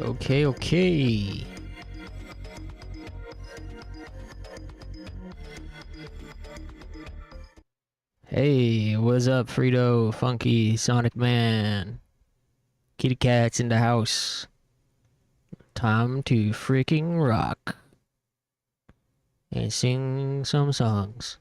Okay, okay. Hey, what's up, Frito, Funky, Sonic Man? Kitty Cat's in the house. Time to freaking rock. And sing some songs.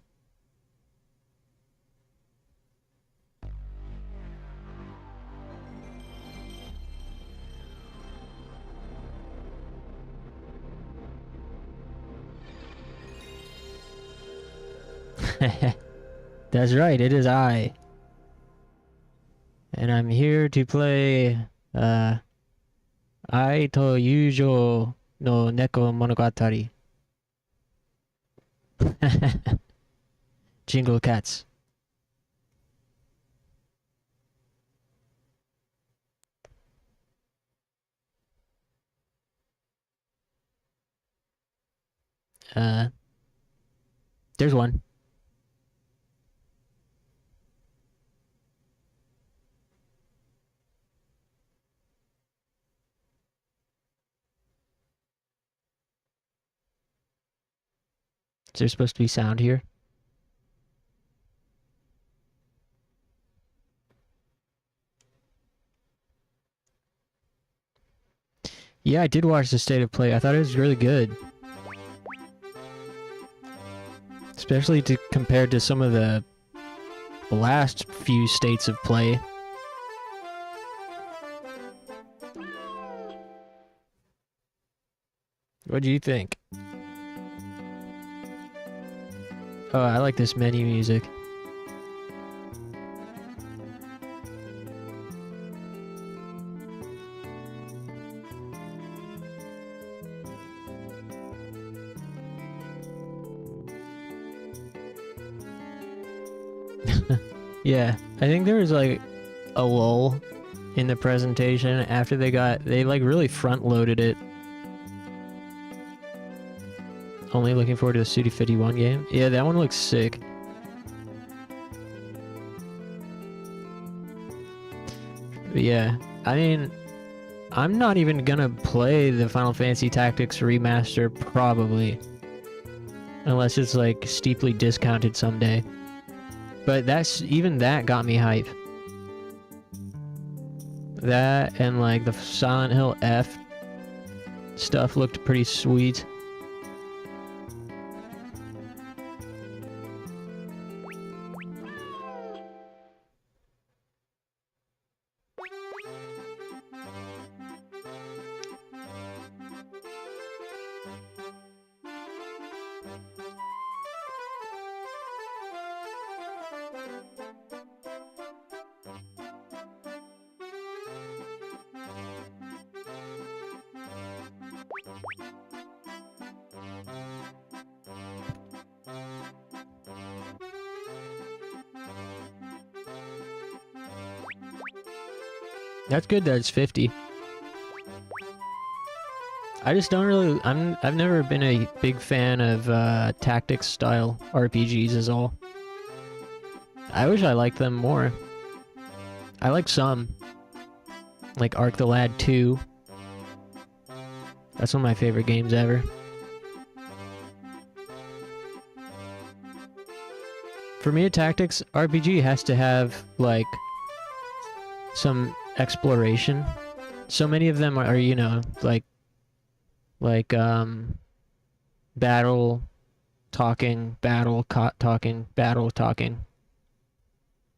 That's right, it is I. And I'm here to play, Ai to Yujo no Neko Monogatari. Jingle Cats. There's one. Is there supposed to be sound here? Yeah, I did watch the State of Play. I thought it was really good. Especially compared to some of the last few states of play. What do you think? Oh, I like this menu music. Yeah, I think there was like a lull in the presentation after they like really front loaded it. Only looking forward to the Suda 51 game. Yeah, that one looks sick. But yeah, I mean, I'm not even gonna play the Final Fantasy Tactics remaster probably. Unless it's like steeply discounted someday. But even that got me hype. That and like the Silent Hill F stuff looked pretty sweet. That's good that it's 50. I just don't really... I've never been a big fan of tactics style RPGs is all. I wish I liked them more. I like some. Like Arc the Lad 2. That's one of my favorite games ever. For me, a tactics RPG has to have, like, some exploration. So many of them are, you know, battle talking, talking, battle talking.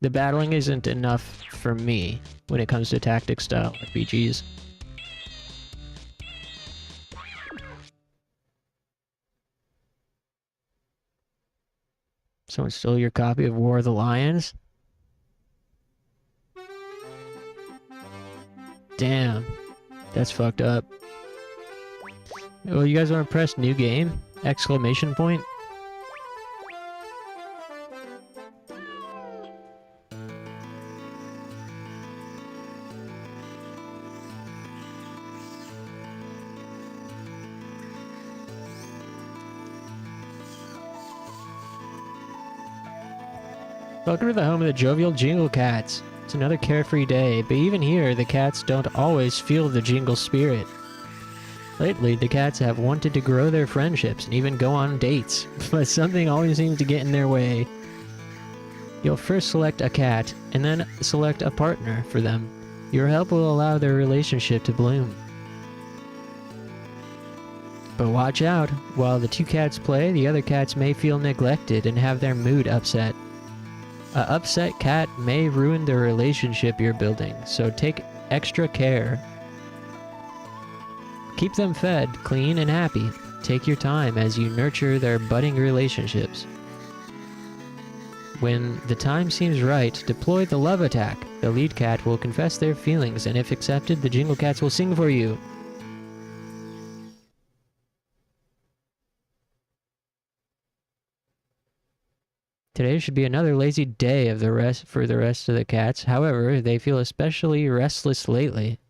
The battling isn't enough for me when it comes to tactics style RPGs. Someone stole your copy of War of the Lions? Damn. That's fucked up. Well, you guys want to press new game? Exclamation point? Welcome to the home of the jovial Jingle Cats. It's another carefree day, but even here, the cats don't always feel the jingle spirit. Lately, the cats have wanted to grow their friendships and even go on dates, but something always seems to get in their way. You'll first select a cat, and then select a partner for them. Your help will allow their relationship to bloom. But watch out, while the two cats play, the other cats may feel neglected and have their mood upset. An upset cat may ruin the relationship you're building, so take extra care. Keep them fed, clean, and happy. Take your time as you nurture their budding relationships. When the time seems right, deploy the love attack. The lead cat will confess their feelings, and if accepted, the Jingle Cats will sing for you. Today should be another lazy day for the rest of the cats. However, they feel especially restless lately.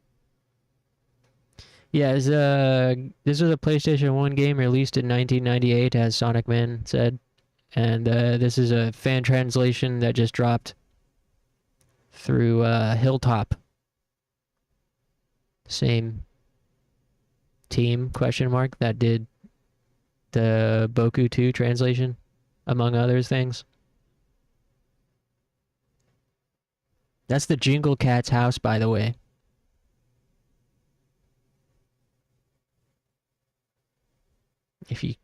Yeah, this was a PlayStation 1 game released in 1998, as Sonic Man said. And this is a fan translation that just dropped through Hilltop. Same team, question mark, that did the Boku 2 translation, among other things. That's the Jingle Cat's house, by the way. If you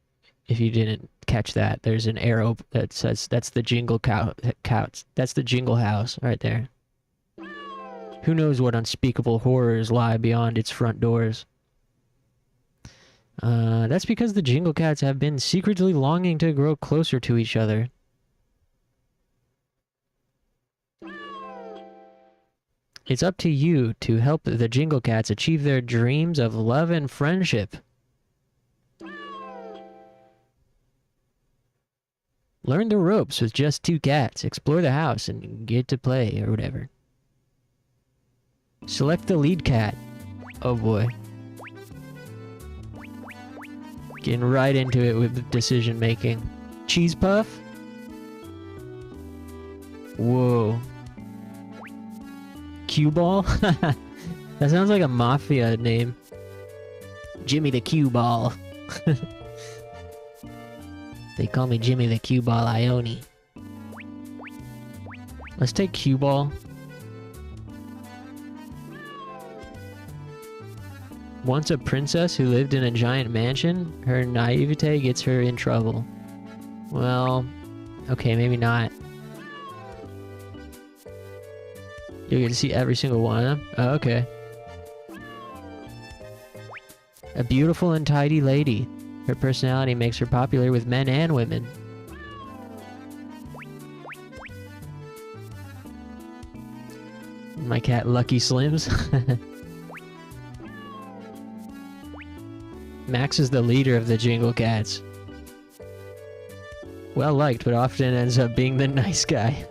didn't catch that, there's an arrow that says that's the Jingle couch. That's the Jingle house right there. Who knows what unspeakable horrors lie beyond its front doors? That's because the Jingle cats have been secretly longing to grow closer to each other. It's up to you to help the Jingle cats achieve their dreams of love and friendship. Learn the ropes with just 2 cats. Explore the house and get to play or whatever. Select the lead cat. Oh boy. Getting right into it with decision making. Cheese Puff? Whoa. Cue Ball? That sounds like a mafia name. Jimmy the Cue Ball. They call me Jimmy the Cue Ball Ione. Let's take Cue Ball. Once a princess who lived in a giant mansion, her naivete gets her in trouble. Well, okay, maybe not. You'll get to see every single one of them? Oh, okay. A beautiful and tidy lady. Her personality makes her popular with men and women. My cat Lucky Slims. Max is the leader of the Jingle Cats. Well liked, but often ends up being the nice guy.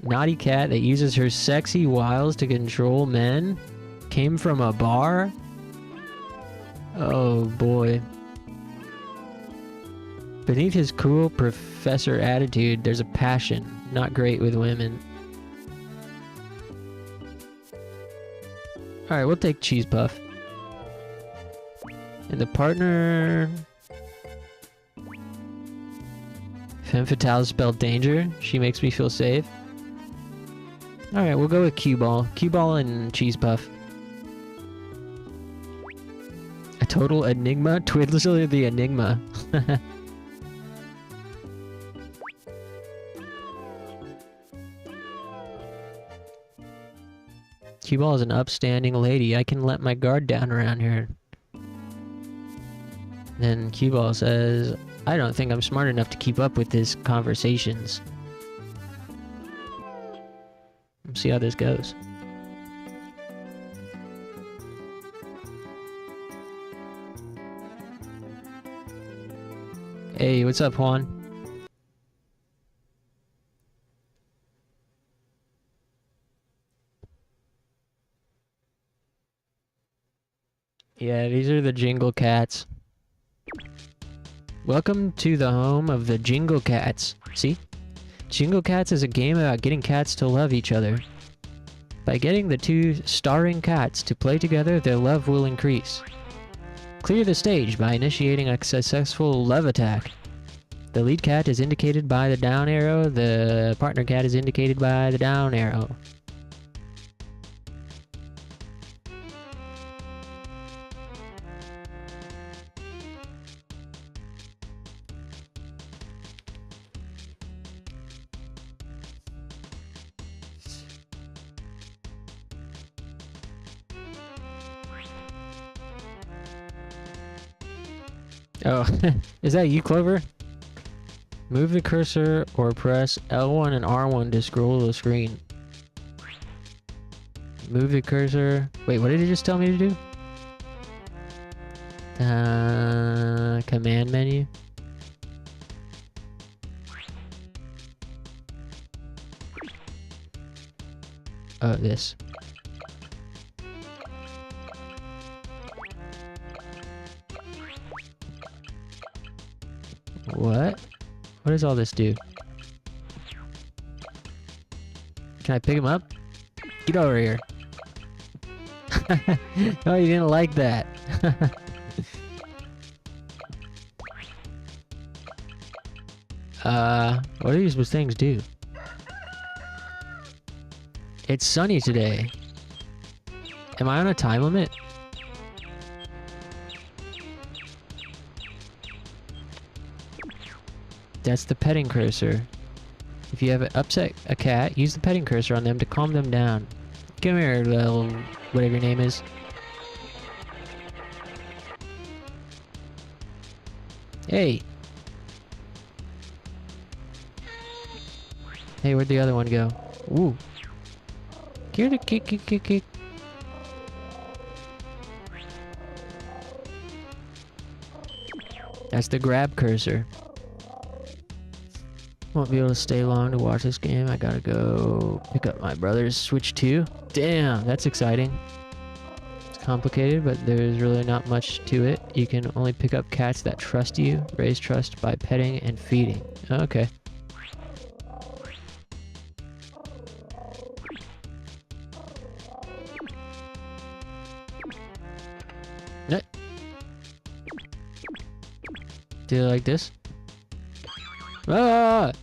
Naughty cat that uses her sexy wiles to control men. Came from a bar? Oh boy. Beneath his cool professor attitude, there's a passion. Not great with women. Alright, we'll take Cheese Puff. And the partner... Femme Fatale is spelled danger. She makes me feel safe. Alright, we'll go with Cue Ball. Cue Ball and Cheese Puff. A total enigma? Twizzler the Enigma. Cue Ball is an upstanding lady. I can let my guard down around here. Then Cue Ball says, I don't think I'm smart enough to keep up with his conversations. Let's see how this goes. Hey, what's up, Juan? Yeah, these are the Jingle Cats. Welcome to the home of the Jingle Cats. See? Jingle Cats is a game about getting cats to love each other. By getting the 2 starring cats to play together, their love will increase. Clear the stage by initiating a successful love attack. The lead cat is indicated by the down arrow, the partner cat is indicated by the down arrow. Oh, is that you, Clover? Move the cursor or press L1 and R1 to scroll the screen. Move the cursor... Wait, what did it just tell me to do? Command menu? Oh, this. What? What does all this do? Can I pick him up? Get over here. Oh, you didn't like that. What do these things do? It's sunny today. Am I on a time limit? That's the petting cursor. If you have upset a cat, use the petting cursor on them to calm them down. Come here, little whatever your name is. Hey. Hey, where'd the other one go? Ooh. Kick. That's the grab cursor. Won't be able to stay long to watch this game. I gotta go pick up my brother's Switch 2. Damn, that's exciting. It's complicated, but there's really not much to it. You can only pick up cats that trust you. Raise trust by petting and feeding. Okay. Do it like this? Ah!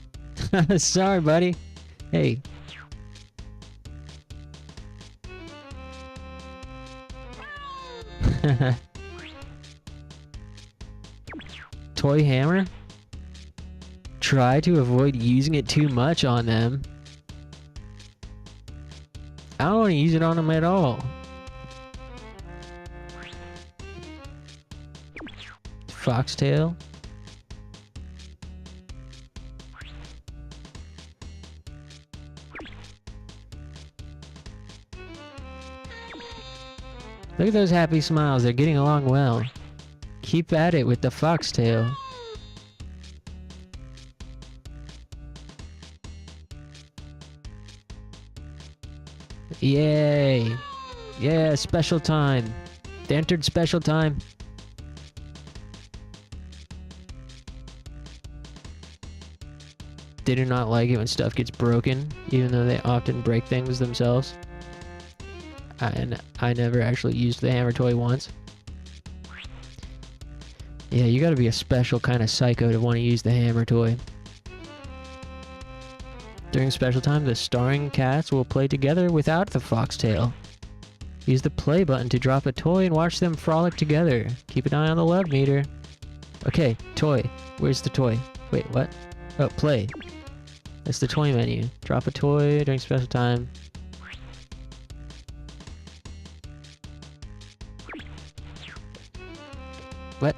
Sorry, buddy. Hey. Toy hammer? Try to avoid using it too much on them. I don't want to use it on them at all. Foxtail? Look at those happy smiles, they're getting along well. Keep at it with the foxtail. Yay! Yeah, special time. They entered special time. They do not like it when stuff gets broken, even though they often break things themselves. And I never actually used the hammer toy once. Yeah, you gotta be a special kind of psycho to want to use the hammer toy. During special time, the starring cats will play together without the foxtail. Use the play button to drop a toy and watch them frolic together. Keep an eye on the love meter. Okay, toy. Where's the toy? Wait, what? Oh, play. That's the toy menu. Drop a toy during special time. What?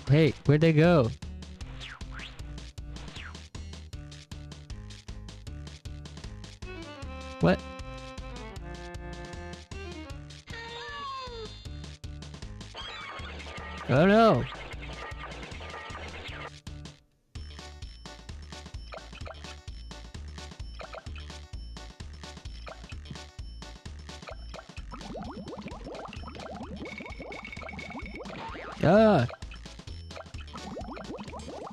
Hey, where'd they go? What? Oh no! Ah!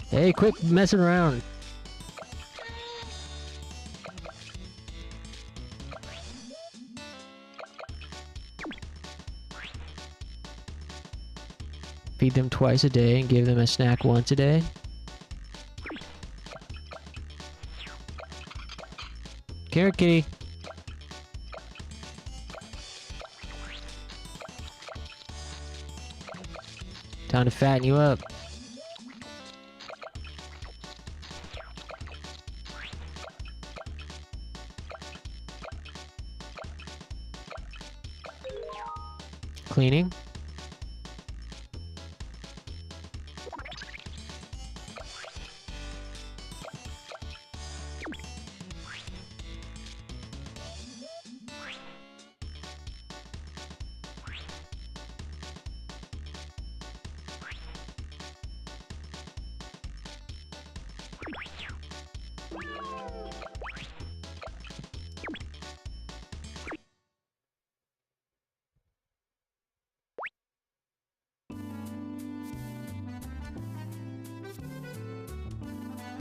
Hey, quit messing around. Feed them twice a day and give them a snack once a day. Carrot kitty. Time to fatten you up. Cleaning.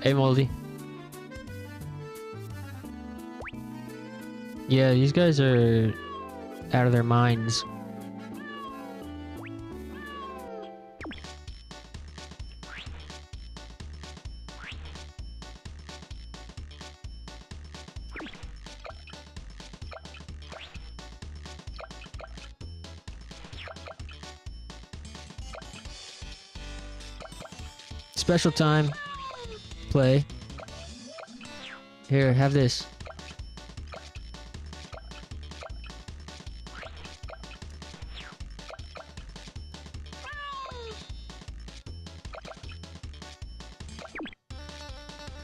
Hey, Moldy. Yeah, these guys are out of their minds. Special time. Play. Here, have this.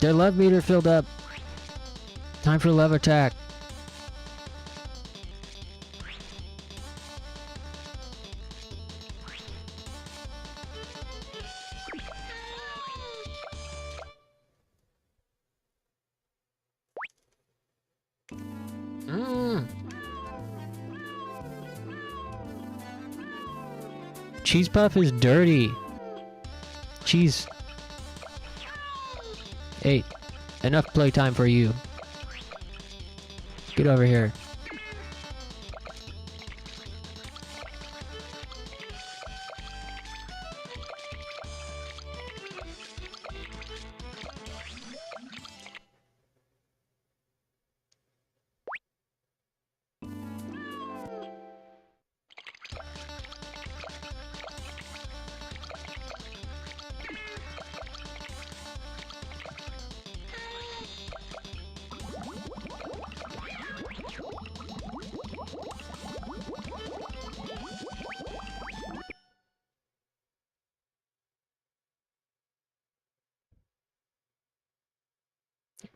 Their love meter filled up. Time for love attack. Cheese Puff is dirty. Cheese. Hey, enough playtime for you. Get over here.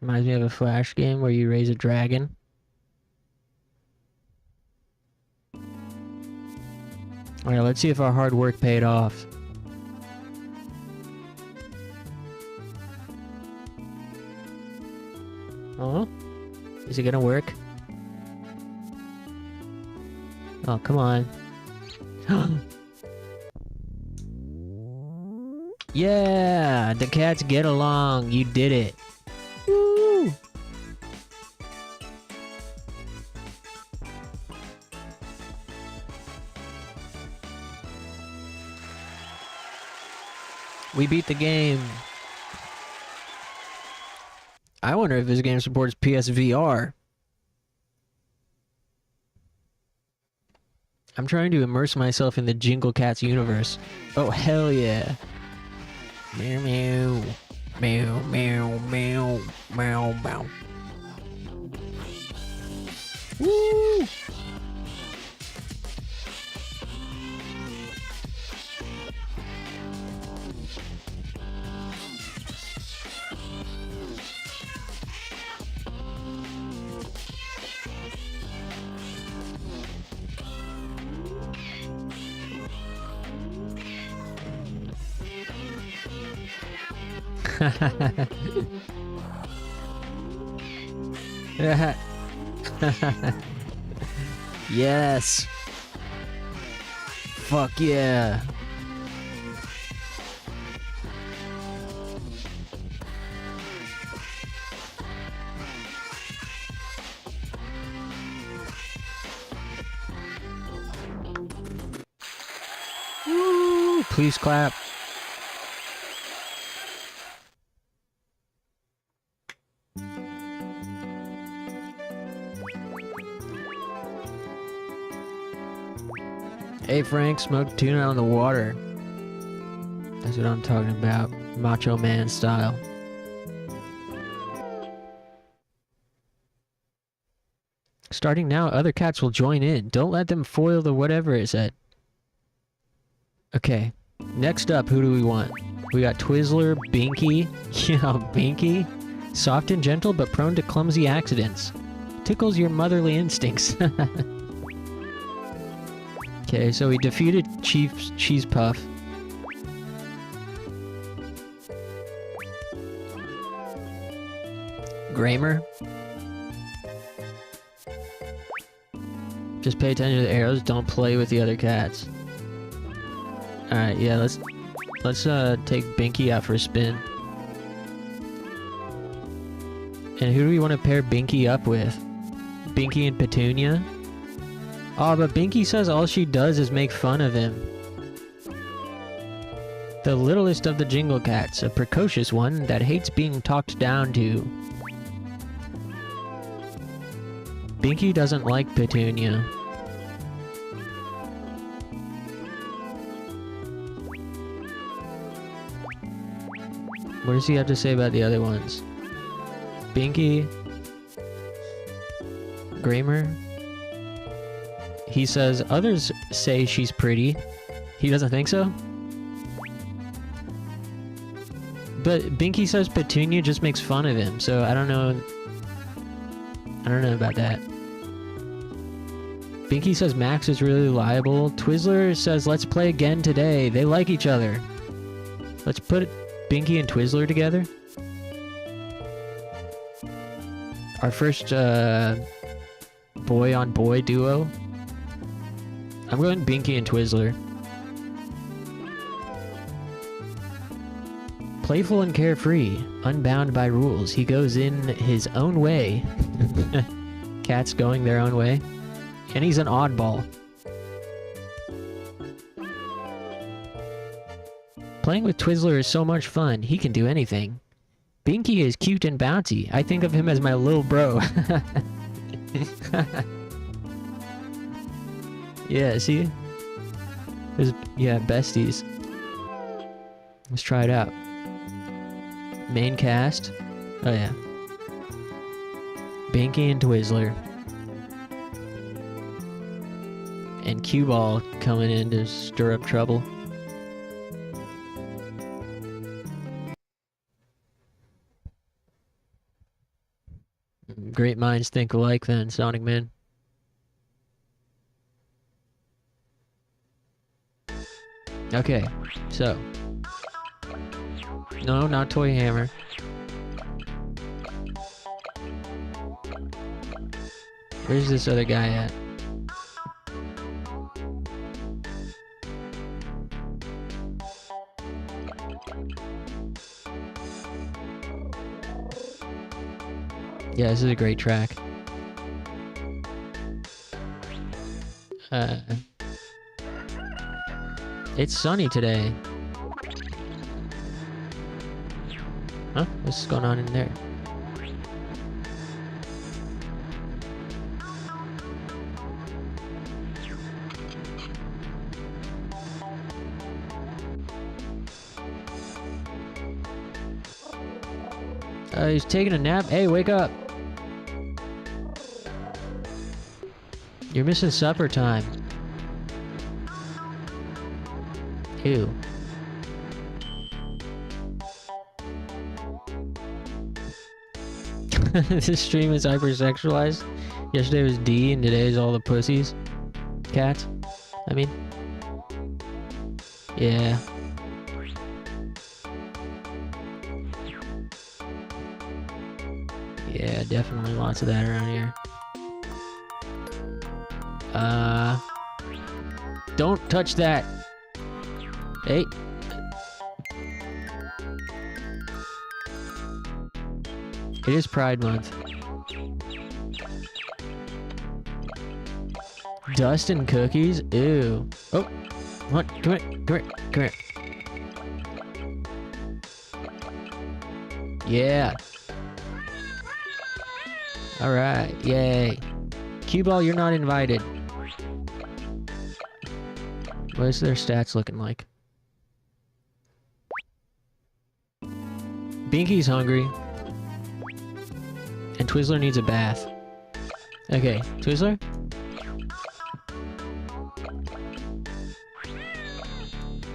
Reminds me of a Flash game where you raise a dragon. Alright, let's see if our hard work paid off. Oh? Is it gonna work? Oh, come on. Yeah! The cats get along! You did it! Woo! We beat the game! I wonder if this game supports PSVR. I'm trying to immerse myself in the Jingle Cats universe. Oh, hell yeah. Meow meow. Meow meow meow meow meow. Woo! Yes. Fuck yeah. Woo! Please clap. Hey Frank, smoked tuna on the water. That's what I'm talking about. Macho Man style. Starting now, other cats will join in. Don't let them foil the whatever it said. Okay. Next up, who do we want? We got Twizzler, Binky. Yeah, Binky. Soft and gentle, but prone to clumsy accidents. Tickles your motherly instincts. Okay, so we defeated Cheese Puff. Grammar. Just pay attention to the arrows, don't play with the other cats. Alright, yeah, let's take Binky out for a spin. And who do we want to pair Binky up with? Binky and Petunia? Oh, but Binky says all she does is make fun of him. The littlest of the Jingle Cats, a precocious one that hates being talked down to. Binky doesn't like Petunia. What does he have to say about the other ones? Binky? Grammar? He says, others say she's pretty. He doesn't think so? But Binky says Petunia just makes fun of him, so I don't know. I don't know about that. Binky says Max is really reliable. Twizzler says, let's play again today. They like each other. Let's put Binky and Twizzler together. Our first boy-on-boy duo. I'm going Binky and Twizzler. Playful and carefree, unbound by rules. He goes in his own way. Cats going their own way. And he's an oddball. Playing with Twizzler is so much fun. He can do anything. Binky is cute and bouncy. I think of him as my little bro. Yeah, see? Yeah, besties. Let's try it out. Main cast. Oh yeah. Binky and Twizzler. And Cue Ball coming in to stir up trouble. Great minds think alike then, Sonic Man. Okay, so. No, not Toy Hammer. Where's this other guy at? Yeah, this is a great track. It's sunny today. Huh? What's going on in there? He's taking a nap. Hey, wake up! You're missing supper time. Ew. This stream is hypersexualized. Yesterday was D and today is all the pussies. Cats. I mean. Yeah. Yeah, definitely lots of that around here. Don't touch that. Hey. It is Pride Month. Dust and cookies? Ew. Oh. What? Come here. Come here. Come here. Yeah. Alright. Yay. Cue Ball, you're not invited. What is their stats looking like? Binky's hungry. And Twizzler needs a bath. Okay, Twizzler?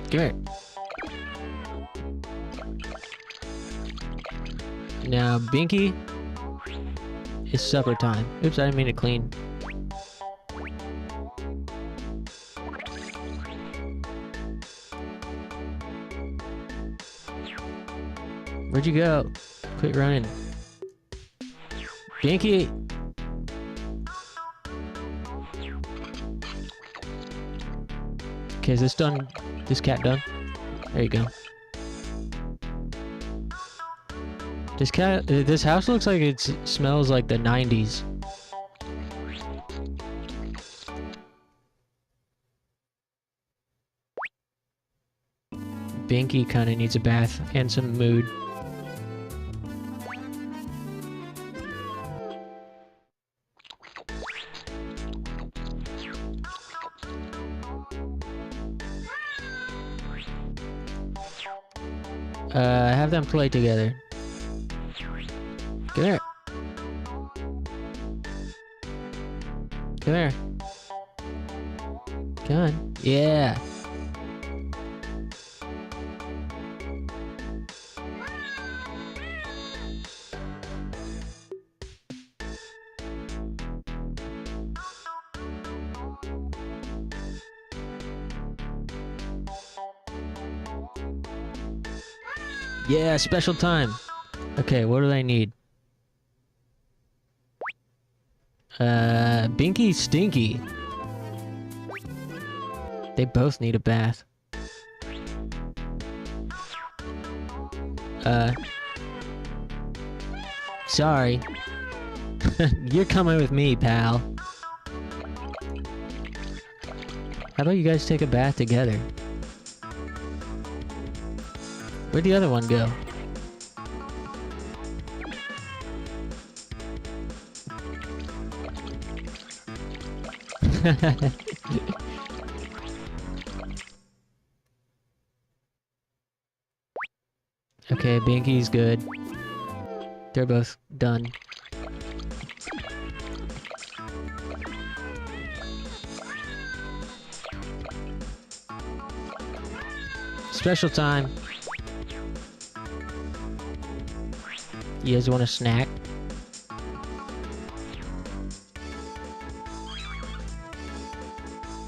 Come here. Now, Binky, it's supper time. Oops, I didn't mean to clean. Where'd you go? Quit running. Binky! Okay, is this done? This cat done? There you go. This house looks like it smells like the 90s. Binky kinda needs a bath and some mood. Have them play together. Come here. Come here. Come on. Yeah. Yeah, special time. Okay, what do I need? Binky Stinky. They both need a bath. Sorry. You're coming with me, pal. How about you guys take a bath together? Where'd the other one go? Okay, Binky's good. They're both done. Special time. You guys want a snack?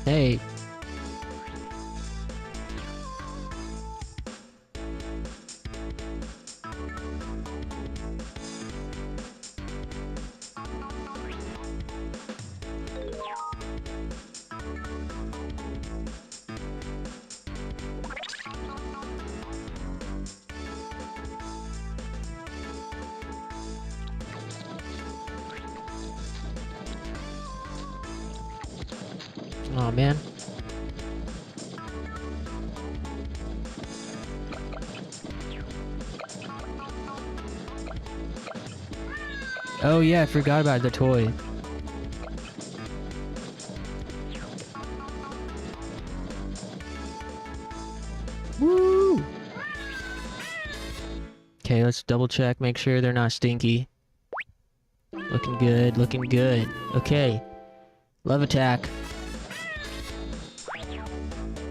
Hey. Oh man. Oh yeah, I forgot about the toy. Woo! Okay, let's double check, make sure they're not stinky. Looking good, looking good. Okay. Love attack.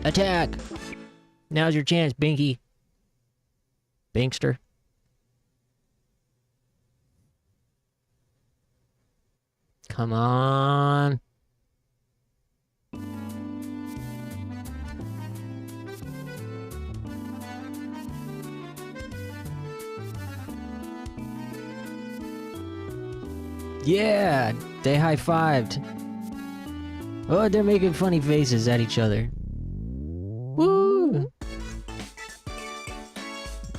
Attack! Now's your chance, Binky. Binkster. Come on. Yeah! They high-fived. Oh, they're making funny faces at each other. Woo!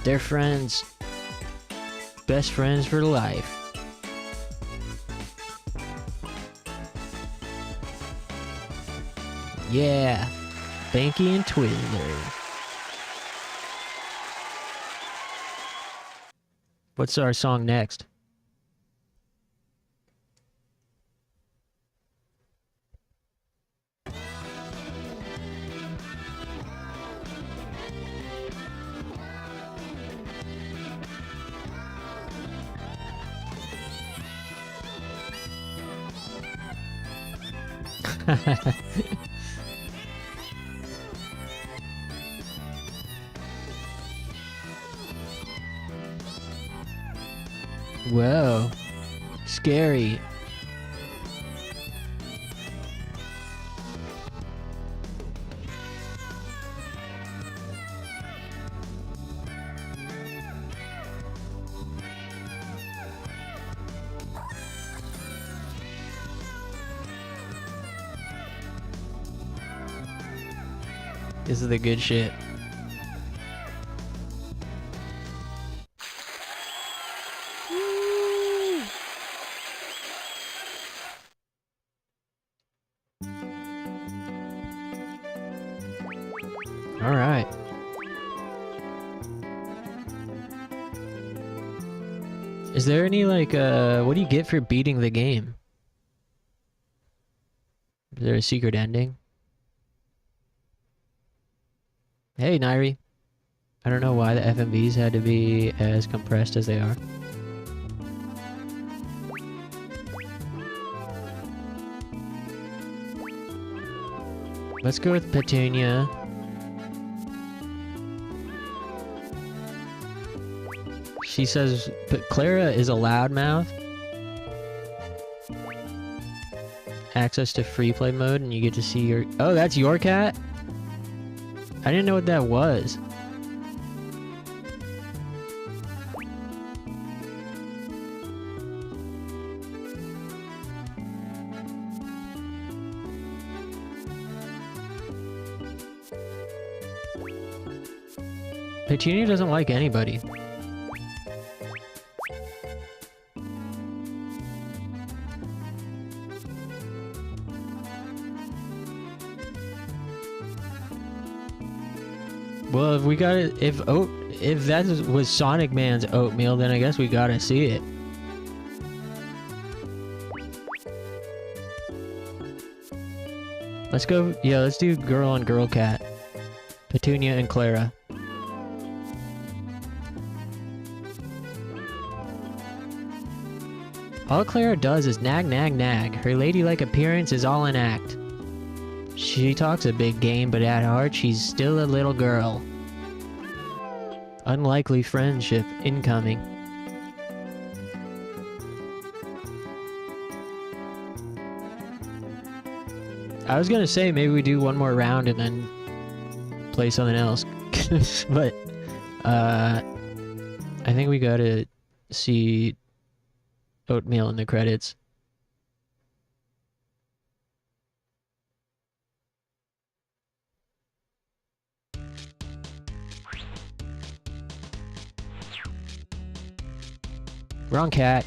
They're friends. Best friends for life. Yeah! Banky and Twizzler. What's our song next? Whoa. Scary. This is the good shit. All right. Is there any like what do you get for beating the game? Is there a secret ending? Hey, Nairi. I don't know why the FMVs had to be as compressed as they are. Let's go with Petunia. She says Clara is a loudmouth. Access to free play mode, and you get to see your... Oh, that's your cat? I didn't know what that was. Petunia doesn't like anybody. Well, if we got it, if that was Sonic Man's oatmeal, then I guess we gotta see it. Let's go. Yeah, let's do girl and girl cat. Petunia and Clara. All Clara does is nag, nag, nag. Her ladylike appearance is all an act. She talks a big game, but at heart, she's still a little girl. Unlikely friendship incoming. I was gonna say maybe we do one more round and then play something else. But, I think we gotta see oatmeal in the credits. Wrong cat.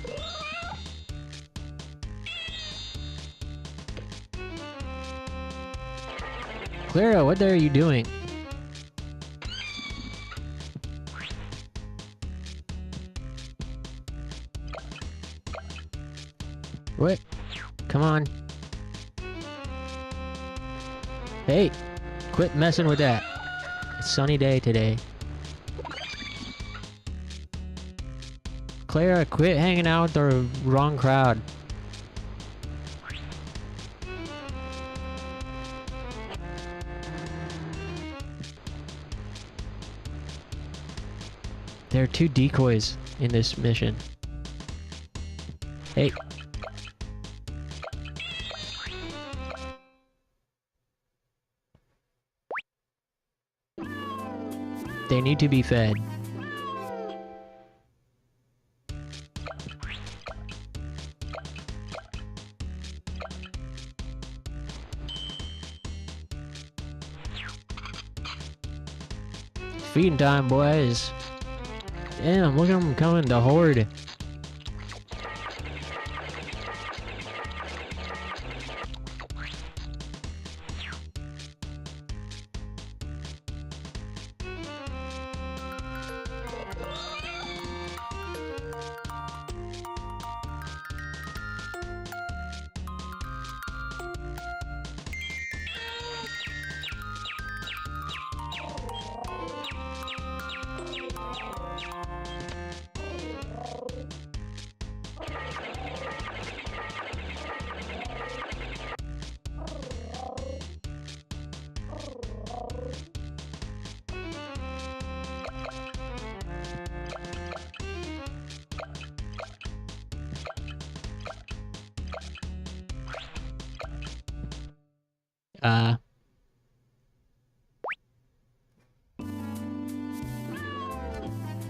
Clara, what are you doing? What? Come on. Hey, quit messing with that. It's a sunny day today. Clara, quit hanging out with the wrong crowd. There are 2 decoys in this mission. Hey. They need to be fed. Feeding time, boys. Damn, look at them coming, the horde.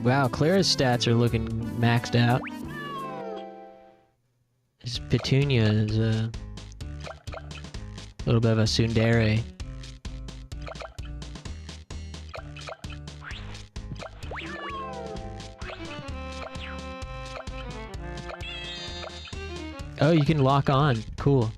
Wow, Clara's stats are looking maxed out. This Petunia is a little bit of a tsundere. Oh, you can lock on. Cool.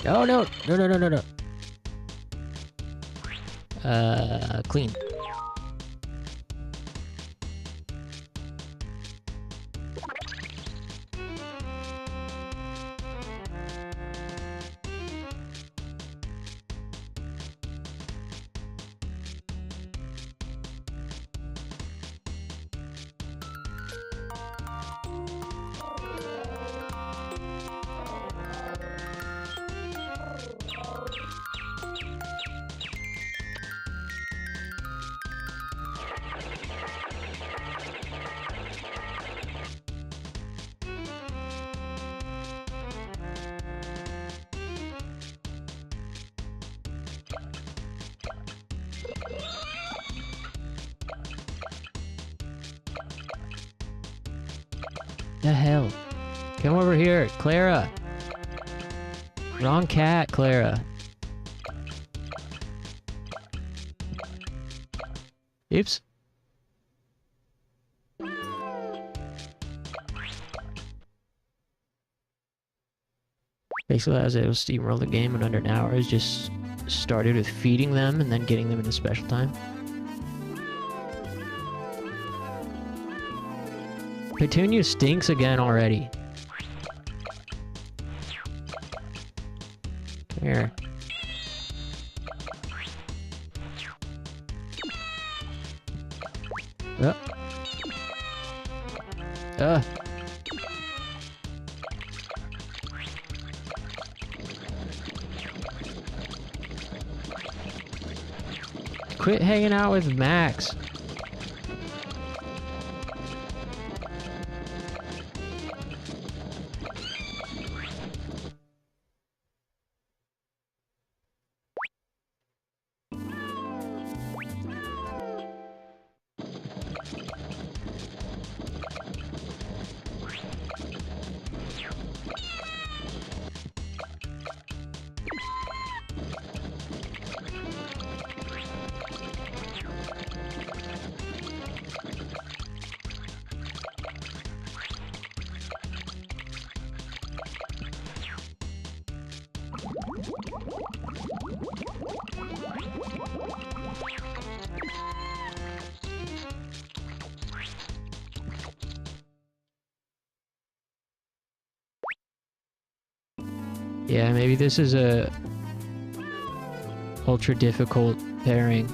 Oh, no. No, no, no, no, no. Clean. The hell? Come over here, Clara. Wrong cat, Clara. Oops. Basically, as it was steamroll the game in under an hour, it just started with feeding them and then getting them into special time. Petunia stinks again already. Come here. Quit hanging out with Max. Yeah, maybe this is a ultra difficult pairing.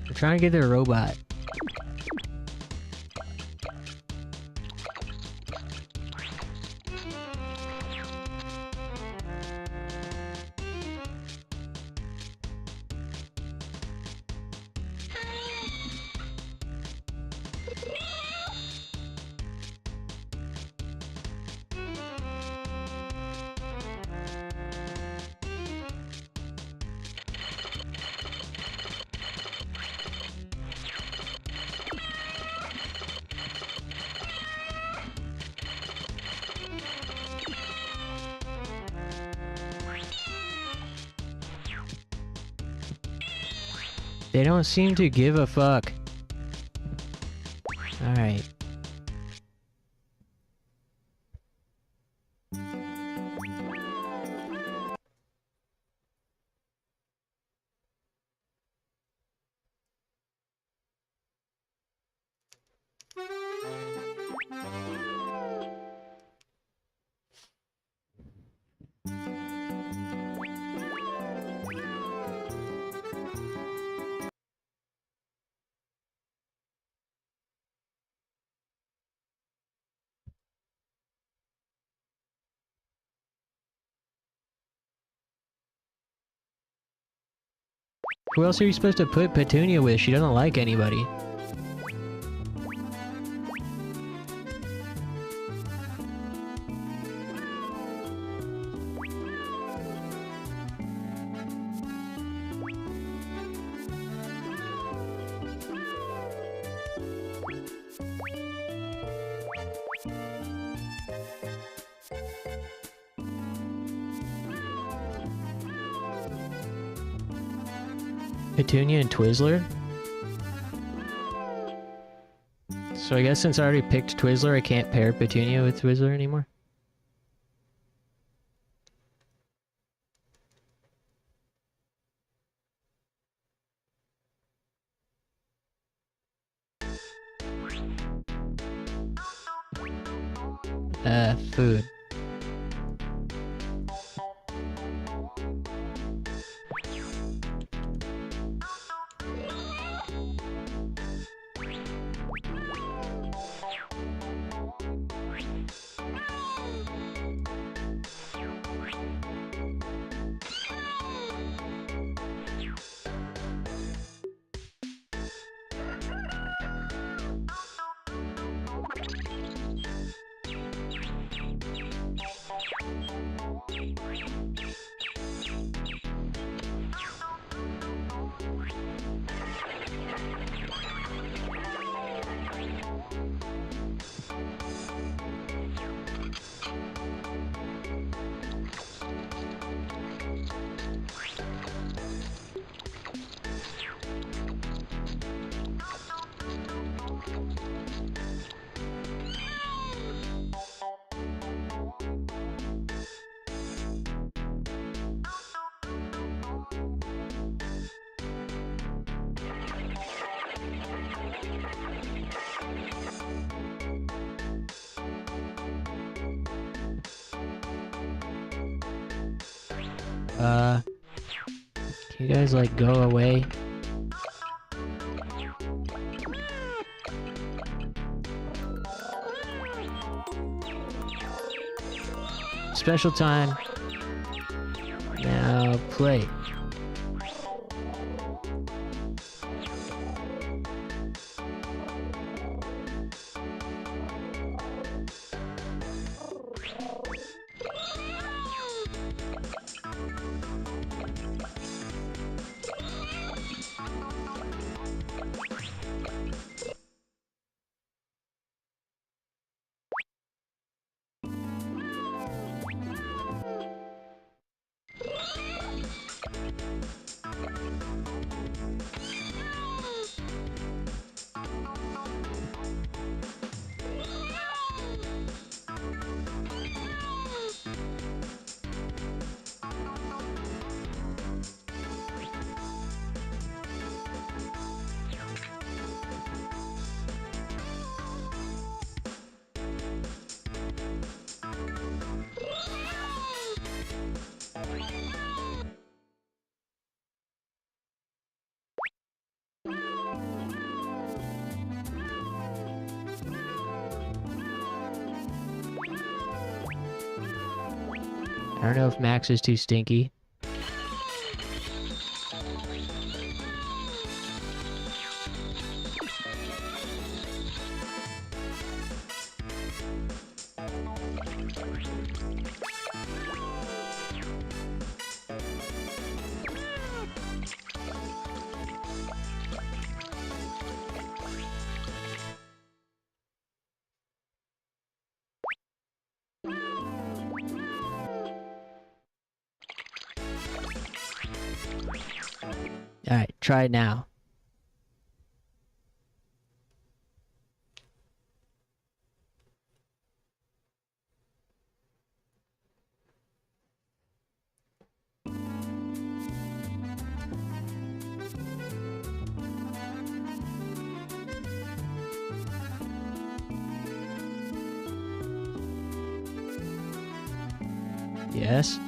I'm trying to get their robot. They don't seem to give a fuck. Alright. Who else are you supposed to put Petunia with? She doesn't like anybody. Petunia and Twizzler? So I guess since I already picked Twizzler, I can't pair Petunia with Twizzler anymore? Food. Can you guys, like, go away? Special time. Now play. I don't know if Max is too stinky. Alright, try it now. Yes?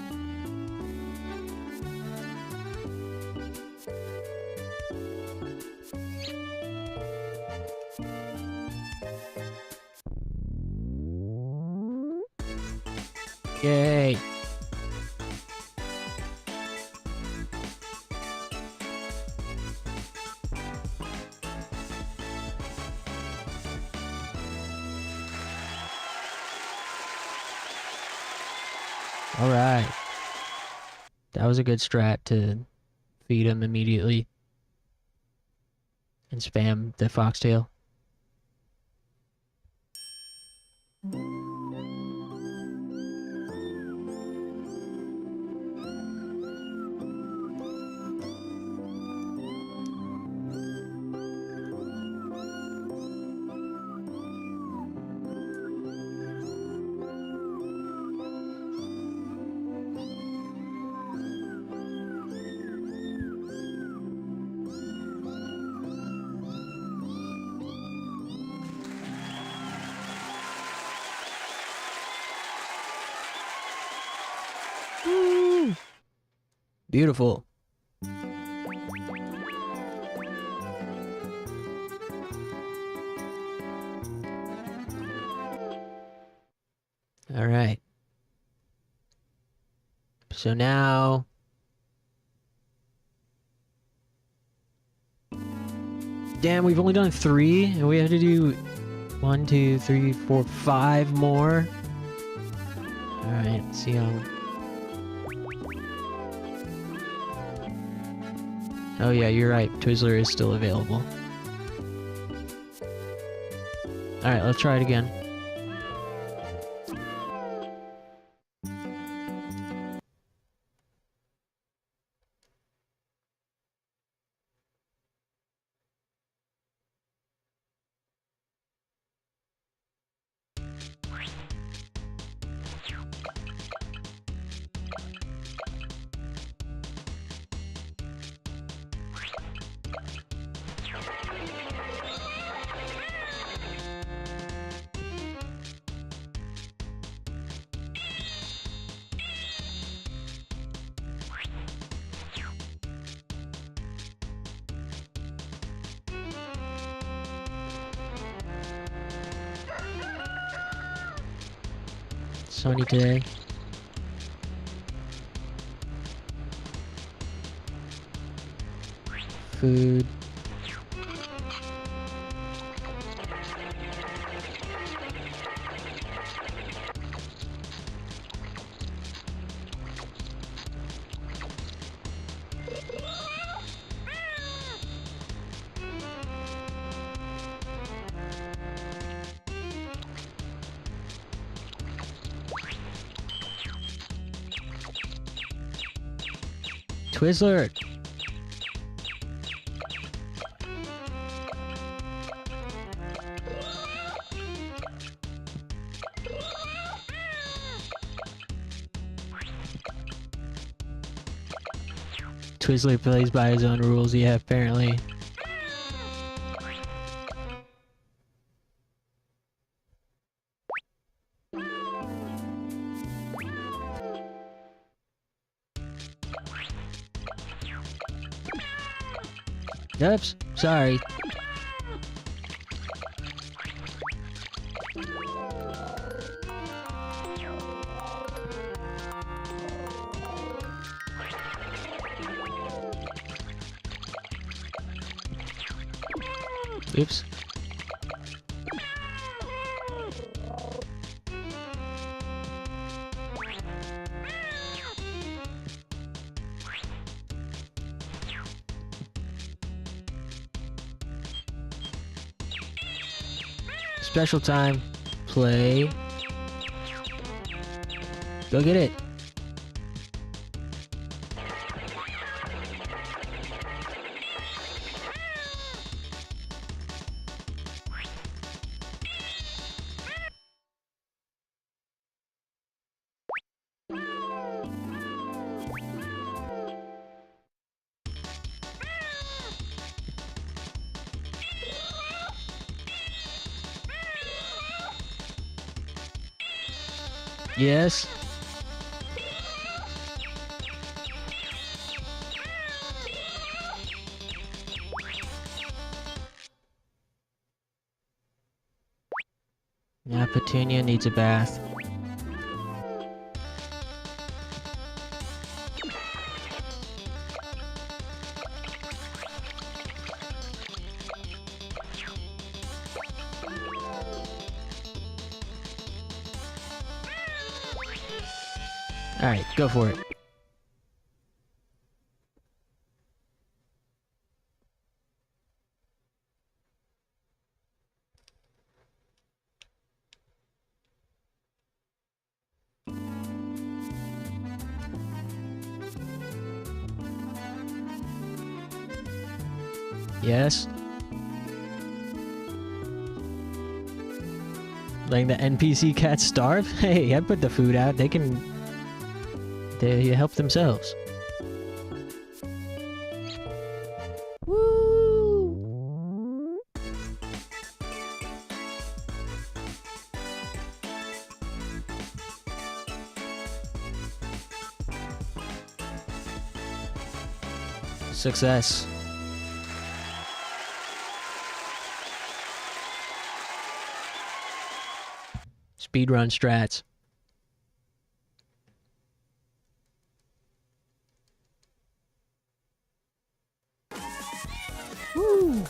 Yay! Alright. That was a good strat to feed him immediately and spam the foxtail. Beautiful. All right. So now... Damn, we've only done 3, and we have to do 1, 2, 3, 4, 5 more. Alright, let's see how... Oh yeah, you're right. Twizzler is still available. Alright, let's try it again. Sunny today. Food. Twizzler! Twizzler plays by his own rules, yeah, apparently. Oops, sorry. Oops. Special time. Play. Go get it. Yes. Yeah, Petunia needs a bath. Alright, go for it. Yes. Letting the NPC cats starve? Hey, I put the food out. They help themselves. Woo! Success. Speedrun strats. Woo!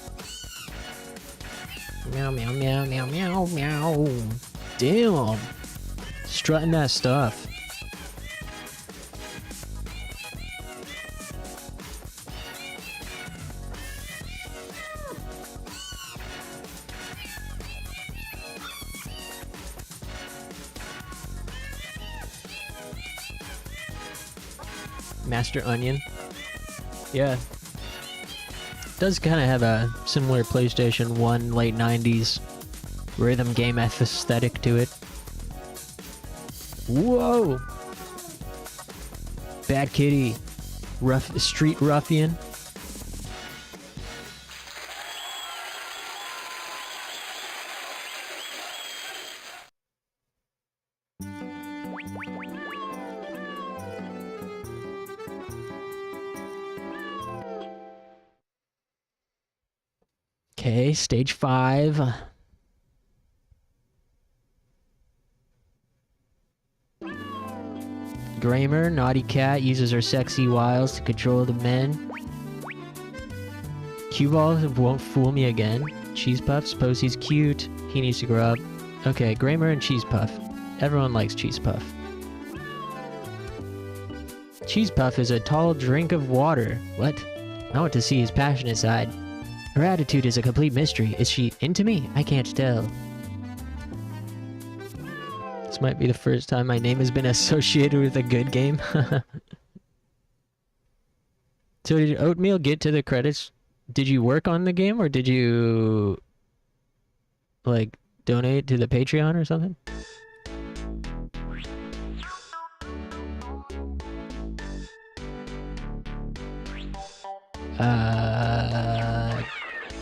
Meow, meow, meow, meow, meow, meow. Damn. Strutting that stuff. Master Onion. Yeah. Does kind of have a similar PlayStation 1 late 90s rhythm game aesthetic to it. Whoa! Bad Kitty. Street Ruffian. Okay, stage 5. Grammar, naughty cat, uses her sexy wiles to control the men. Cue ball won't fool me again. Cheese Puff, suppose he's cute. He needs to grow up. Okay, Grammar and Cheese Puff. Everyone likes Cheese Puff. Cheese Puff is a tall drink of water. What? I want to see his passionate side. Her attitude is a complete mystery. Is she into me? I can't tell. This might be the first time my name has been associated with a good game. So did Oatmeal get to the credits? Did you work on the game or did you like donate to the Patreon or something?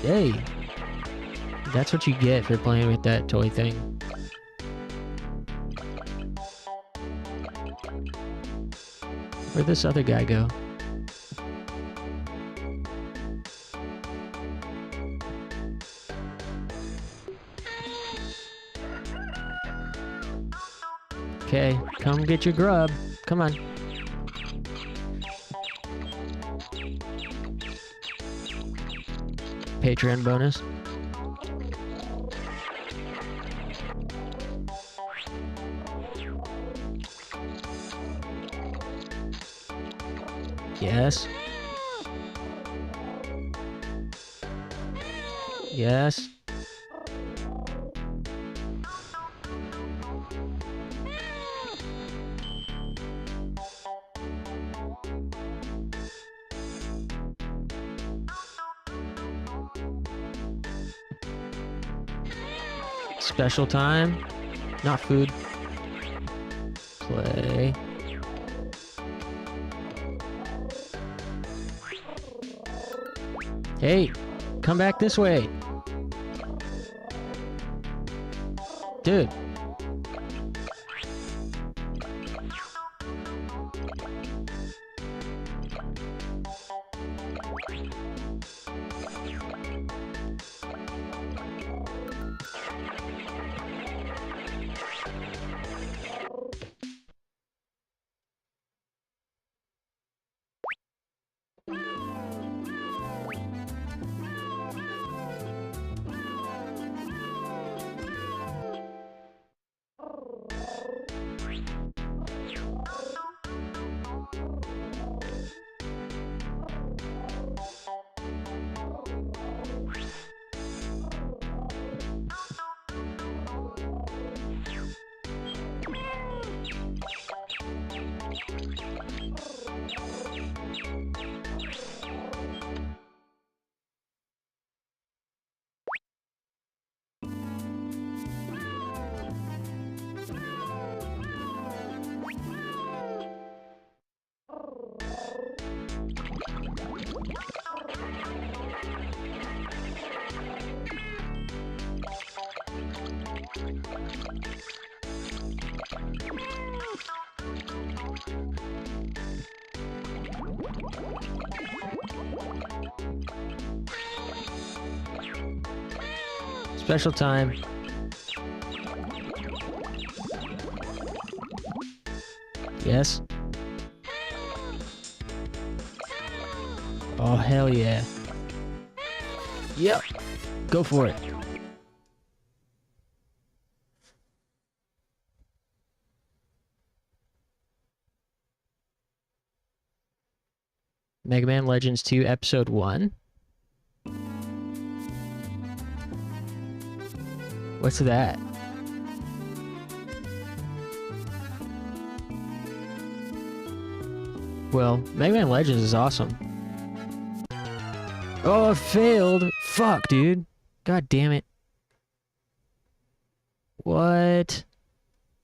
Hey, that's what you get for playing with that toy thing. Where'd this other guy go? Okay, come get your grub. Come on. Patreon bonus. Yes. Yes. Special time. Not food. Play. Hey, come back this way. Dude. Special time. Yes? Oh, hell yeah. Yep. Go for it. Mega Man Legends 2 Episode 1? What's that? Well, Mega Man Legends is awesome. Oh, I failed! Fuck, dude. God damn it. What?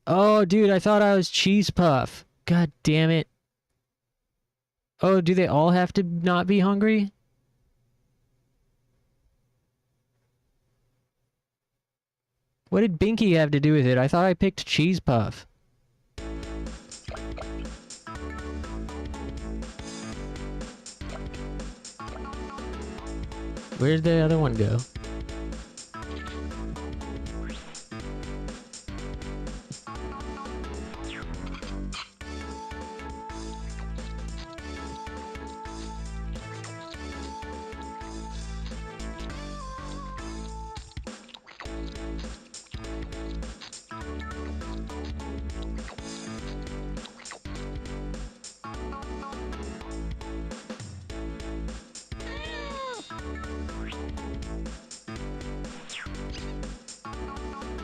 Oh, dude, I thought I was Cheese Puff. God damn it. Oh, do they all have to not be hungry? What did Binky have to do with it? I thought I picked Cheese Puff. Where'd the other one go?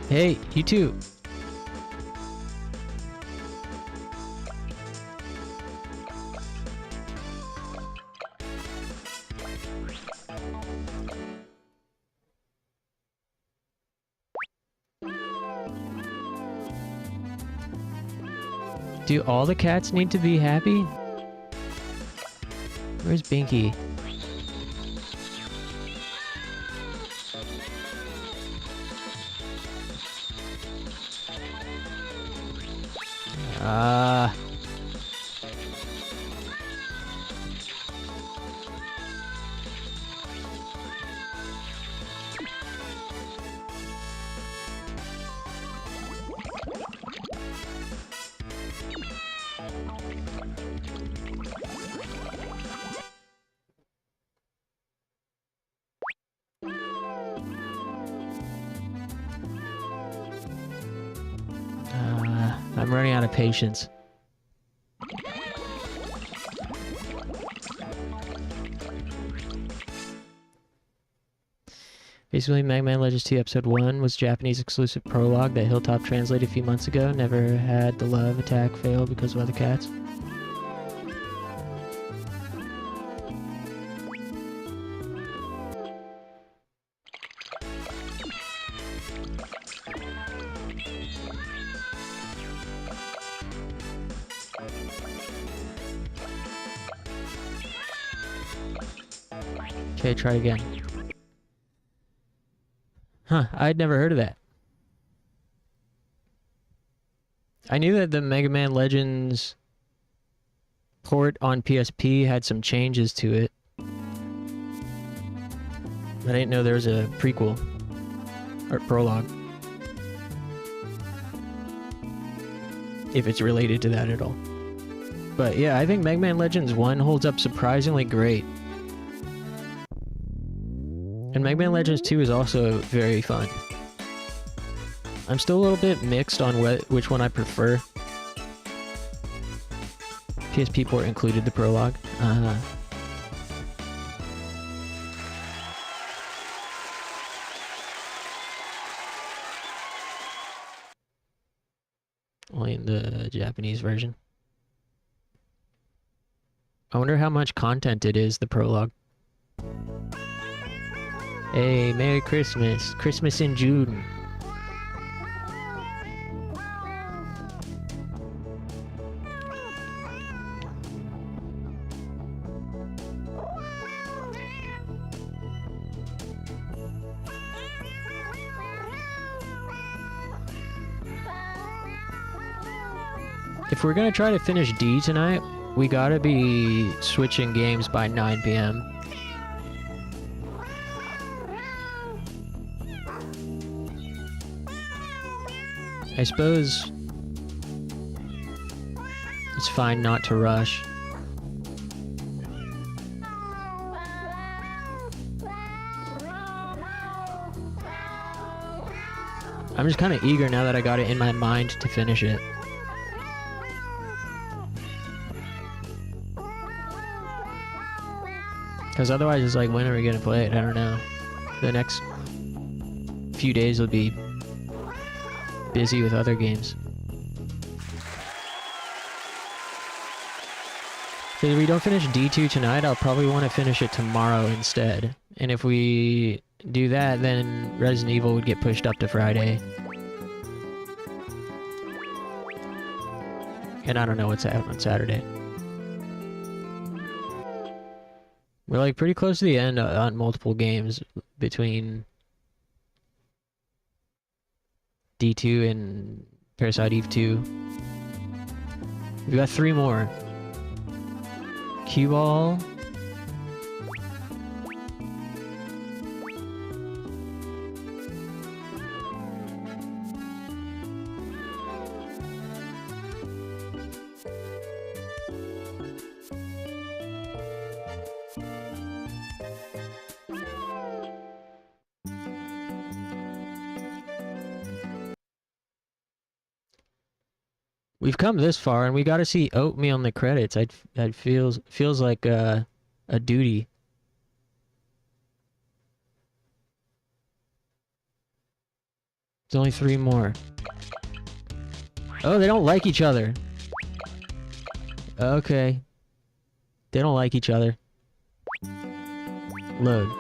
Hey, you too. Do all the cats need to be happy? Where's Binky? I'm running out of patience. Basically, Mega Man Legends 2 Episode 1 was Japanese exclusive prologue that Hilltop translated a few months ago. Never had the love attack fail because of other cats. Okay, try again. Huh, I'd never heard of that. I knew that the Mega Man Legends port on PSP had some changes to it. I didn't know there was a prequel. Or prologue. If it's related to that at all. But yeah, I think Mega Man Legends 1 holds up surprisingly great. And Mega Man Legends 2 is also very fun. I'm still a little bit mixed on which one I prefer. PSP port included the prologue. Only in the Japanese version. I wonder how much content it is, the prologue. Hey, Merry Christmas. Christmas in June. If we're gonna try to finish D tonight, we gotta be switching games by 9 p.m. I suppose it's fine not to rush. I'm just kind of eager now that I got it in my mind to finish it. Because otherwise it's like, when are we going to play it? I don't know. The next few days will be busy with other games. So if we don't finish D2 tonight, I'll probably want to finish it tomorrow instead. And if we do that, then Resident Evil would get pushed up to Friday. And I don't know what's out on Saturday. We're like pretty close to the end on multiple games between D2 and Parasite Eve 2. We got 3 more. Cue Ball. We've come this far, and we got to see Oatmeal in the credits. That feels like a duty. There's only 3 more. Oh, they don't like each other. Okay. They don't like each other. Load.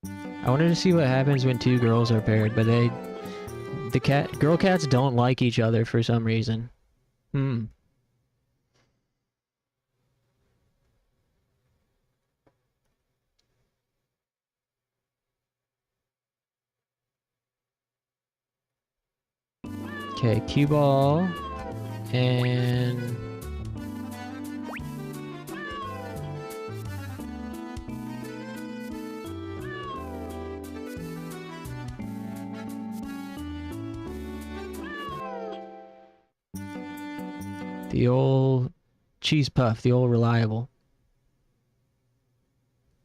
I wanted to see what happens when 2 girls are paired, but girl cats don't like each other for some reason. Okay, cue ball and the old cheese puff, the old reliable.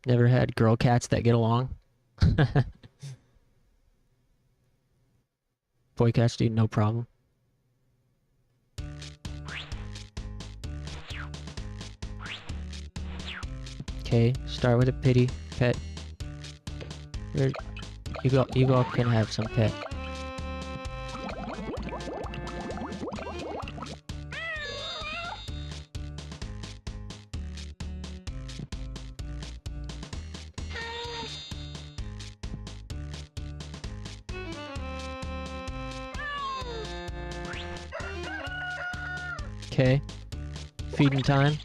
Never had girl cats that get along. Boy cats, dude, no problem. Okay, start with a pet. You all can have some pet. Okay, feeding time.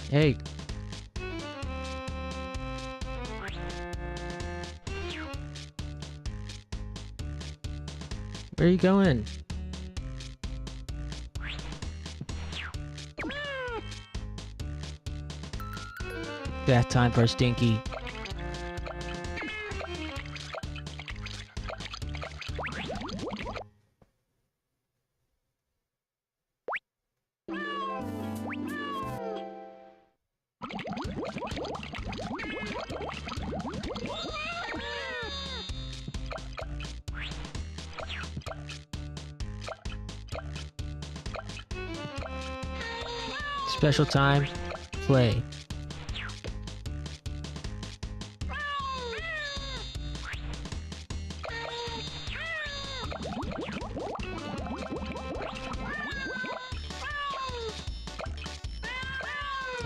Hey. Where are you going? Bath time for Stinky. Special time, play.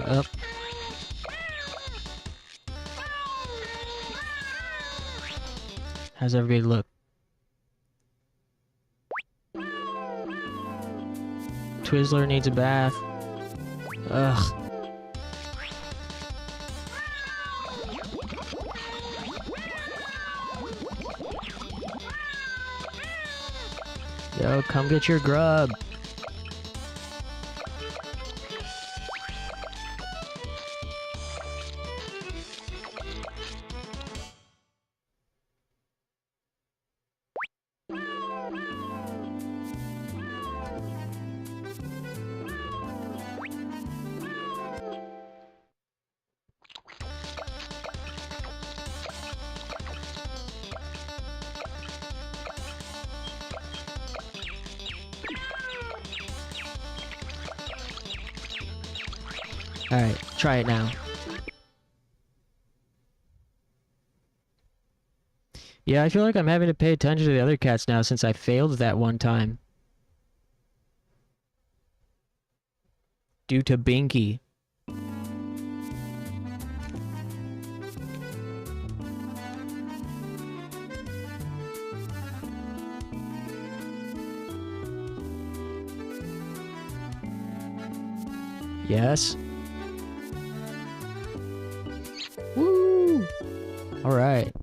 Up. How's everybody look? Twizzler needs a bath. Ugh. Yo, come get your grub. Alright, try it now. Yeah, I feel like I'm having to pay attention to the other cats now since I failed that one time. Due to Binky. Yes. Woo! Alright.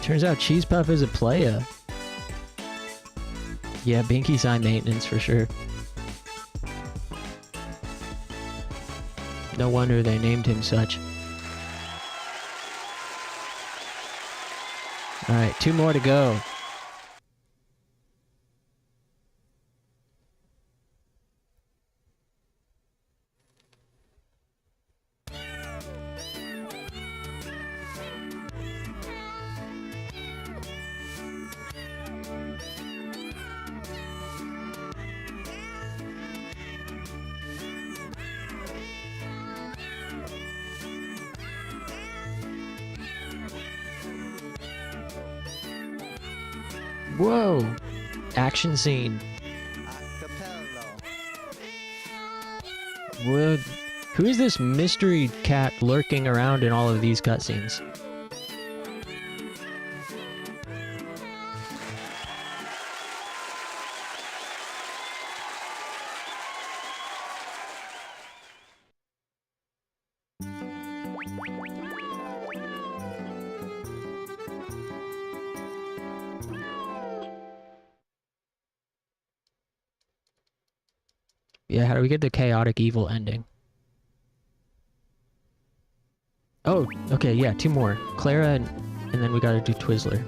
Turns out Cheese Puff is a playa. Yeah, Binky's high maintenance for sure. No wonder they named him such. Alright, 2 more to go. Whoa! Action scene. Whoa. Who is this mystery cat lurking around in all of these cutscenes? Yeah, how do we get the chaotic evil ending? Oh, okay, yeah, 2 more. Clara and then we gotta do Twizzler.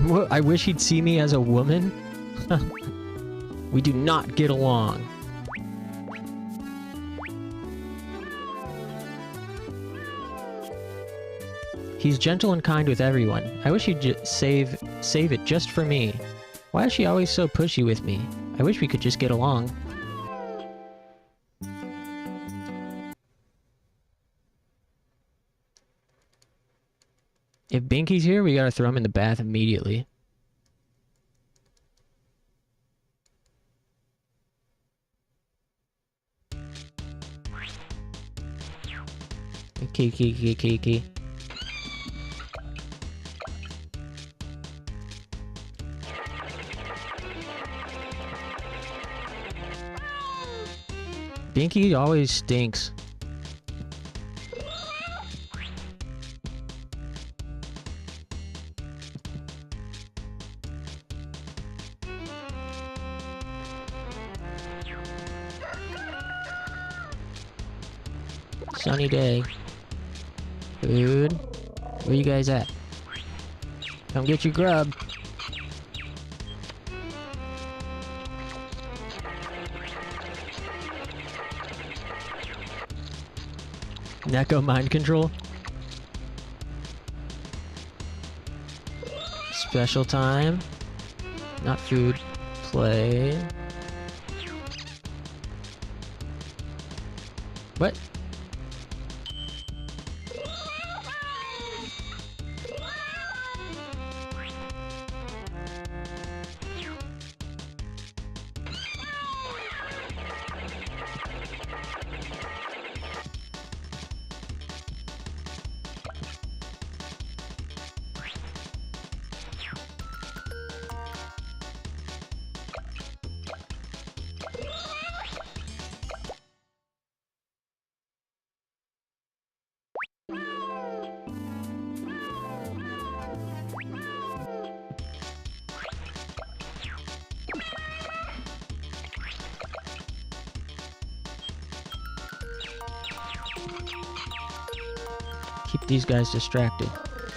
What? I wish he'd see me as a woman? We do not get along. He's gentle and kind with everyone. I wish he'd save it just for me. Why is she always so pushy with me? I wish we could just get along. If Binky's here, we gotta throw him in the bath immediately. Kiki. Binky always stinks. Sunny day. Food. Where you guys at? Come get your grub. Neko mind control. Special time. Not food. Play. What? keep these guys distracted.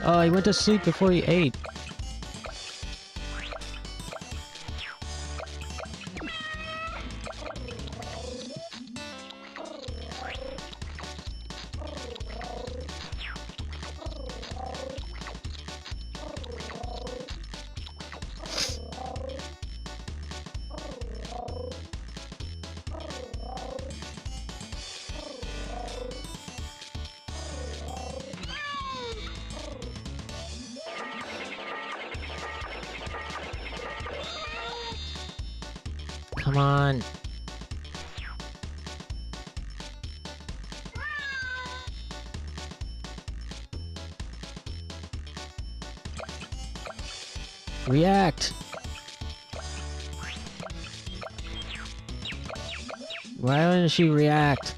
Oh, he went to sleep before he ate. Come on. React. Why doesn't she react?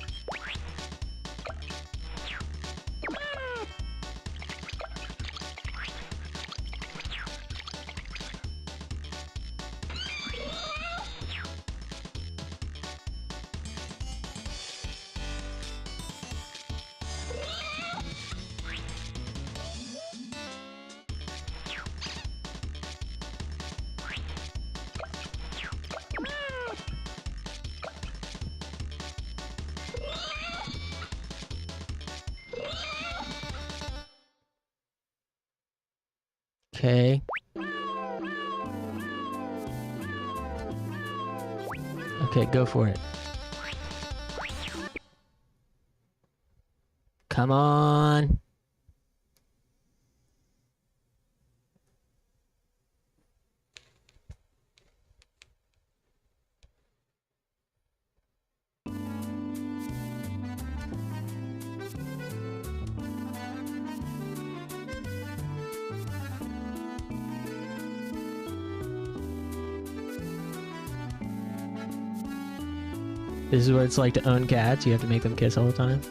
Okay. Okay, go for it. Come on. This is what it's like to own cats. You have to make them kiss all the time.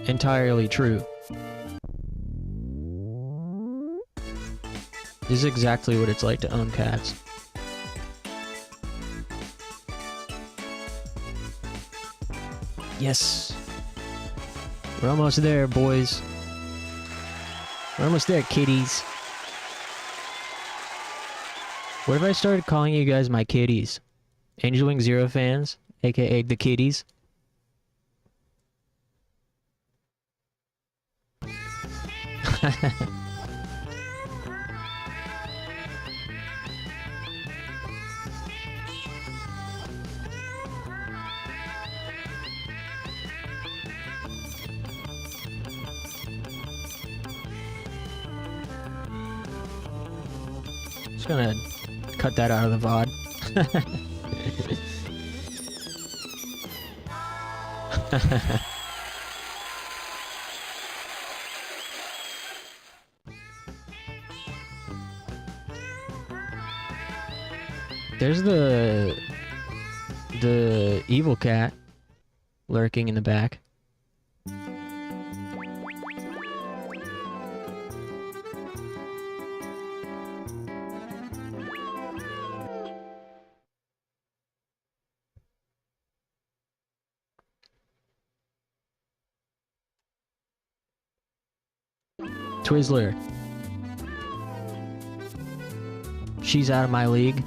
Entirely true. This is exactly what it's like to own cats. Yes! We're almost there, boys. We're almost there, kitties. What if I started calling you guys my kitties? Angel Wing Zero fans, aka the kitties. Just gonna cut that out of the VOD. There's the evil cat lurking in the back. Twizzler. She's out of my league.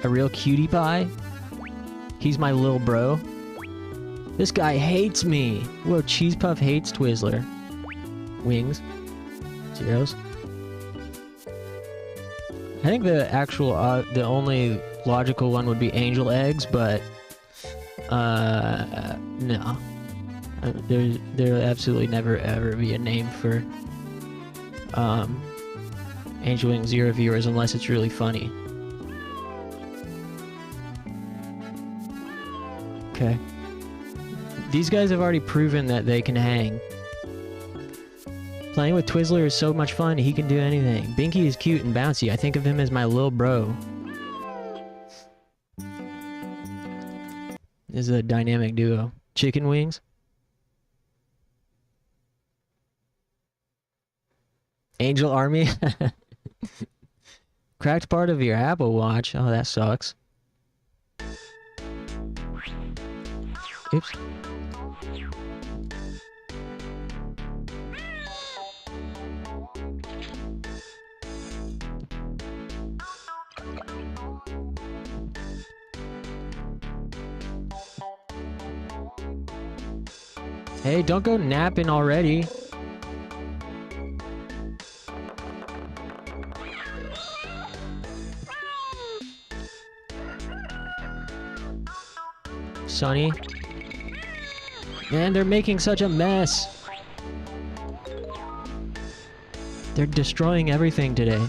A real cutie pie? He's my little bro. This guy hates me. Whoa, Cheese Puff hates Twizzler. Wings. Zeros. I think the actual, the only logical one would be Angel Eggs, but, no. There'll absolutely never ever be a name for, Angel Wing Zero viewers unless it's really funny. Okay. These guys have already proven that they can hang. Playing with Twizzler is so much fun, he can do anything. Binky is cute and bouncy. I think of him as my little bro. This is a dynamic duo. Chicken wings? Angel Army? Cracked part of your Apple Watch. Oh, that sucks. Oops. Hey, don't go napping already. Sonny. Man, they're making such a mess. They're destroying everything today.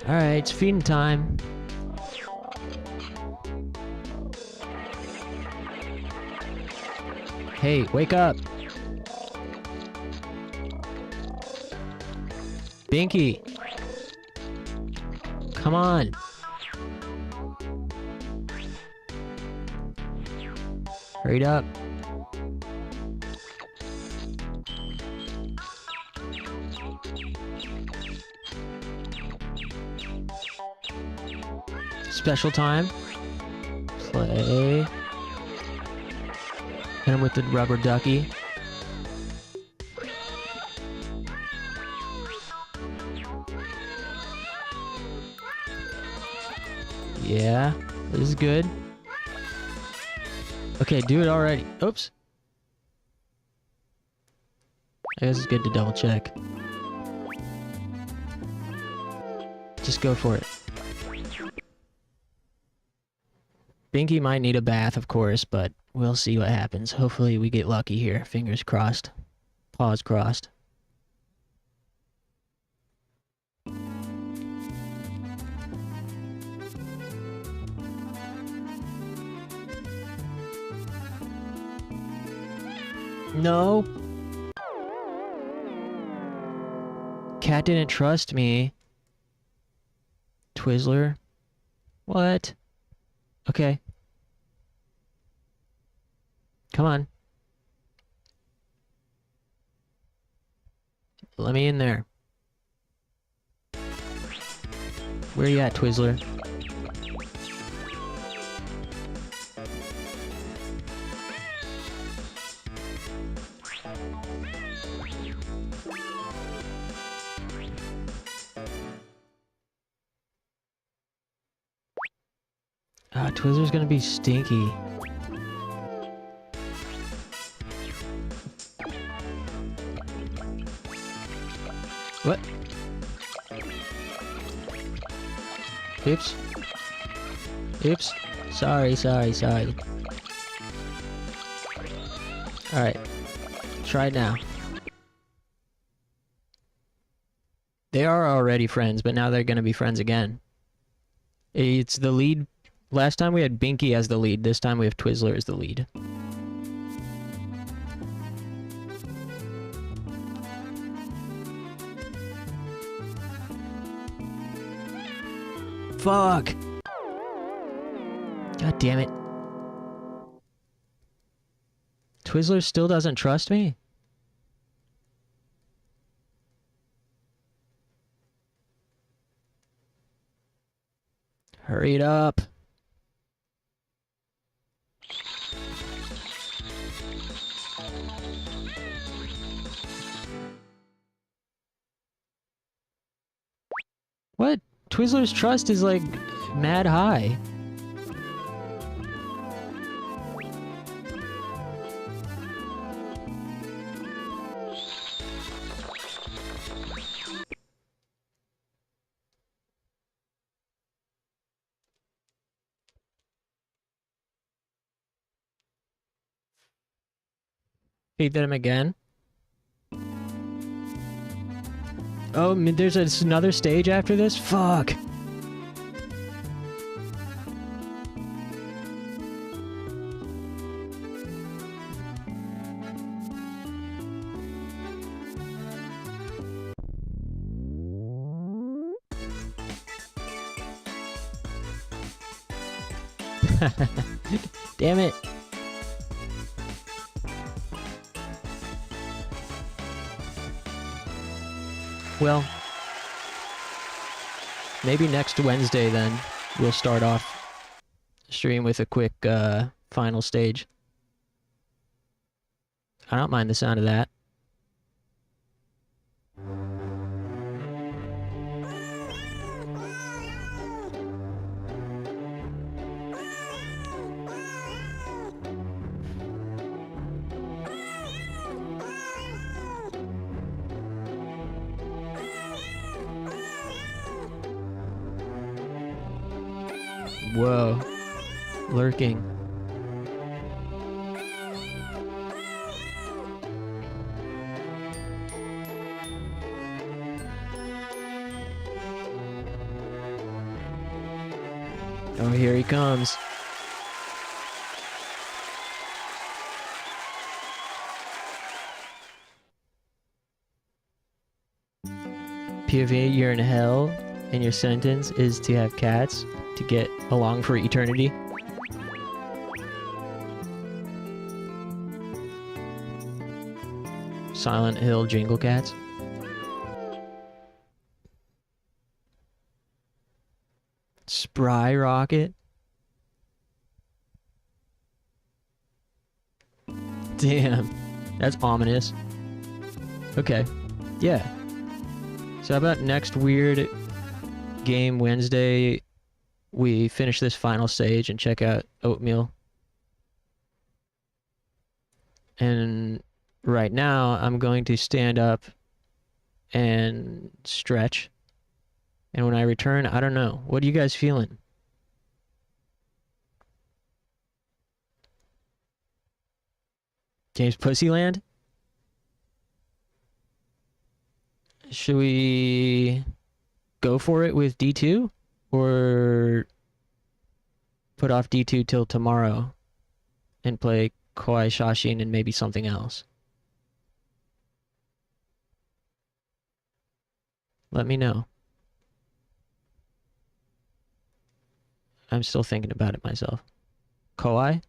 Alright, it's feeding time. Hey, wake up! Binky! Come on! Hurry up! Special time. Play. Hit him with the rubber ducky. Yeah, this is good. Okay, do it already. Oops. I guess it's good to double check. Just go for it. Binky might need a bath, of course, but we'll see what happens. Hopefully we get lucky here. Fingers crossed. Paws crossed. No. Cat didn't trust me. Twizzler. What? Okay. Come on. Let me in there. Where you at, Twizzler? Ah, Twizzler's gonna be stinky. What? Oops. Oops. Sorry. Alright. Try it now. They are already friends, but now they're gonna be friends again. It's the lead. Last time we had Binky as the lead. This time we have Twizzler as the lead. Fuck! God damn it. Twizzler still doesn't trust me? Hurry it up. What? Twizzler's trust is like mad high. Feed them again. Oh, there's another stage after this? Fuck! Damn it. Well, maybe next Wednesday then we'll start off the stream with a quick final stage. I don't mind the sound of that. Whoa. Lurking. Oh, here he comes. POV, you're in hell, and your sentence is to have cats to get along for eternity. Silent Hill Jingle Cats. Spry Rocket. Damn. That's ominous. Okay. Yeah. So how about next Weird Game Wednesday, we finish this final stage and check out Oatmeal. And right now, I'm going to stand up and stretch. And when I return, I don't know. What are you guys feeling? James Pussyland? Should we go for it with D2? Or put off D2 till tomorrow and play Kowai Shashin and maybe something else? Let me know. I'm still thinking about it myself. Kowai?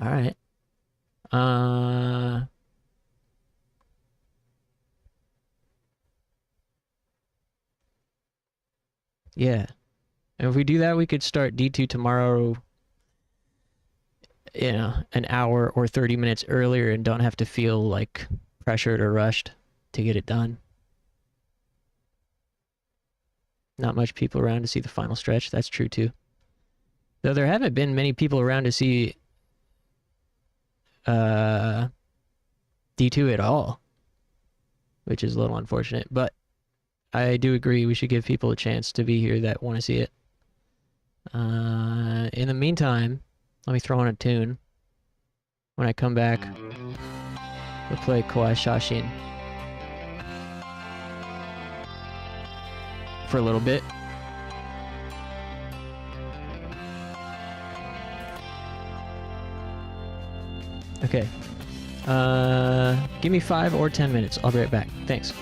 Alright. Yeah. And if we do that, we could start D2 tomorrow, you know, an hour or 30 minutes earlier and don't have to feel like pressured or rushed to get it done. Not much people around to see the final stretch. That's true too. Though there haven't been many people around to see D2 at all, which is a little unfortunate, but I do agree we should give people a chance to be here that want to see it. In the meantime, let me throw on a tune. When I come back, we'll play Kowai Shashin for a little bit. Okay. Give me 5 or 10 minutes. I'll be right back. Thanks.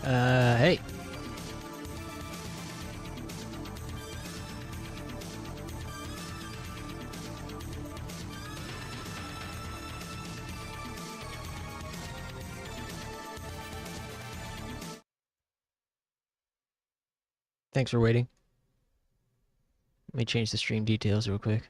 Hey. Thanks for waiting. Let me change the stream details real quick.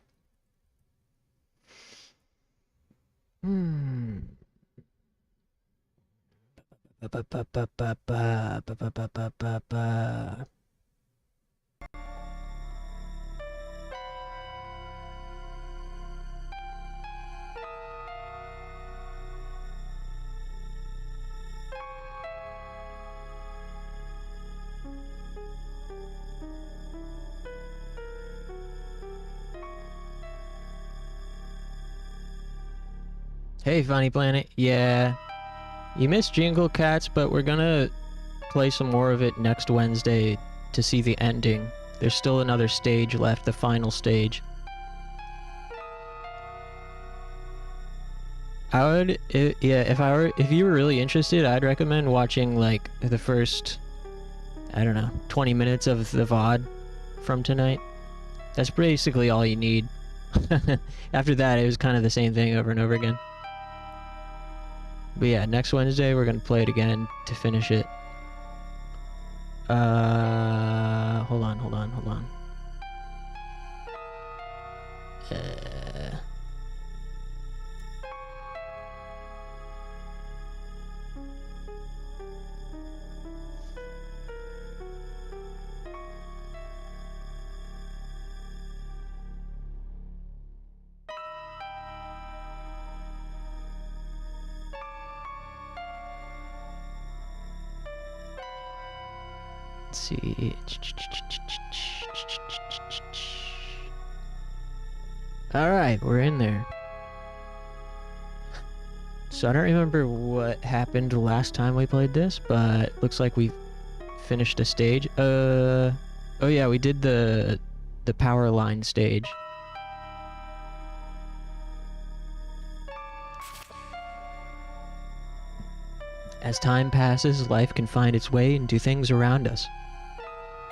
Hey, Funny Planet. Yeah, you missed Jingle Cats, but we're gonna play some more of it next Wednesday to see the ending. There's still another stage left, the final stage. I would, if you were really interested, I'd recommend watching like the first, I don't know, 20 minutes of the VOD from tonight. That's basically all you need. After that, it was kind of the same thing over and over again. But yeah, next Wednesday we're gonna play it again to finish it. Hold on. Let's see. Alright, we're in there. So I don't remember what happened last time we played this, but looks like we finished a stage. Oh yeah, we did the power line stage. As time passes, life can find its way into things around us.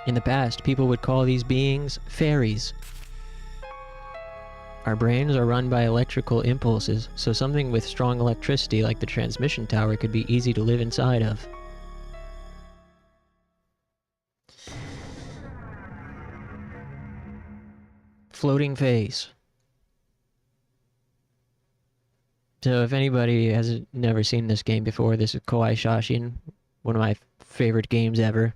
In the past, people would call these beings fairies. Our brains are run by electrical impulses, so something with strong electricity like the transmission tower could be easy to live inside of. Floating phase. So if anybody has never seen this game before, this is Kowai Shashin, one of my favorite games ever.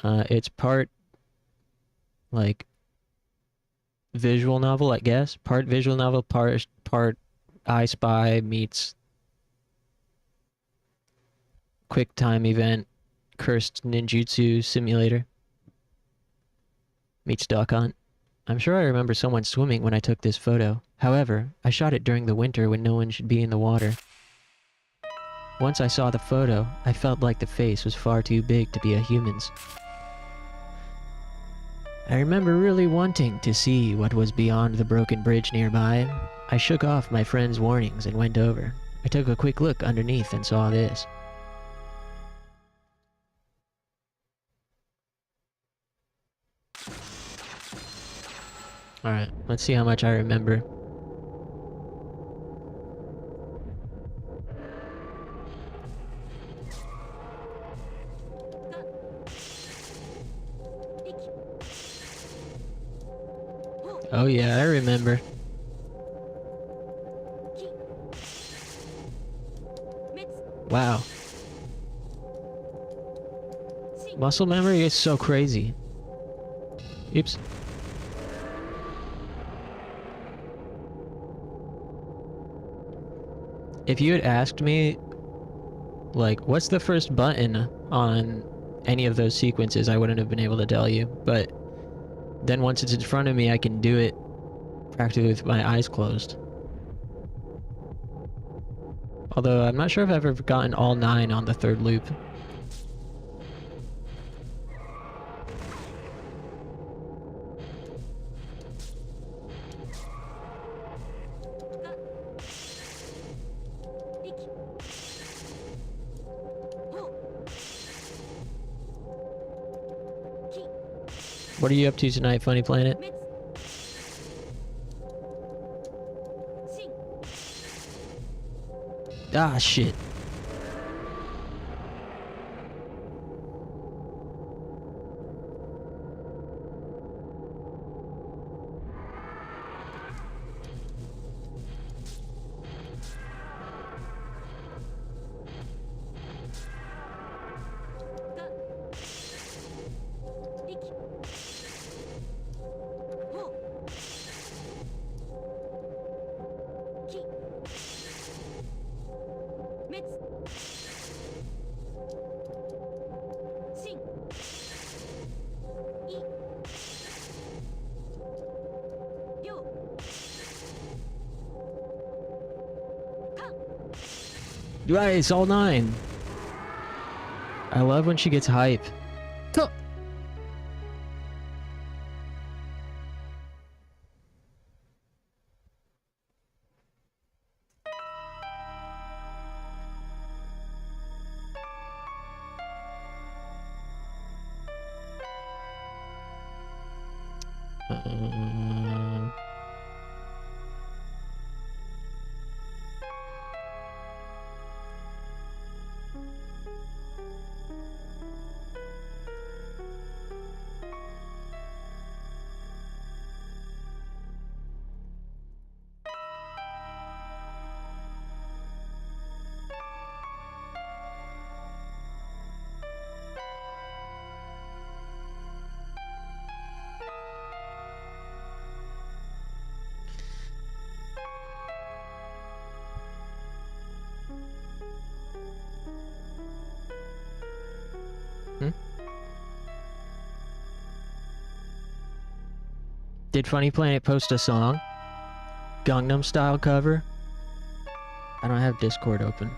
It's part, like, visual novel, I guess. Part visual novel, part I Spy meets quick time event, cursed ninjutsu simulator meets duck hunt. I'm sure I remember someone swimming when I took this photo. However, I shot it during the winter when no one should be in the water. Once I saw the photo, I felt like the face was far too big to be a human's. I remember really wanting to see what was beyond the broken bridge nearby. I shook off my friend's warnings and went over. I took a quick look underneath and saw this. Alright, let's see how much I remember. Oh yeah, I remember. Wow. Muscle memory is so crazy. Oops. If you had asked me, like, what's the first button on any of those sequences, I wouldn't have been able to tell you. But then once it's in front of me, I can do it practically with my eyes closed. Although, I'm not sure if I've ever gotten all 9 on the 3rd loop. What are you up to tonight, Funny Planet? Ah, shit. Right, it's all 9. I love when she gets hype. Tuh. Did Funny Planet post a song? Gangnam Style cover? I don't have Discord open.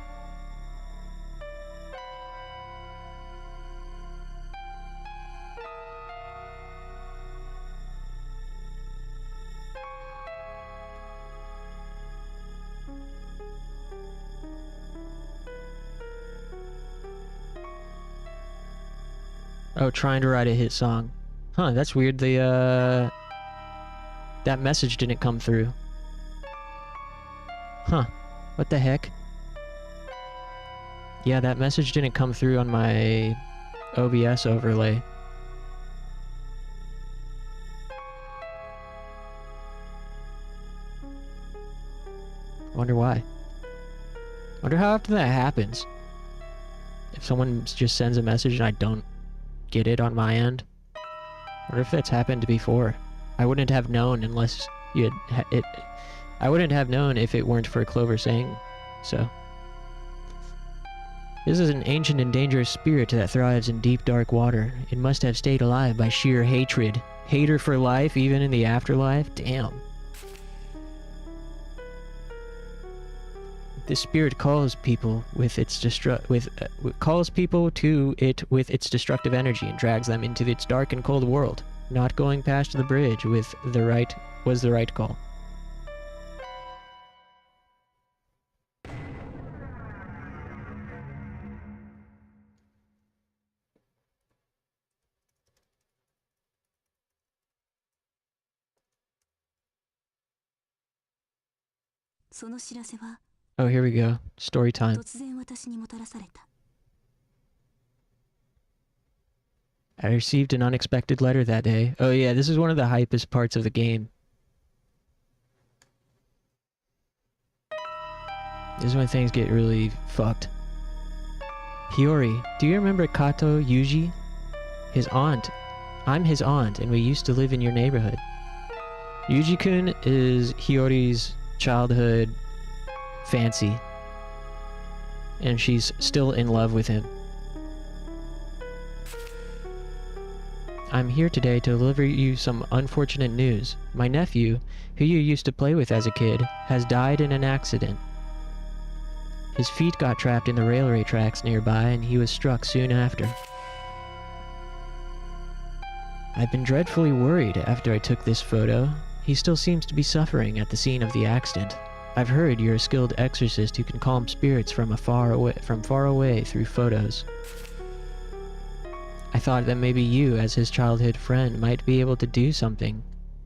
Oh, trying to write a hit song. Huh, that's weird. That message didn't come through. Huh. What the heck? Yeah, that message didn't come through on my OBS overlay. Wonder why. Wonder how often that happens. If someone just sends a message and I don't get it on my end. Wonder if that's happened before. I wouldn't have known unless you had it. I wouldn't have known if it weren't for Clover saying so. This is an ancient and dangerous spirit that thrives in deep dark water. It must have stayed alive by sheer hatred. Hater for life, even in the afterlife? Damn. This spirit calls people with its calls people to it with its destructive energy and drags them into its dark and cold world. Not going past the bridge was the right call. Oh, here we go. Story time. I received an unexpected letter that day. Oh yeah, this is one of the hypest parts of the game. This is when things get really fucked. Hiyori, do you remember Kato Yuji? His aunt. I'm his aunt, and we used to live in your neighborhood. Yuji-kun is Hiyori's childhood fancy. And she's still in love with him. I'm here today to deliver you some unfortunate news. My nephew, who you used to play with as a kid, has died in an accident. His feet got trapped in the railway tracks nearby and he was struck soon after. I've been dreadfully worried after I took this photo. He still seems to be suffering at the scene of the accident. I've heard you're a skilled exorcist who can calm spirits from far away through photos. I thought that maybe you, as his childhood friend, might be able to do something.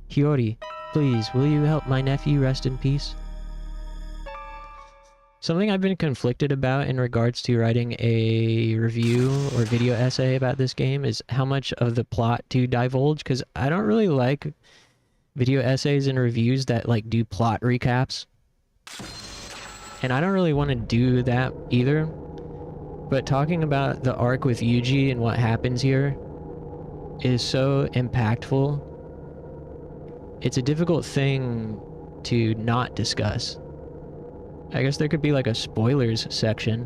Hiyori, please, will you help my nephew rest in peace? Something I've been conflicted about in regards to writing a review or video essay about this game is how much of the plot to divulge, because I don't really like video essays and reviews that like do plot recaps. And I don't really want to do that either. But talking about the arc with Yuji and what happens here is so impactful. It's a difficult thing to not discuss. I guess there could be like a spoilers section.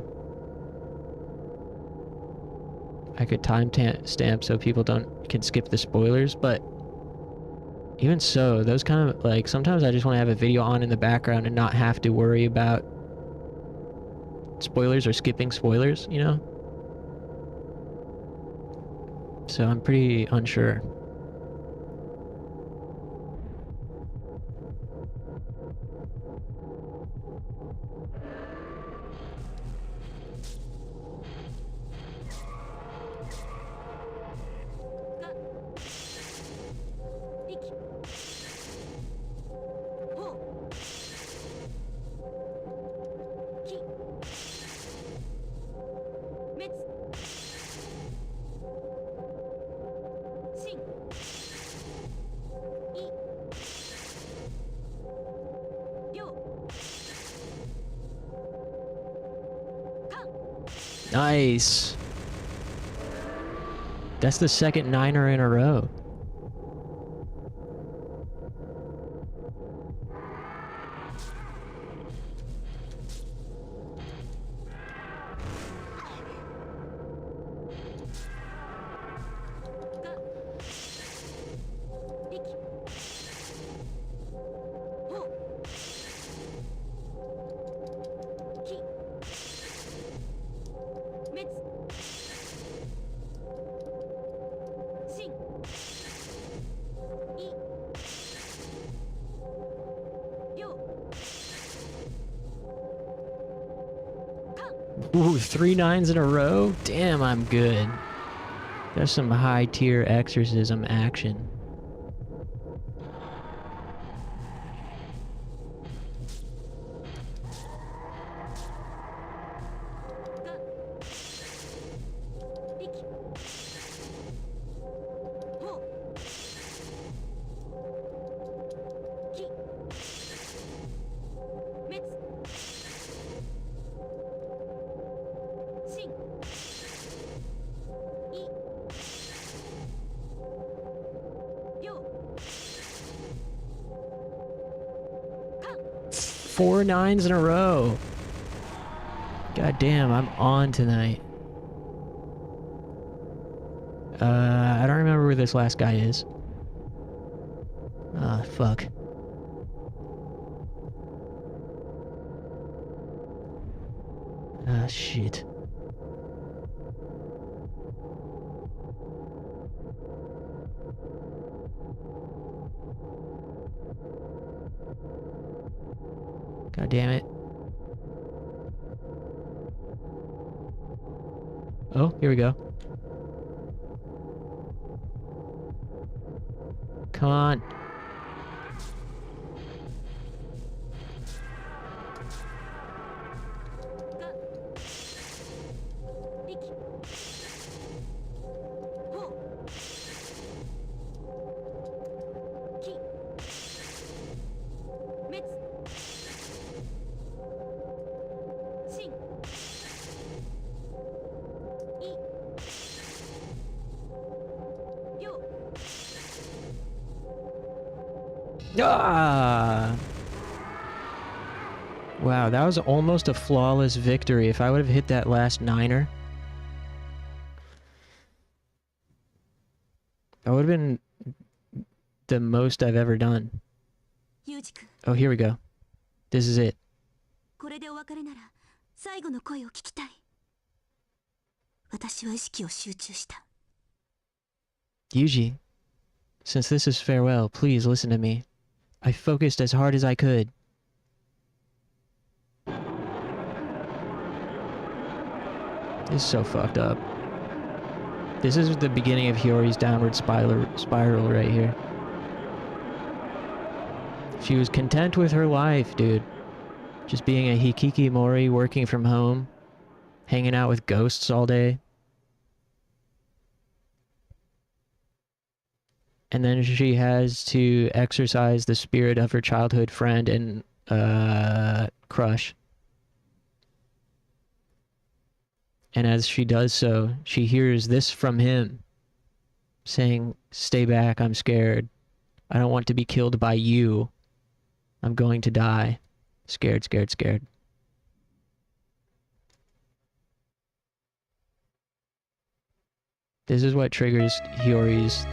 I could timestamp so people can skip the spoilers, but even so, those kind of like sometimes I just want to have a video on in the background and not have to worry about spoilers or skipping spoilers, you know? So I'm pretty unsure. Nice. That's the second niner in a row. Ooh, 3 nines in a row? Damn, I'm good. There's some high-tier exorcism action. Four nines in a row. God damn, I'm on tonight. I don't remember where this last guy is. Ah, fuck. Ah, shit. God damn it. Oh, here we go. Come on. Ah! Wow, that was almost a flawless victory. If I would have hit that last niner, that would have been the most I've ever done. Oh, here we go. This is it. Yuji, since this is farewell, please listen to me. I focused as hard as I could. This is so fucked up. This is the beginning of Hiyori's downward spiral right here. She was content with her life, dude. Just being a hikikomori, working from home, hanging out with ghosts all day. And then she has to exorcise the spirit of her childhood friend and crush. And as she does so, she hears this from him, saying, "Stay back, I'm scared. I don't want to be killed by you. I'm going to die. Scared, scared, scared." This is what triggers Hiyori's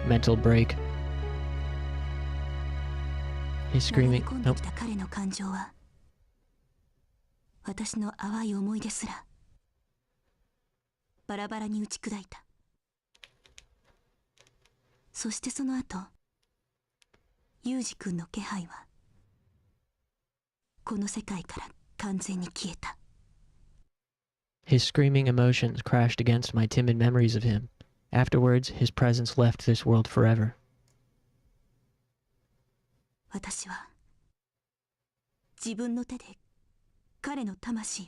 mental break. He's screaming. Nope. 私の淡い思い出すらバラバラに打ち砕いた。そしてその後、ユージ君の気配はこの世界から完全に消えた。His screaming emotions crashed against my timid memories of him. Afterwards, his presence left this world forever. 私は自分の手で彼の魂を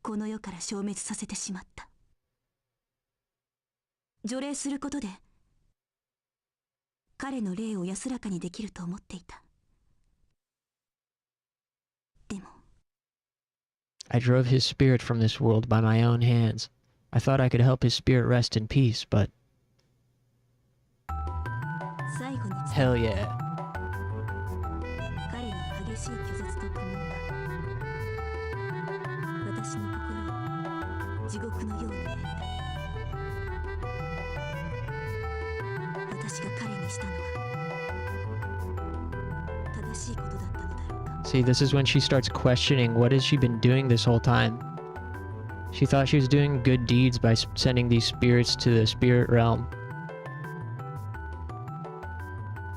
この世から消滅させてしまった。除霊することで彼の霊を安らかにできると思っていた。でも I drove his spirit from this world by my own hands. I thought I could help his spirit rest in peace, but... Hell yeah. 彼の激しい拒絶と苦悶は私の心を地獄のように焼いた。私が彼にしたのは正しいことだったのだろうか。See, this is when she starts questioning what has she been doing this whole time. She thought she was doing good deeds by sending these spirits to the spirit realm.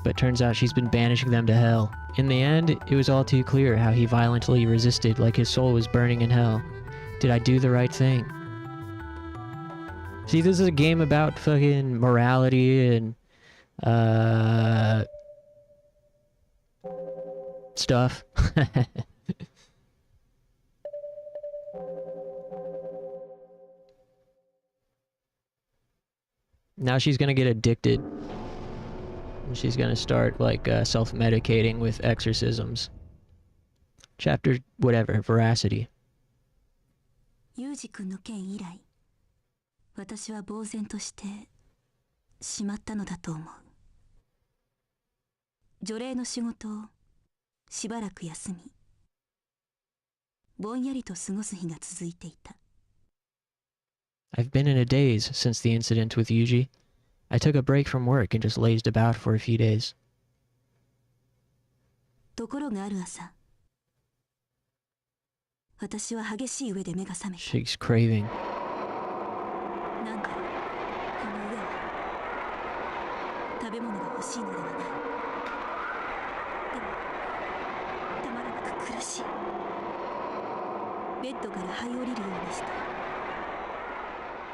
But turns out she's been banishing them to hell. In the end, it was all too clear how he violently resisted, like his soul was burning in hell. Did I do the right thing? See, this is a game about fucking morality and stuff. Now she's gonna get addicted. And she's gonna start, like, self-medicating with exorcisms. Chapter, whatever, veracity. ユージ君の件以来、私は呆然としてしまったのだと思う。除霊の仕事をしばらく休み、ぼんやりと過ごす日が続いていた。I've been in a daze since the incident with Yuji. I took a break from work and just lazed about for a few days. ところがある朝、私は激しい上で目が覚めた。She's craving. なんだろう、この上は食べ物が欲しいのではない。でも、たまらなく苦しい。ベッドから這い降りるようにして、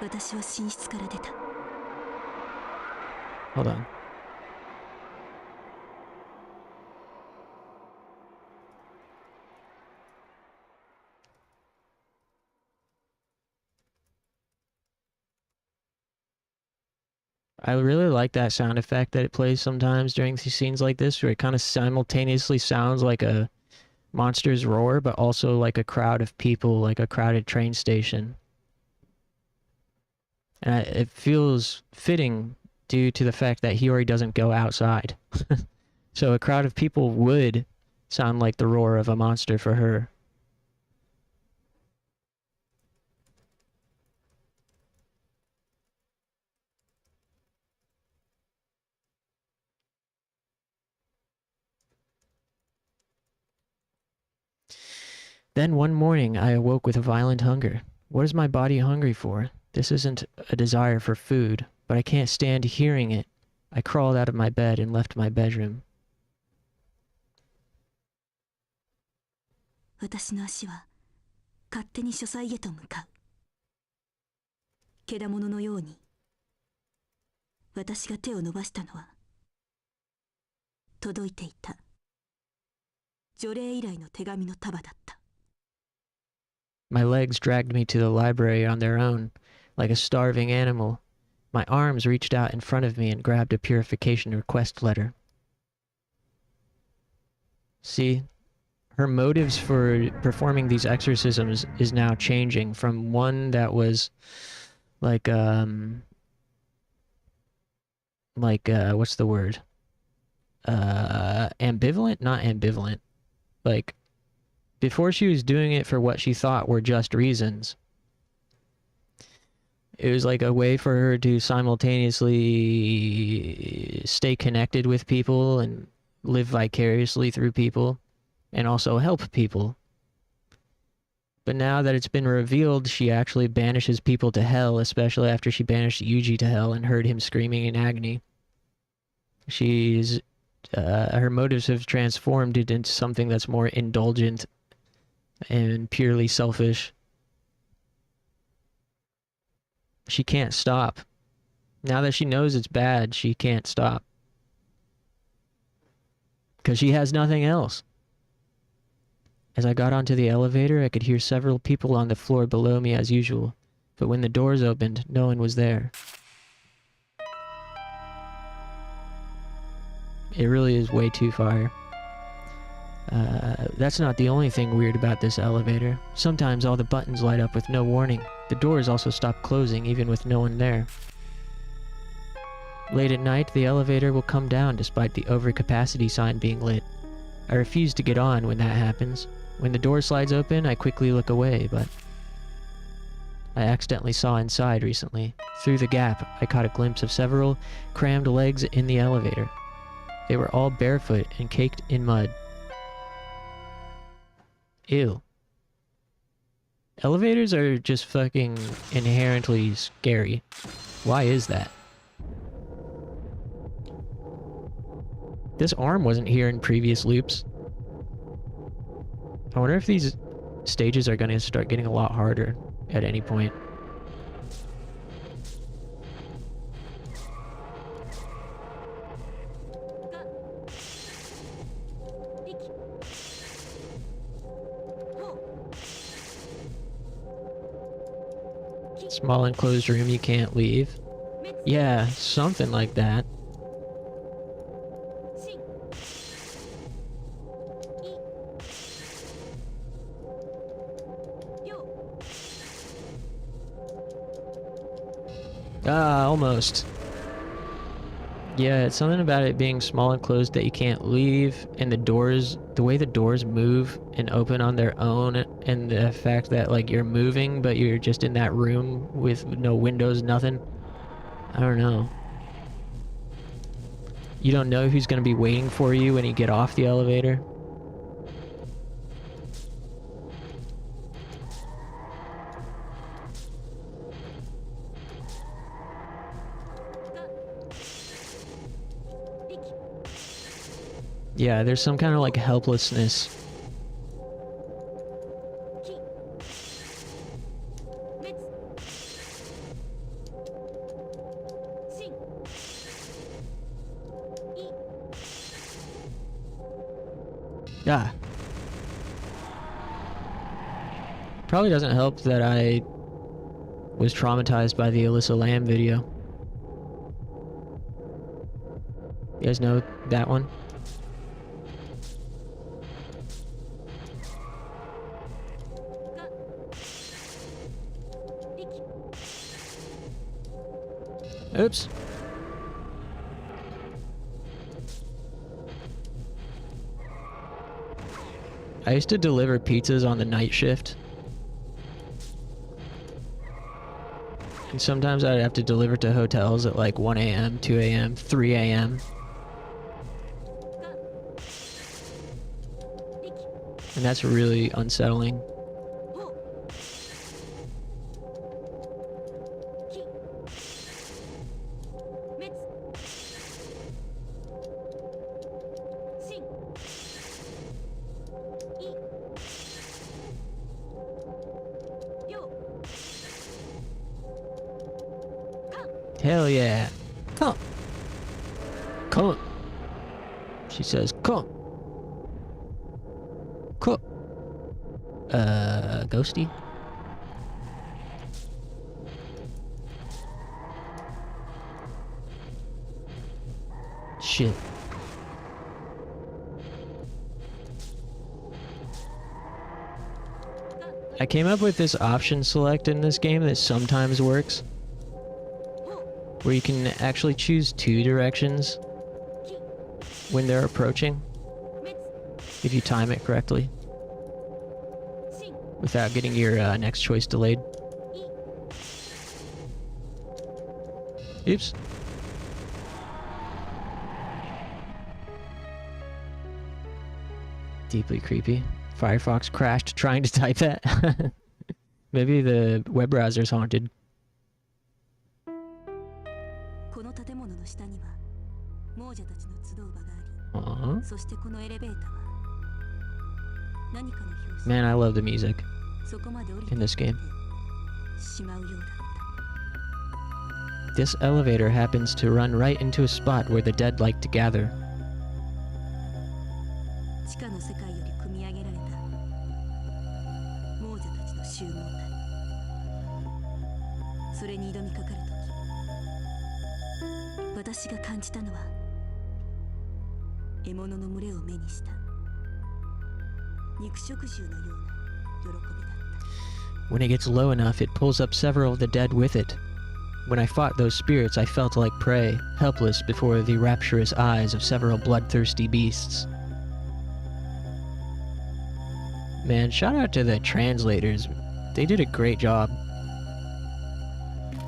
私は寝室から出た。Hold on. I really like that sound effect that it plays sometimes during these scenes like this, where it kind of simultaneously sounds like a monster's roar, but also like a crowd of people, like a crowded train station. And it feels fitting due to the fact that Hiyori doesn't go outside. So a crowd of people would sound like the roar of a monster for her. Then one morning I awoke with a violent hunger. What is my body hungry for? This isn't a desire for food, but I can't stand hearing it. I crawled out of my bed and left my bedroom. 私の足は勝手に書斎へと向かう。けだもののように、私が手を伸ばしたのは、届いていた除霊以来の手紙の束だった。My legs dragged me to the library on their own, like a starving animal. My arms reached out in front of me and grabbed a purification request letter. See, her motives for performing these exorcisms is now changing from one that was like what's the word? Ambivalent? Not ambivalent. Like, before she was doing it for what she thought were just reasons. It was like a way for her to simultaneously stay connected with people and live vicariously through people and also help people. But now that it's been revealed, she actually banishes people to hell, especially after she banished Yuji to hell and heard him screaming in agony. Her motives have transformed it into something that's more indulgent and purely selfish. She can't stop. Now that she knows it's bad, she can't stop. Because she has nothing else. As I got onto the elevator, I could hear several people on the floor below me as usual, but when the doors opened, no one was there. It really is way too far. That's not the only thing weird about this elevator. Sometimes all the buttons light up with no warning. The doors also stop closing even with no one there. Late at night, the elevator will come down despite the overcapacity sign being lit. I refuse to get on when that happens. When the door slides open, I quickly look away, but I accidentally saw inside recently. Through the gap, I caught a glimpse of several crammed legs in the elevator. They were all barefoot and caked in mud. Ew. Elevators are just fucking inherently scary. Why is that? This arm wasn't here in previous loops. I wonder if these stages are going to start getting a lot harder at any point. Small enclosed room you can't leave. Yeah, something like that. Ah, almost. Yeah, it's something about it being small and closed that you can't leave, and the doors, the way the doors move and open on their own, and the fact that, like, you're moving, but you're just in that room with no windows, nothing. I don't know. You don't know who's gonna be waiting for you when you get off the elevator. Yeah, there's some kind of like helplessness. Ah. Probably doesn't help that I was traumatized by the Alyssa Lamb video. You guys know that one? Oops. I used to deliver pizzas on the night shift. And sometimes I'd have to deliver to hotels at like 1 a.m., 2 a.m., 3 a.m. And that's really unsettling. Hell yeah. Come. Come. She says, come. Come. Ghosty? Shit. I came up with this option select in this game that sometimes works, where you can actually choose 2 directions when they're approaching, if you time it correctly, without getting your next choice delayed. Oops. Deeply creepy. Firefox crashed trying to type that. Maybe the web browser's haunted. この建物の下には亡者たちの集う場があり、そしてこのエレベーターは何かの表紙 Man, I love the music そこまで降り in this game. しまうようだった。 This elevator happens to run right into a spot where the dead like to gather. 地下の世界より組み上げられた亡者たちの集合体。それに挑みかかるとき、私が感じたのは獲物の群れを目にした肉食獣のような喜びだった。 When it gets low enough, it pulls up several of the dead with it. When I fought those spirits, I felt like prey, helpless before the rapturous eyes of several bloodthirsty beasts. Man, shout out to the translators. They did a great job.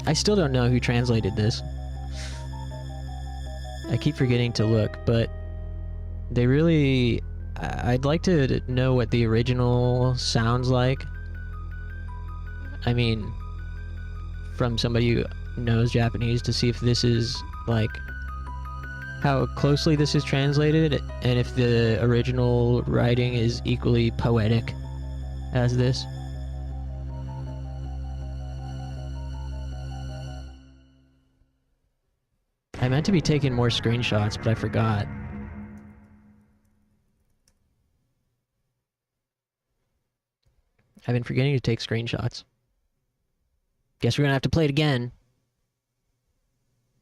I still don't know who translated this. I keep forgetting to look, but they really... I'd like to know what the original sounds like. I mean, from somebody who knows Japanese, to see if this is, like, how closely this is translated, and if the original writing is equally poetic as this. I meant to be taking more screenshots, but I forgot. I've been forgetting to take screenshots. Guess we're gonna have to play it again.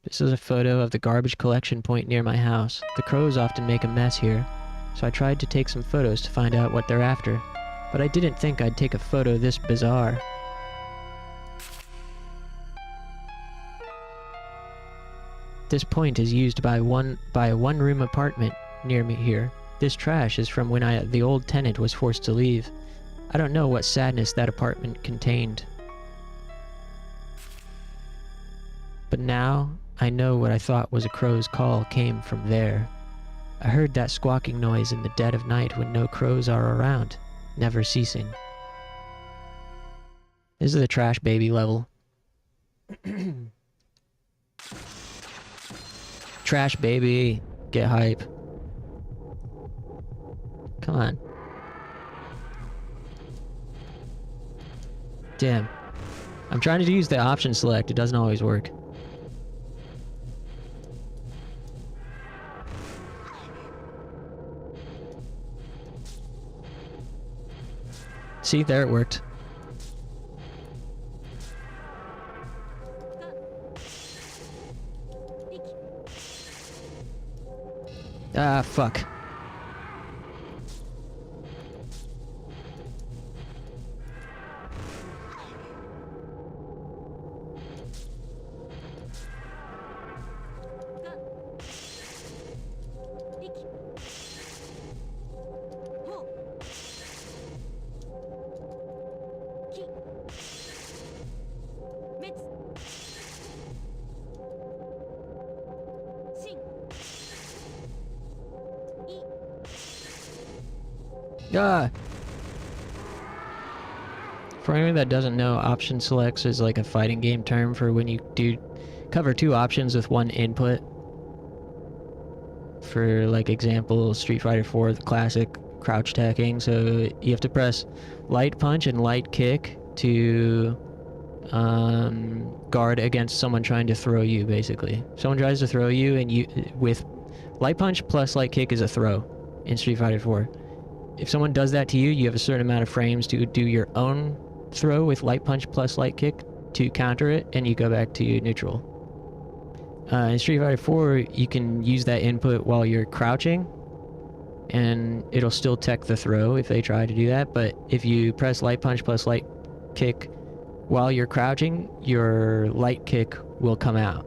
This is a photo of the garbage collection point near my house. The crows often make a mess here, so I tried to take some photos to find out what they're after. But I didn't think I'd take a photo this bizarre. This point is used by a one-room apartment near me here. This trash is from when the old tenant was forced to leave. I don't know what sadness that apartment contained. But now, I know what I thought was a crow's call came from there. I heard that squawking noise in the dead of night when no crows are around, never ceasing. This is the trash baby level. Trash baby, get hype. Come on. Damn. I'm trying to use the option select, it doesn't always work. See, there it worked. Ah, fuck. Ah! For anyone that doesn't know, option selects is like a fighting game term for when you do cover 2 options with 1 input. For, like, example, Street Fighter 4, the classic crouch attacking, so you have to press light punch and light kick to guard against someone trying to throw you, basically. Someone tries to throw you, and you with light punch plus light kick is a throw in Street Fighter 4. If someone does that to you, you have a certain amount of frames to do your own throw with light punch plus light kick to counter it, and you go back to neutral. In Street Fighter 4, you can use that input while you're crouching, and it'll still tech the throw if they try to do that, but if you press light punch plus light kick while you're crouching, your light kick will come out.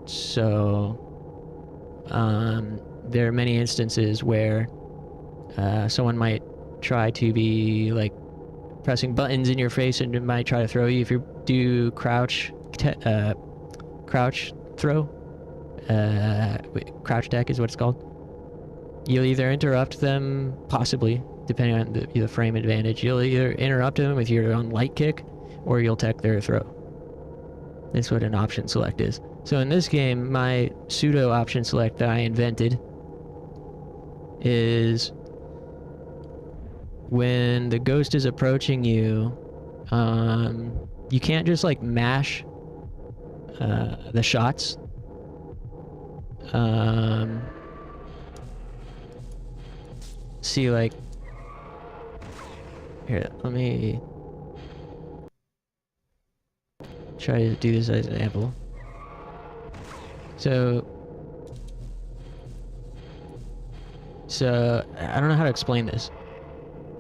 So, there are many instances where someone might try to be like pressing buttons in your face and it might try to throw you. If you do crouch throw, crouch deck is what it's called. You'll either interrupt them, possibly, depending on the frame advantage. You'll either interrupt them with your own light kick, or you'll tech their throw. That's what an option select is. So in this game, my pseudo option select that I invented is when the ghost is approaching you, you can't just like mash the shots. See, like, here, let me try to do this as an example. So I don't know how to explain this.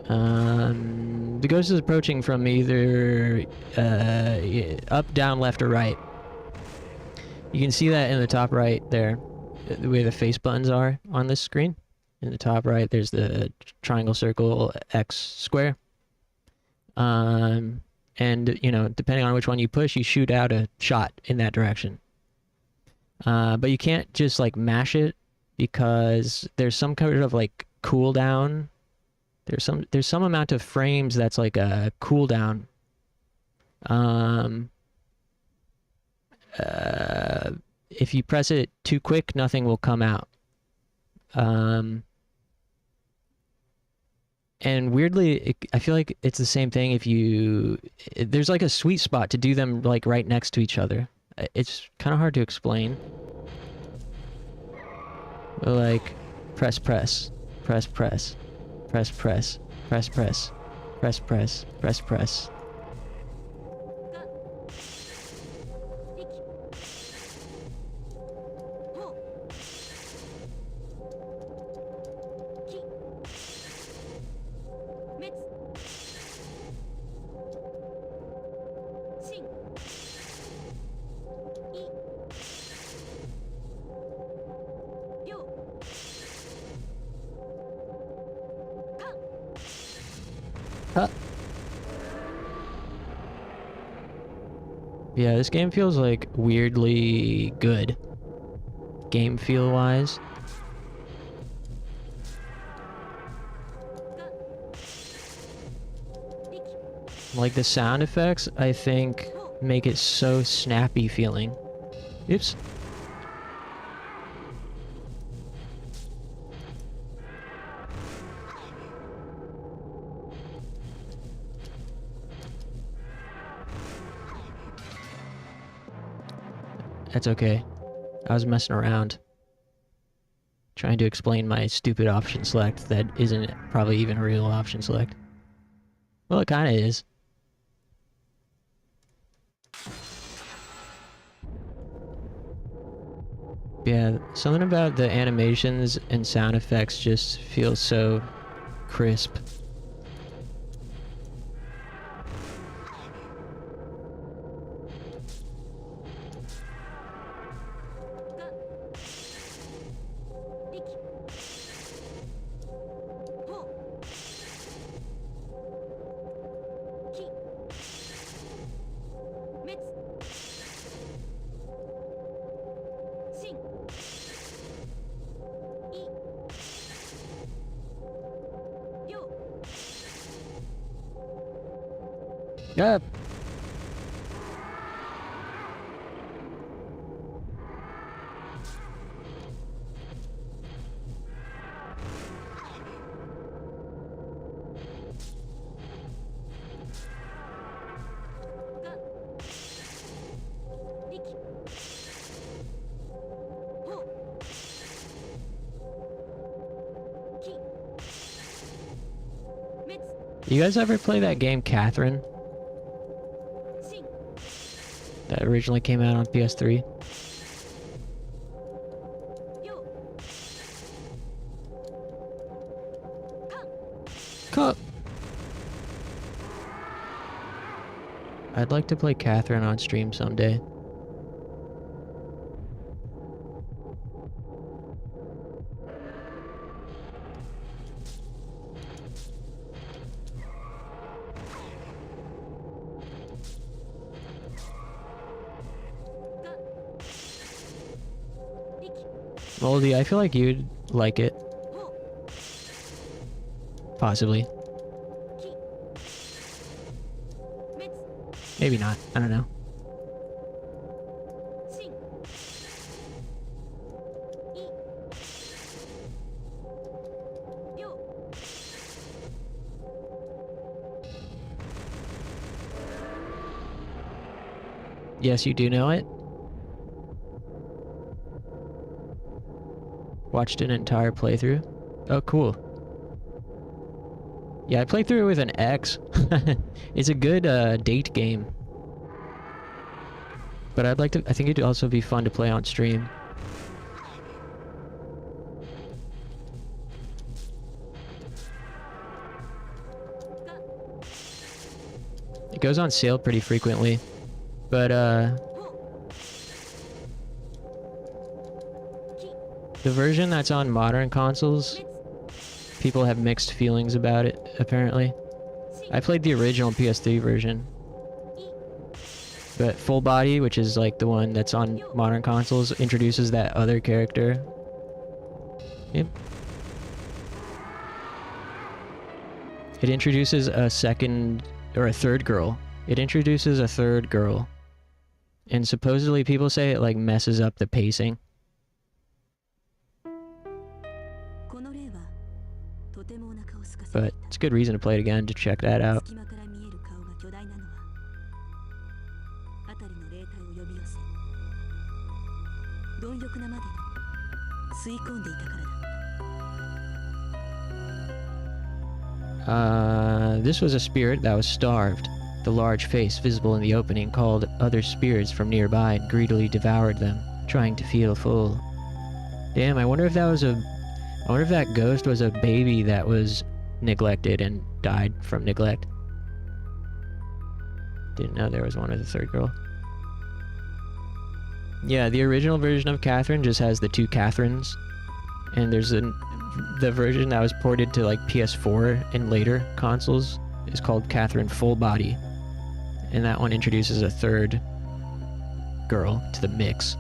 The ghost is approaching from either up, down, left, or right. You can see that in the top right there, the way the face buttons are on this screen. In the top right, there's the triangle, circle, X, square. And, you know, depending on which one you push, you shoot out a shot in that direction. But you can't just, like, mash it, because there's some kind of, like, cooldown. There's some amount of frames that's, like, a cooldown. If you press it too quick, nothing will come out. And weirdly, I feel like it's the same thing if there's like a sweet spot to do them like right next to each other. It's kind of hard to explain. But like, press, press, press, press, press, press, press, press, press, press, press, press. Yeah, this game feels like weirdly good, game feel wise. Like the sound effects, I think, make it so snappy feeling. Oops. That's okay. I was messing around, trying to explain my stupid option select that isn't probably even a real option select. Well, it kind of is. Yeah, something about the animations and sound effects just feels so crisp. Yep. You guys ever play that game Catherine? That originally came out on PS3? Cut! I'd like to play Catherine on stream someday. Moldy, I feel like you'd like it. Possibly. Maybe not. I don't know. Yes, you do know it. Watched an entire playthrough. Oh, cool. Yeah, I played through it with an ex. It's a good date game. But I think it'd also be fun to play on stream. It goes on sale pretty frequently. But the version that's on modern consoles, people have mixed feelings about it, apparently. I played the original PS3 version. But Full Body, which is like the one that's on modern consoles, introduces that other character. Yep. It introduces a third girl. It introduces a third girl. And supposedly people say it like messes up the pacing. But it's a good reason to play it again, to check that out. This was a spirit that was starved. The large face visible in the opening called other spirits from nearby and greedily devoured them, trying to feel full. Damn, I wonder if that ghost was a baby that was neglected and died from neglect. Didn't know there was one with a third girl. Yeah, the original version of Catherine just has the two Catherines. And there's the version that was ported to like PS4 and later consoles is called Catherine Full Body. And that one introduces a third girl to the mix.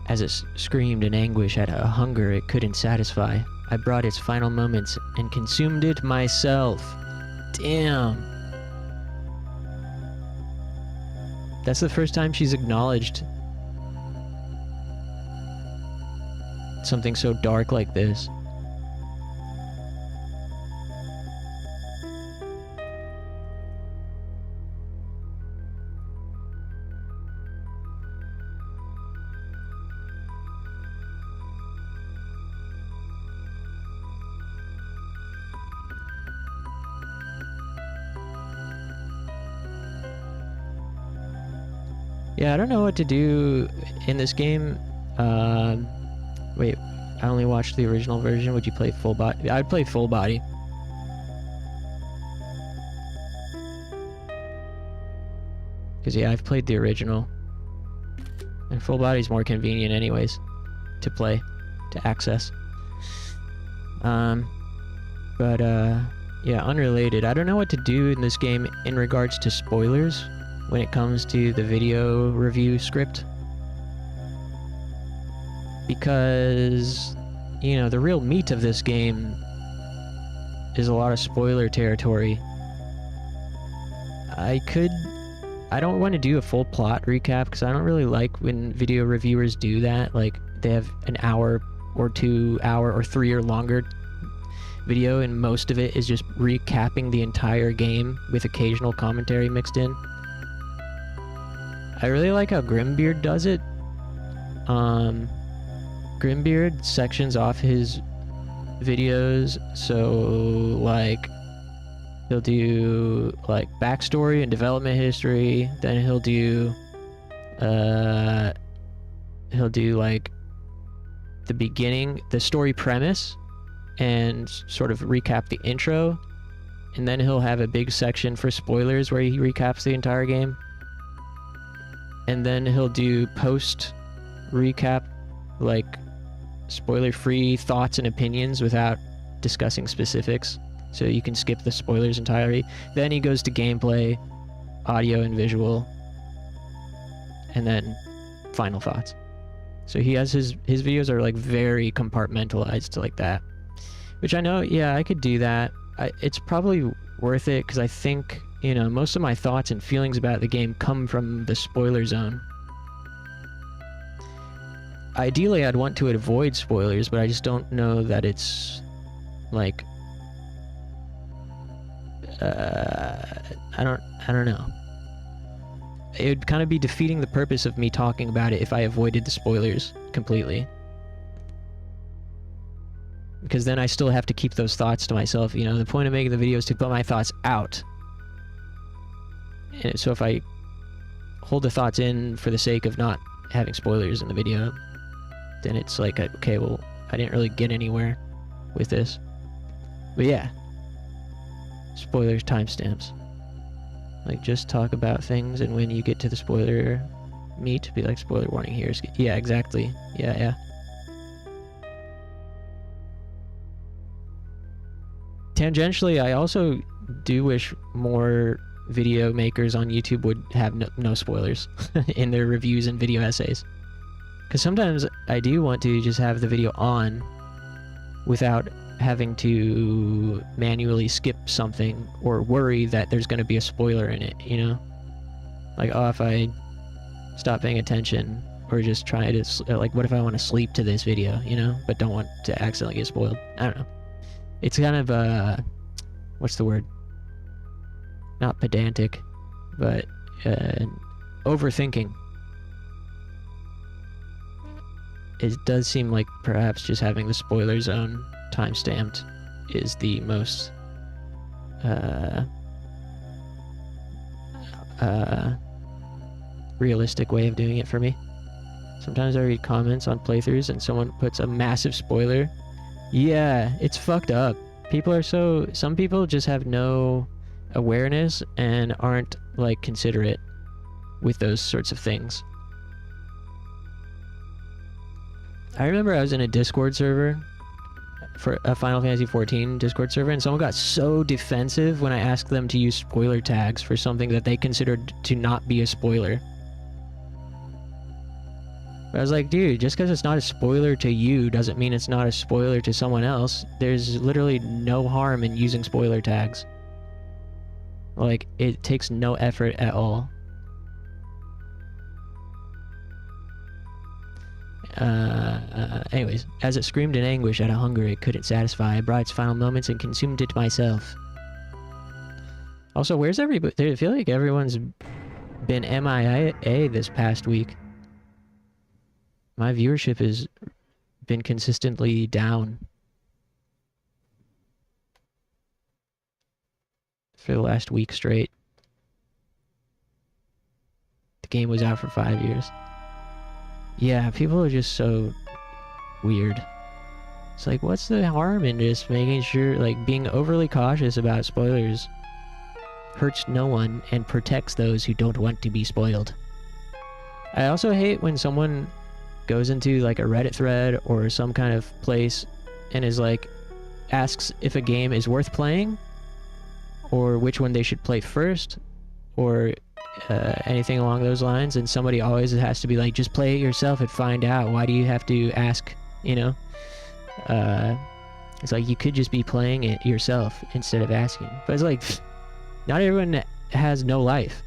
As it screamed in anguish at a hunger it couldn't satisfy, I brought its final moments and consumed it myself. Damn. That's the first time she's acknowledged something so dark like this. Yeah, I don't know what to do in this game. Wait, I only watched the original version. Would you play Full Body? I'd play Full Body. Because, yeah, I've played the original. And Full Body's more convenient anyways to play, to access. Yeah, unrelated. I don't know what to do in this game in regards to spoilers when it comes to the video review script. Because, you know, the real meat of this game is a lot of spoiler territory. I don't want to do a full plot recap because I don't really like when video reviewers do that. Like, they have an hour or 2 hour or 3 or longer video, and most of it is just recapping the entire game with occasional commentary mixed in. I really like how Grimbeard does it. Grimbeard sections off his videos, so like he'll do like backstory and development history, then he'll do like the beginning, the story premise, and sort of recap the intro, and then he'll have a big section for spoilers where he recaps the entire game, and then he'll do post recap, like spoiler-free thoughts and opinions without discussing specifics, so you can skip the spoilers entirely. Then he goes to gameplay, audio and visual, and then final thoughts. So he has his videos are like very compartmentalized like that, which I know, yeah, I could do that. It's probably worth it because I think, you know, most of my thoughts and feelings about the game come from the spoiler zone. Ideally, I'd want to avoid spoilers, but I just don't know that it's like I don't know. It would kind of be defeating the purpose of me talking about it if I avoided the spoilers completely. Because then I still have to keep those thoughts to myself, you know? The point of making the video is to put my thoughts out. And so if I hold the thoughts in for the sake of not having spoilers in the video, then it's like, okay, well, I didn't really get anywhere with this. But yeah. Spoilers, timestamps. Like, just talk about things, and when you get to the spoiler meat, be like, spoiler warning here. Yeah, exactly. Yeah. Tangentially, I also do wish more video makers on YouTube would have no spoilers in their reviews and video essays. Because sometimes I do want to just have the video on without having to manually skip something or worry that there's going to be a spoiler in it, you know? Like, oh, if I stop paying attention or just try to, like, what if I want to sleep to this video, you know? But don't want to accidentally get spoiled. I don't know. It's kind of, what's the word? Not pedantic, but overthinking. It does seem like perhaps just having the spoiler zone time-stamped is the most realistic way of doing it for me. Sometimes I read comments on playthroughs and someone puts a massive spoiler. Yeah, it's fucked up. Some people just have no awareness and aren't, like, considerate with those sorts of things. I remember I was in a Discord server, for a Final Fantasy XIV Discord server, and someone got so defensive when I asked them to use spoiler tags for something that they considered to not be a spoiler. But I was like, dude, just because it's not a spoiler to you doesn't mean it's not a spoiler to someone else. There's literally no harm in using spoiler tags. Like, it takes no effort at all. Anyways, as it screamed in anguish at a hunger it couldn't satisfy, I brought its final moments and consumed it myself. Also, where's everybody? I feel like everyone's been MIA this past week. My viewership has been consistently down for the last week straight. The game was out for 5 years. Yeah, people are just so weird. It's like, what's the harm in just making sure, like, being overly cautious about spoilers hurts no one and protects those who don't want to be spoiled. I also hate when someone goes into, like, a Reddit thread or some kind of place and is like, asks if a game is worth playing, or which one they should play first, or anything along those lines, and somebody always has to be like, just play it yourself and find out. Why do you have to ask, you know? It's like, you could just be playing it yourself instead of asking. But it's like, not everyone has no life,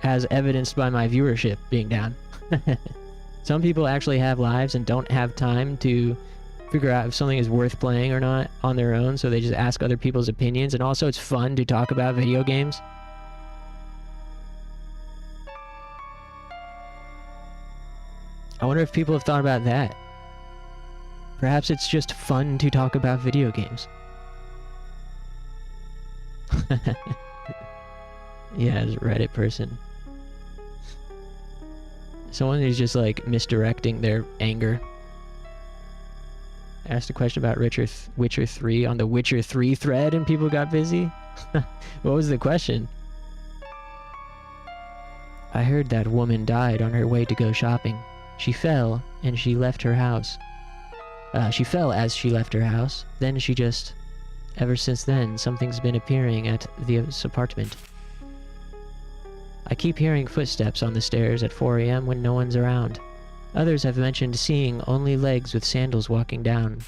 as evidenced by my viewership being down. Some people actually have lives and don't have time to figure out if something is worth playing or not on their own, so they just ask other people's opinions, and also it's fun to talk about video games. I wonder if people have thought about that. Perhaps it's just fun to talk about video games. Yeah, as a Reddit person. Someone who's just like misdirecting their anger. I asked a question about Witcher 3 on the Witcher 3 thread and people got busy. What was the question? I heard that woman died on her way to go shopping. She fell and she left her house. She fell as she left her house. Then she just... Ever since then, something's been appearing at this apartment. I keep hearing footsteps on the stairs at 4 a.m. when no one's around. Others have mentioned seeing only legs with sandals walking down.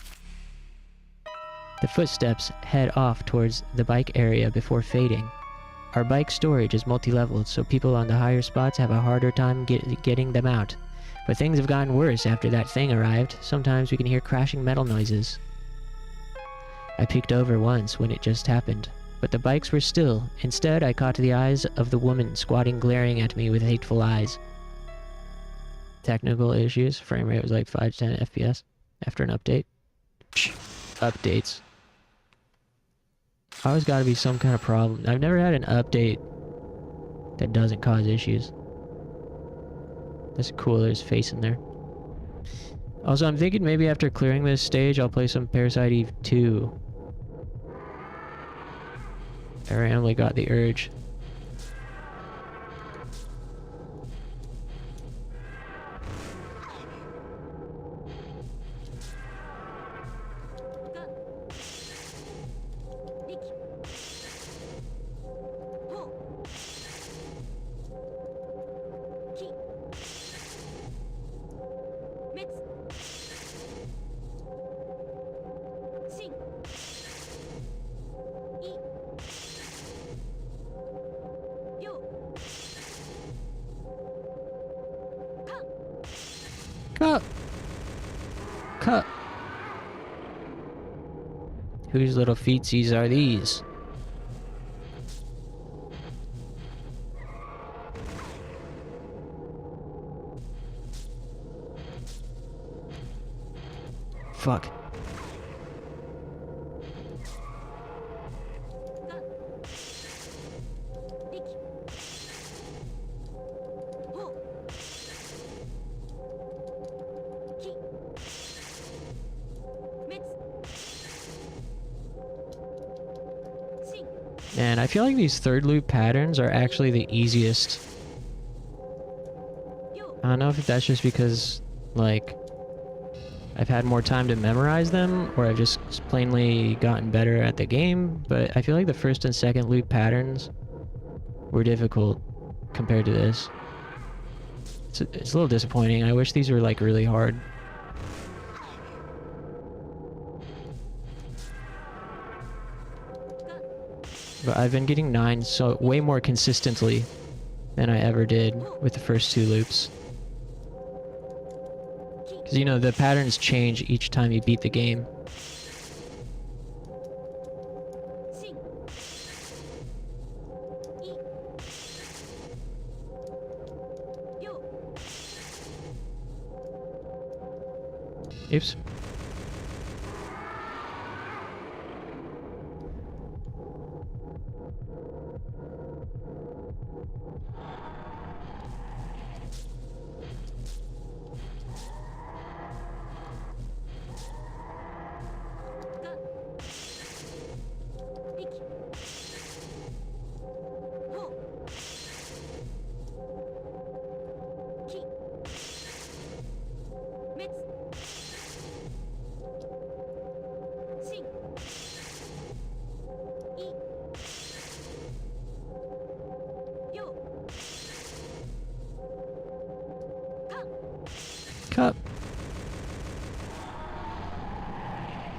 The footsteps head off towards the bike area before fading. Our bike storage is multi-leveled, so people on the higher spots have a harder time getting them out. But things have gotten worse after that thing arrived. Sometimes we can hear crashing metal noises. I peeked over once when it just happened, but the bikes were still. Instead, I caught the eyes of the woman squatting, glaring at me with hateful eyes. Technical issues. Frame rate was like 5 to 10 FPS after an update. Psh, updates. Always gotta be some kind of problem. I've never had an update that doesn't cause issues. That's cool, there's face in there. Also, I'm thinking maybe after clearing this stage, I'll play some Parasite Eve 2. I randomly got the urge. Cut. Whose little feetsies are these? Fuck. And I feel like these third loop patterns are actually the easiest. I don't know if that's just because, like, I've had more time to memorize them, or I've just plainly gotten better at the game, but I feel like the first and second loop patterns were difficult compared to this. It's a little disappointing. I wish these were, like, really hard. But I've been getting 9 so way more consistently than I ever did with the first 2 loops. Because, you know, the patterns change each time you beat the game. Oops. Cup.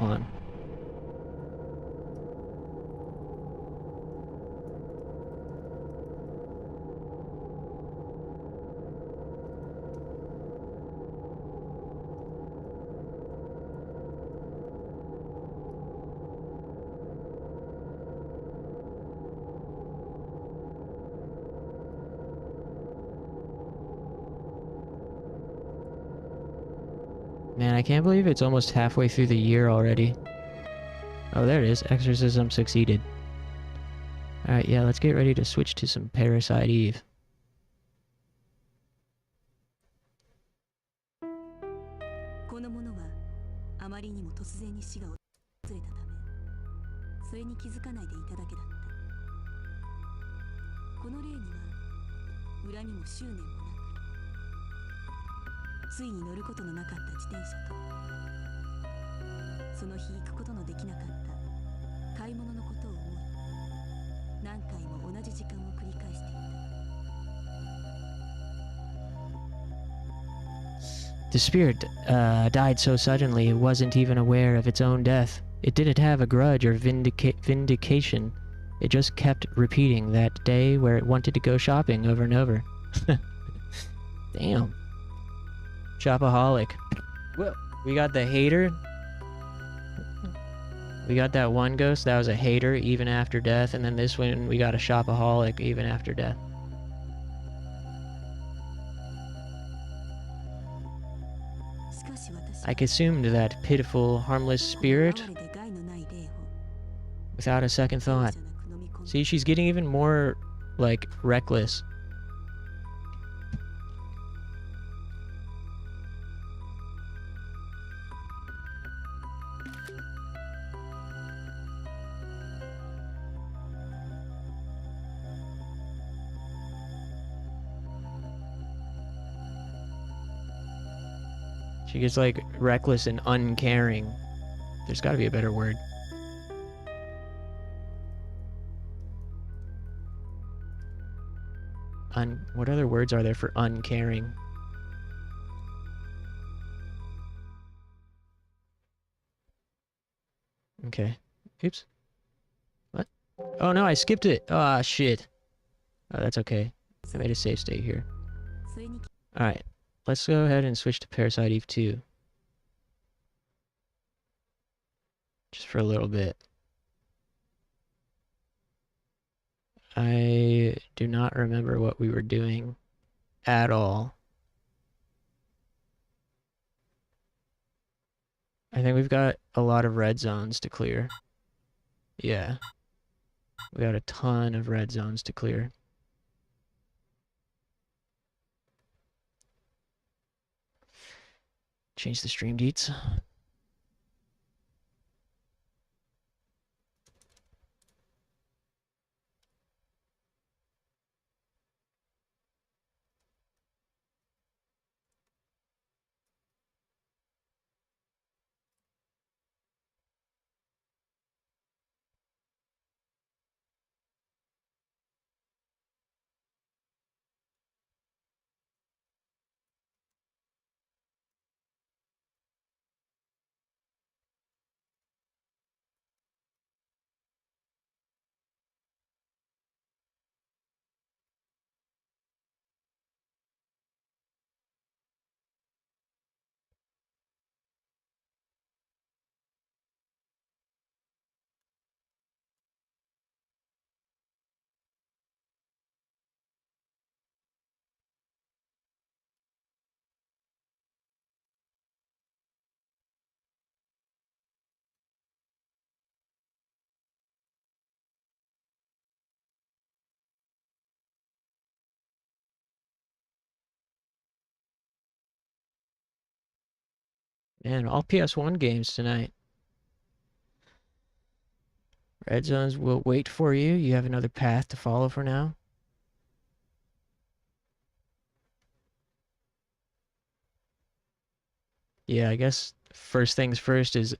Hold on. Man, I can't believe it's almost halfway through the year already. Oh, there it is. Exorcism succeeded. Alright, yeah, let's get ready to switch to some Parasite Eve. この者はあまりにも突然に死が訪れたため、それに気づかないでいただけだった。この例には裏にも執念もなく、ついに乗ることのなかった自転車と、その日行くことのできなかった買い物のことを思い、何回も同じ時間を繰り返していた。The spirit died so suddenly it wasn't even aware of its own death. It didn't have a grudge or vindication. It just kept repeating that day where it wanted to go shopping over and over. Damn. Shopaholic. Well, we got the hater. We got that one ghost that was a hater even after death, and then this one we got a shopaholic even after death. I consumed that pitiful, harmless spirit without a second thought. See, she's getting even more, like, reckless. She gets, like, reckless and uncaring. There's gotta be a better word. What other words are there for uncaring? Okay. Oops. What? Oh no, I skipped it! Ah, shit. Oh, that's okay. I made a save state here. Alright. Let's go ahead and switch to Parasite Eve 2. Just for a little bit. I do not remember what we were doing at all. I think we've got a lot of red zones to clear. Yeah. We got a ton of red zones to clear. Change the stream deets. Man, all PS1 games tonight. Red zones will wait for you. You have another path to follow for now. Yeah, I guess first things first is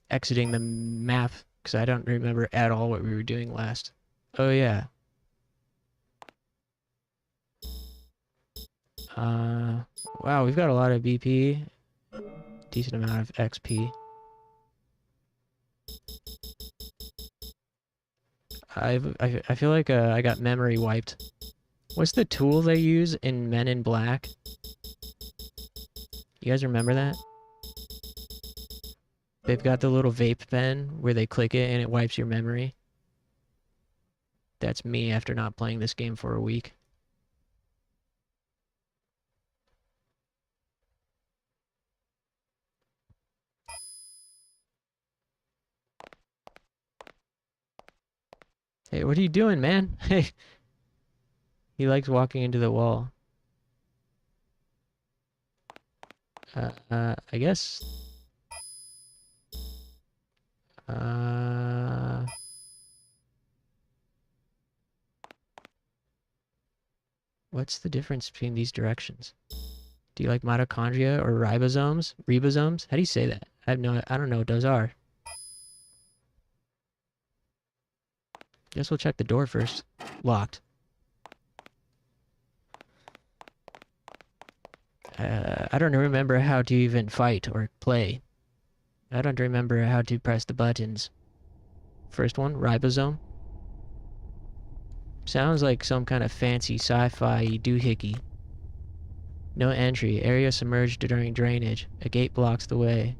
exiting the map, because I don't remember at all what we were doing last. Oh, yeah. Wow, we've got a lot of BP. Decent amount of XP. I feel like I got memory wiped. What's the tool they use in Men in Black? You guys remember that? They've got the little vape pen where they click it and it wipes your memory. That's me after not playing this game for a week. Hey, what are you doing, man? Hey. He likes walking into the wall. I guess. Uh, what's the difference between these directions? Do you like mitochondria or ribosomes? Ribosomes? How do you say that? I don't know what those are. Guess we'll check the door first. Locked. I don't remember how to even fight or play. I don't remember how to press the buttons. First one, ribosome. Sounds like some kind of fancy sci-fi doohickey. No entry. Area submerged during drainage. A gate blocks the way.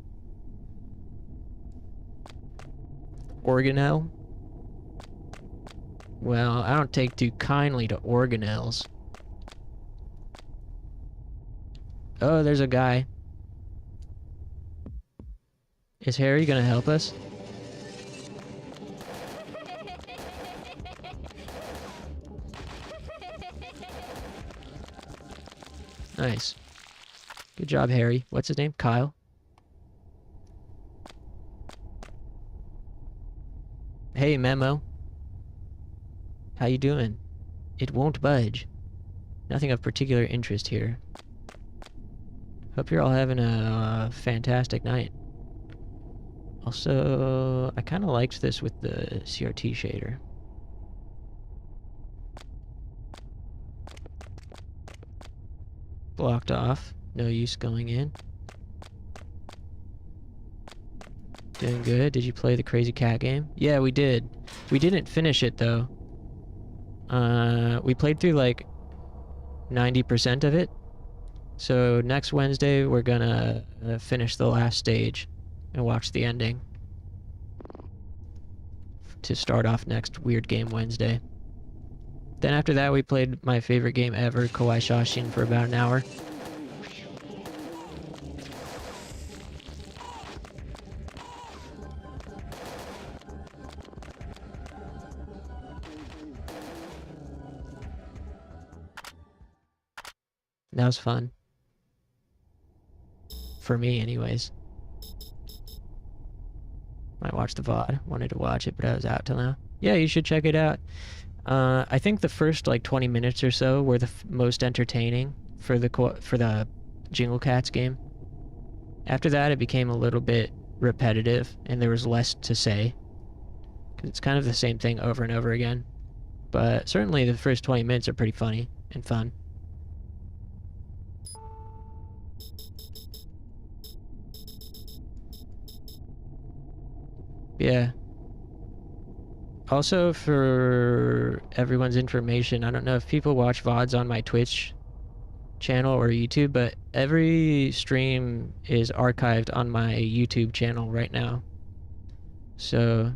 Organelle? Well, I don't take too kindly to organelles. Oh, there's a guy. Is Harry gonna help us? Nice. Good job, Harry. What's his name? Kyle? Hey, Memo. How you doing? It won't budge. Nothing of particular interest here. Hope you're all having a fantastic night. Also, I kind of liked this with the CRT shader. Blocked off. No use going in. Doing good. Did you play the Crazy Cat game? Yeah, we did. We didn't finish it, though. We played through, like, 90% of it. So next Wednesday, we're gonna finish the last stage and watch the ending to start off next Weird Game Wednesday. Then after that, we played my favorite game ever, Kowai Shashin, for about an hour. That was fun. For me, anyways. Might watch the VOD. Wanted to watch it, but I was out till now. Yeah, you should check it out. I think the first, like, 20 minutes or so were the most entertaining for the Jingle Cats game. After that, it became a little bit repetitive, and there was less to say. Because it's kind of the same thing over and over again. But certainly the first 20 minutes are pretty funny and fun. Yeah. Also, for everyone's information, I don't know if people watch VODs on my Twitch channel or YouTube, but every stream is archived on my YouTube channel right now. So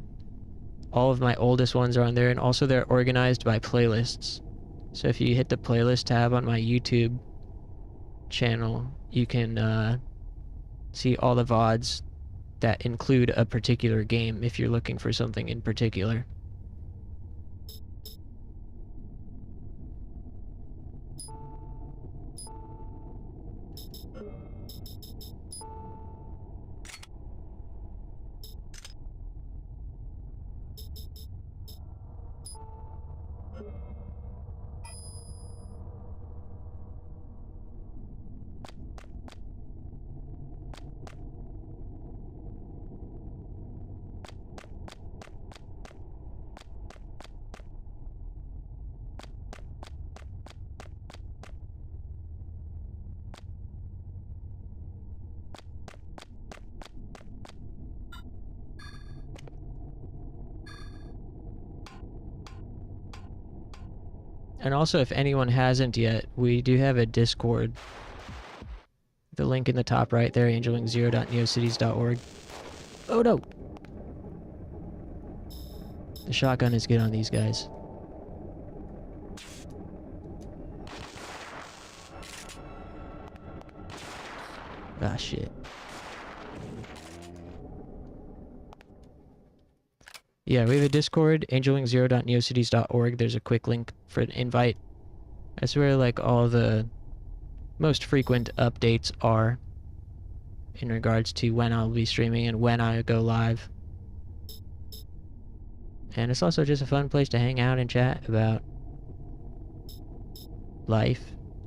all of my oldest ones are on there, and also they're organized by playlists. So if you hit the playlist tab on my YouTube channel, you can see all the VODs that include a particular game if you're looking for something in particular. And also, if anyone hasn't yet, we do have a Discord. The link in the top right there, angelwing0.neocities.org. Oh no! The shotgun is good on these guys. Ah, shit. Yeah, we have a Discord, angelwing0.neocities.org. There's a quick link for an invite. That's where like all the most frequent updates are in regards to when I'll be streaming and when I go live. And it's also just a fun place to hang out and chat about life,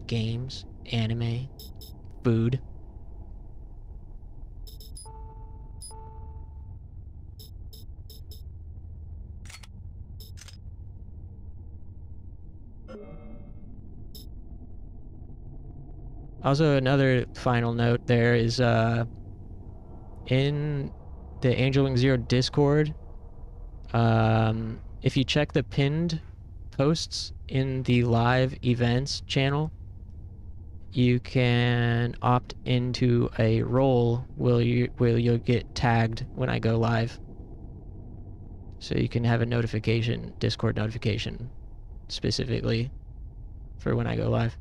games, anime, food. Also, another final note there is in the Angel Wing Zero Discord, if you check the pinned posts in the live events channel, you can opt into a role where you'll get tagged when I go live. So you can have a notification, Discord notification, specifically for when I go live.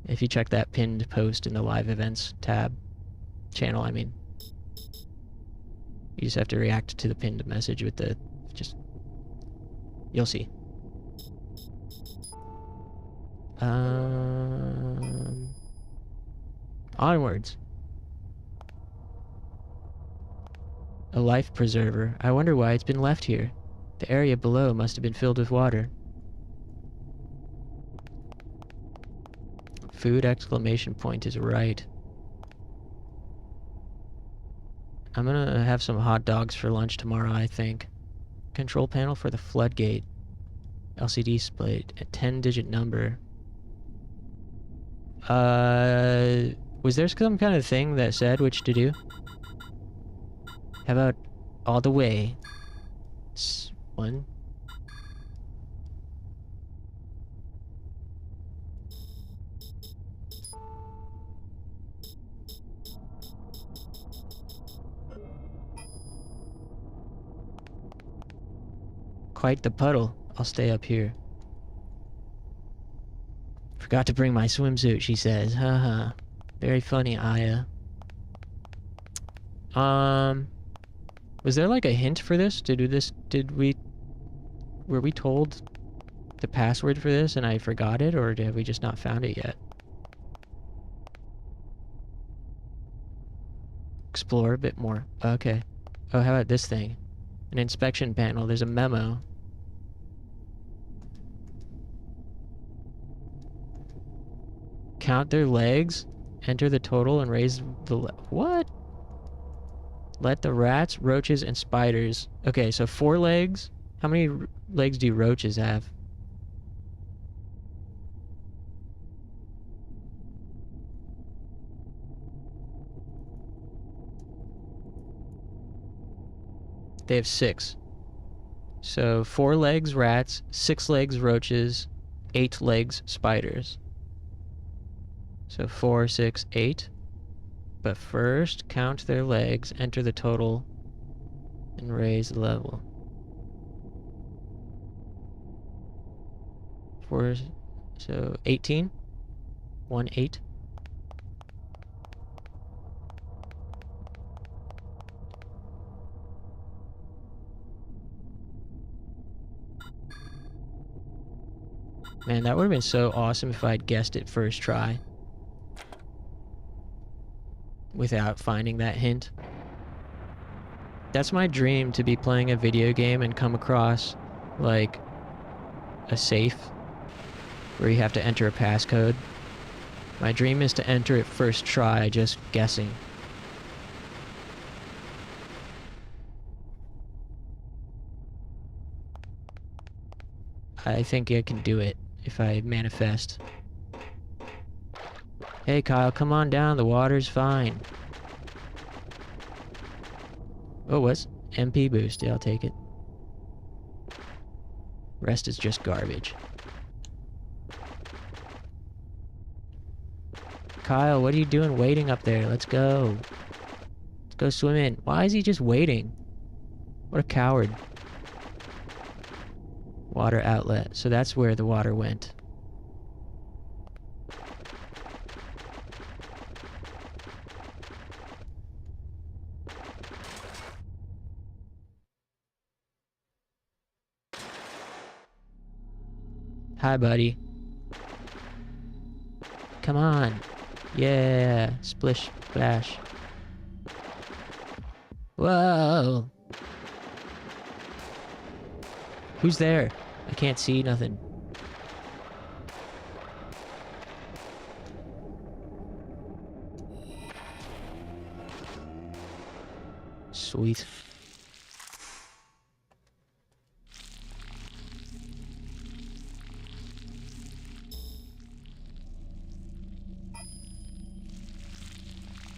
If you check that pinned post in the live events tab, channel, I mean. You just have to react to the pinned message with the, you'll see. Onwards. A life preserver. I wonder why it's been left here. The area below must have been filled with water. Food exclamation point is right. I'm gonna have some hot dogs for lunch tomorrow, I think. Control panel for the floodgate. LCD display, a 10-digit number. Was there some kind of thing that said which to do? How about all the way? It's 1. Quite the puddle. I'll stay up here. Forgot to bring my swimsuit, she says. Haha. Very funny, Aya. Was there like a hint for this? Were we told the password for this and I forgot it, or have we just not found it yet? Explore a bit more. Okay. Oh, how about this thing? An inspection panel. There's a memo. Count their legs, enter the total, and raise the what? Let the rats, roaches, and spiders. Okay, so 4 legs. How many legs do roaches have? They have 6. So 4 legs rats, 6 legs roaches, 8 legs spiders. So 4, 6, 8. But first, count their legs, enter the total, and raise the level. 4, so 18. 1, 8. Man, that would have been so awesome if I'd guessed it first try. Without finding that hint. That's my dream, to be playing a video game and come across, like, a safe where you have to enter a passcode. My dream is to enter it first try, just guessing. I think I can do it if I manifest. Hey Kyle, come on down, the water's fine. Oh, what's MP boost? Yeah, I'll take it. Rest is just garbage. Kyle, what are you doing waiting up there? Let's go. Let's go swimming. Why is he just waiting? What a coward. Water outlet. So that's where the water went. Hi, buddy. Come on. Yeah. Splish, splash. Whoa. Who's there? I can't see nothing. Sweet.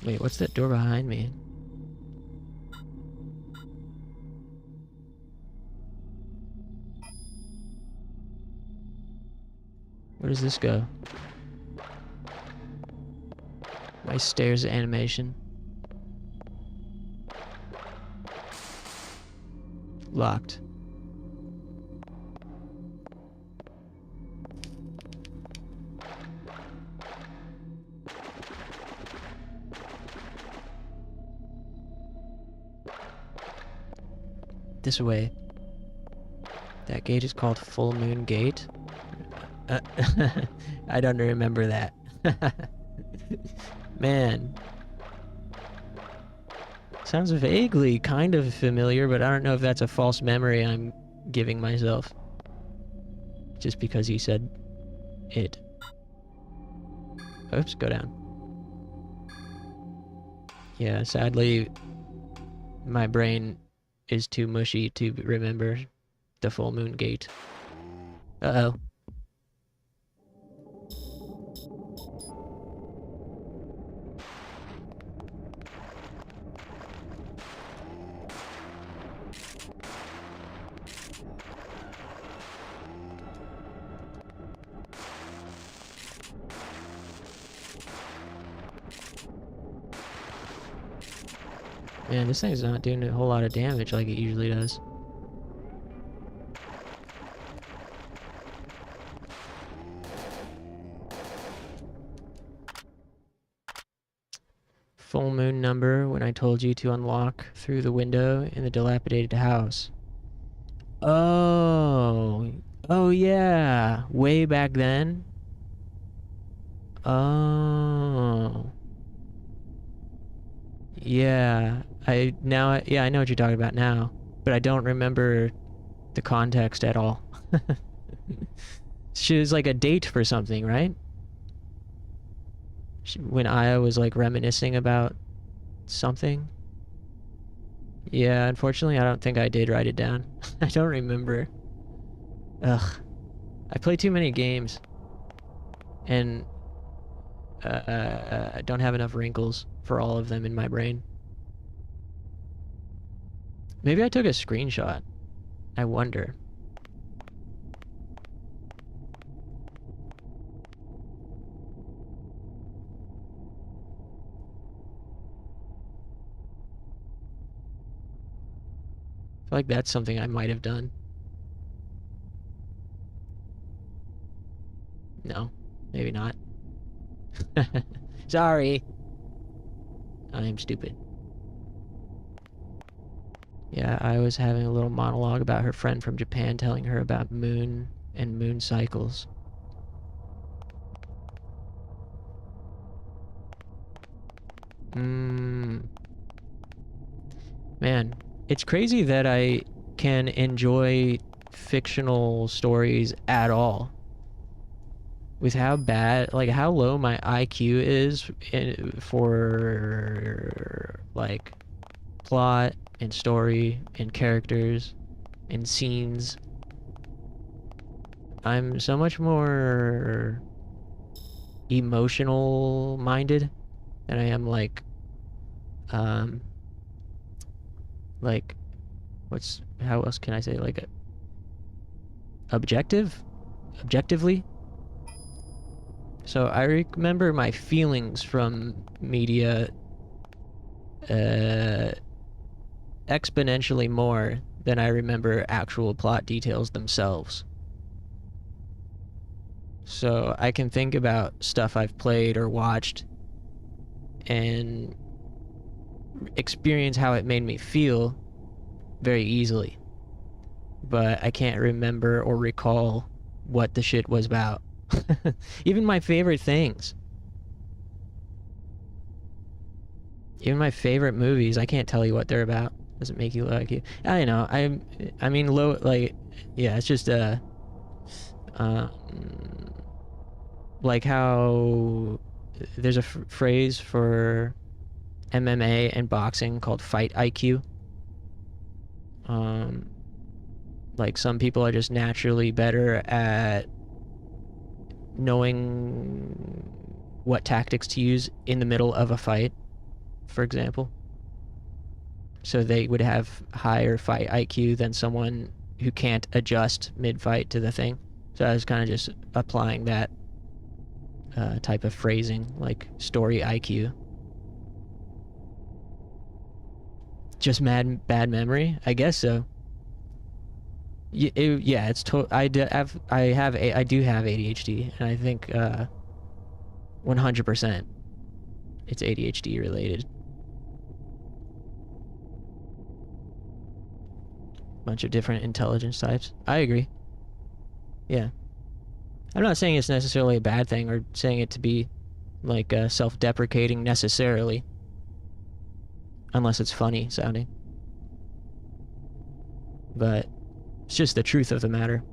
Wait, what's that door behind me? Where does this go? Nice stairs animation. Locked. This way. That gate is called Full Moon Gate. I don't remember that. Man. Sounds vaguely kind of familiar, but I don't know if that's a false memory I'm giving myself. Just because he said it. Oops, go down. Yeah, sadly, my brain is too mushy to remember the Full Moon Gate. Uh-oh. Man, this thing's not doing a whole lot of damage like it usually does. Full moon number when I told you to unlock through the window in the dilapidated house. Oh. Oh, yeah. Way back then? Oh. Yeah. I know what you're talking about now, but I don't remember the context at all. She was like a date for something, right? When Aya was like reminiscing about something. Yeah, unfortunately, I don't think I did write it down. I don't remember. Ugh. I play too many games. And I don't have enough wrinkles for all of them in my brain. Maybe I took a screenshot. I wonder. I feel like that's something I might have done. No, maybe not. Sorry. I'm stupid. Yeah, I was having a little monologue about her friend from Japan telling her about moon and moon cycles. Man, it's crazy that I can enjoy fictional stories at all. With how bad, like how low my IQ is for like plot and story and characters and scenes. I'm so much more emotional minded than I am like how else can I say, like objectively. So I remember my feelings from media exponentially more than I remember actual plot details themselves. So I can think about stuff I've played or watched and experience how it made me feel very easily. But I can't remember or recall what the shit was about. Even my favorite things. Even my favorite movies, I can't tell you what they're about. Doesn't make you like it. I know. I mean, low, like, yeah, it's just like how there's a phrase for MMA and boxing called fight IQ. Like some people are just naturally better at knowing what tactics to use in the middle of a fight, for example. So they would have higher fight IQ than someone who can't adjust mid-fight to the thing. So I was kind of just applying that type of phrasing, like story IQ. Just bad memory? I guess so. Yeah, it's I do have ADHD, and I think 100% it's ADHD related. Bunch of different intelligence types. I agree. Yeah. I'm not saying it's necessarily a bad thing or saying it to be like self-deprecating necessarily, unless it's funny sounding. But it's just the truth of the matter.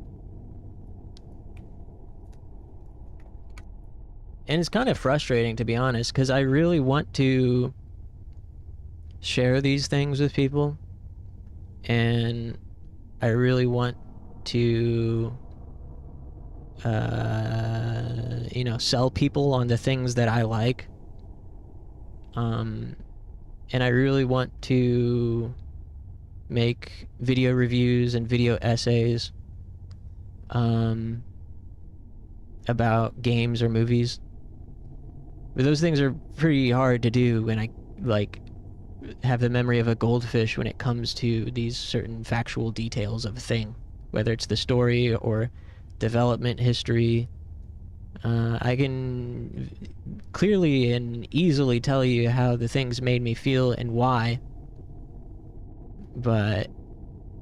And it's kind of frustrating, to be honest, because I really want to share these things with people, and I really want to you know, sell people on the things that I like, and I really want to make video reviews and video essays about games or movies, but those things are pretty hard to do when I like have the memory of a goldfish when it comes to these certain factual details of a thing, whether it's the story or development history. I can clearly and easily tell you how the things made me feel and why, but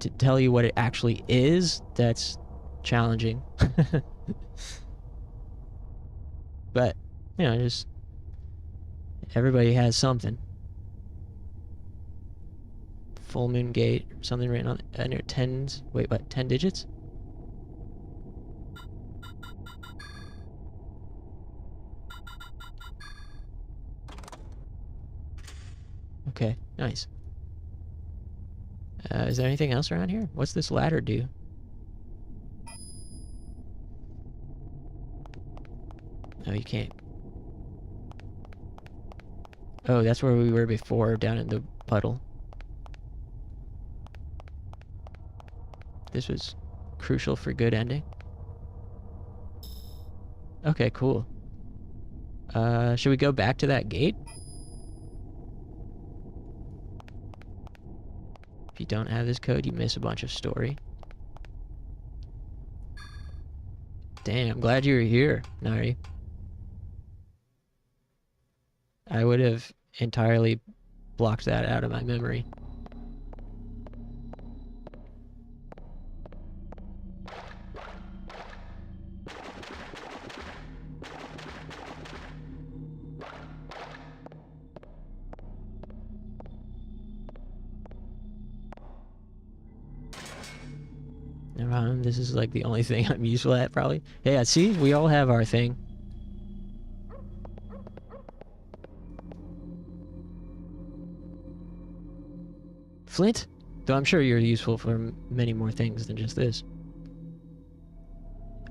to tell you what it actually is, that's challenging. But, you know, just everybody has something. Full Moon Gate, something written on under 10s. Wait, what? 10 digits? Okay, nice. Is there anything else around here? What's this ladder do? Oh, you can't. Oh, that's where we were before, down in the puddle. This was crucial for good ending. Okay, cool. Should we go back to that gate? If you don't have this code, you miss a bunch of story. Damn, I'm glad you were here, Nari. I would have entirely blocked that out of my memory. This is like the only thing I'm useful at, probably. Yeah, see? We all have our thing. Flint? Though I'm sure you're useful for many more things than just this.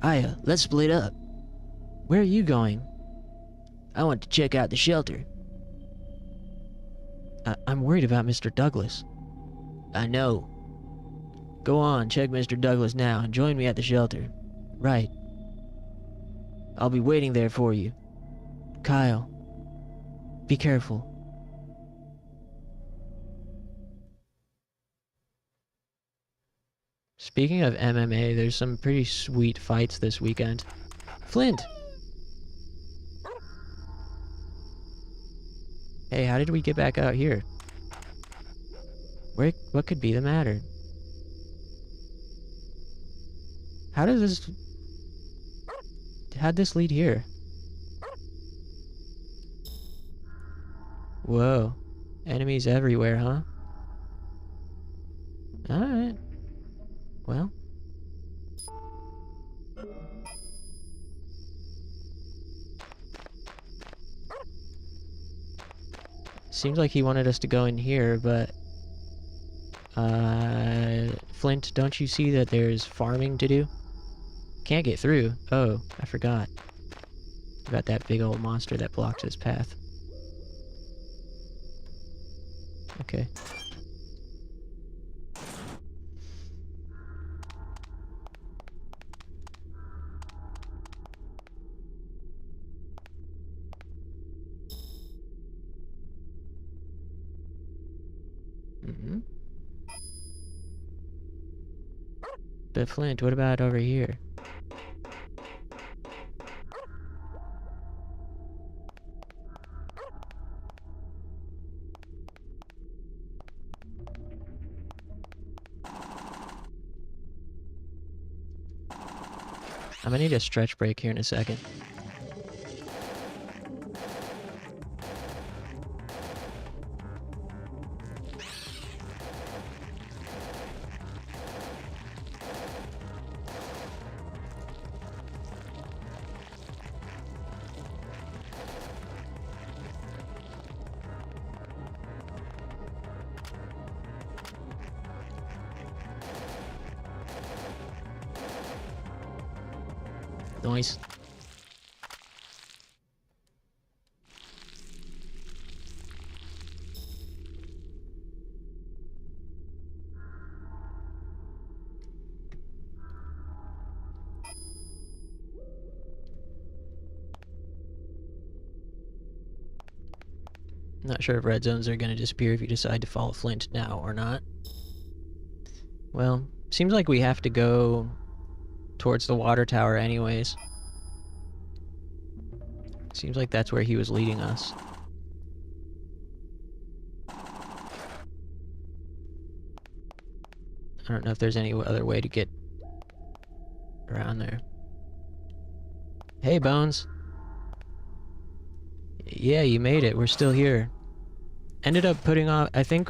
Aya, let's split up. Where are you going? I want to check out the shelter. I'm worried about Mr. Douglas. I know. Go on, check Mr. Douglas now and join me at the shelter. Right. I'll be waiting there for you. Kyle, be careful. Speaking of MMA, there's some pretty sweet fights this weekend. Flint! Hey, how did we get back out here? What could be the matter? How does this... how'd this lead here? Whoa. Enemies everywhere, huh? Alright. Well. Seems like he wanted us to go in here, but... Flint, don't you see that there's farming to do? Can't get through. Oh, I forgot. About that big old monster that blocks his path. Okay. Mm-hmm. But Flint, what about over here? I'm gonna need a stretch break here in a second. Nice. Not sure if red zones are gonna disappear if you decide to follow Flint now or not. Well, seems like we have to go towards the water tower anyways. Seems like that's where he was leading us. I don't know if there's any other way to get around there. Hey, Bones. Yeah, you made it. We're still here. Ended up putting off... I think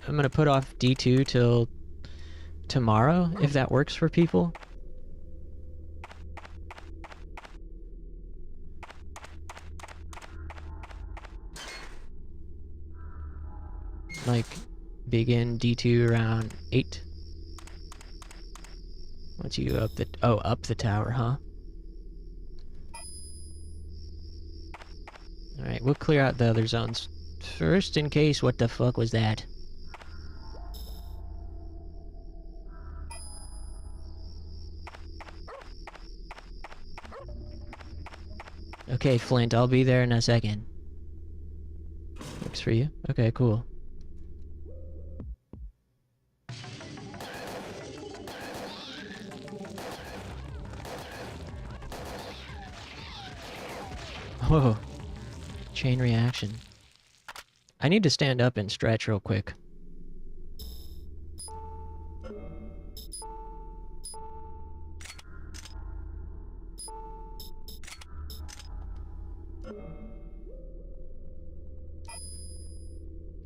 I'm gonna put off D2 till tomorrow, if that works for people. Like, begin D2 around 8. Once you go up the... Oh, up the tower, huh? Alright, we'll clear out the other zones first in case. What the fuck was that? Okay, Flint, I'll be there in a second. Works for you? Okay, cool. Whoa. Chain reaction. I need to stand up and stretch real quick.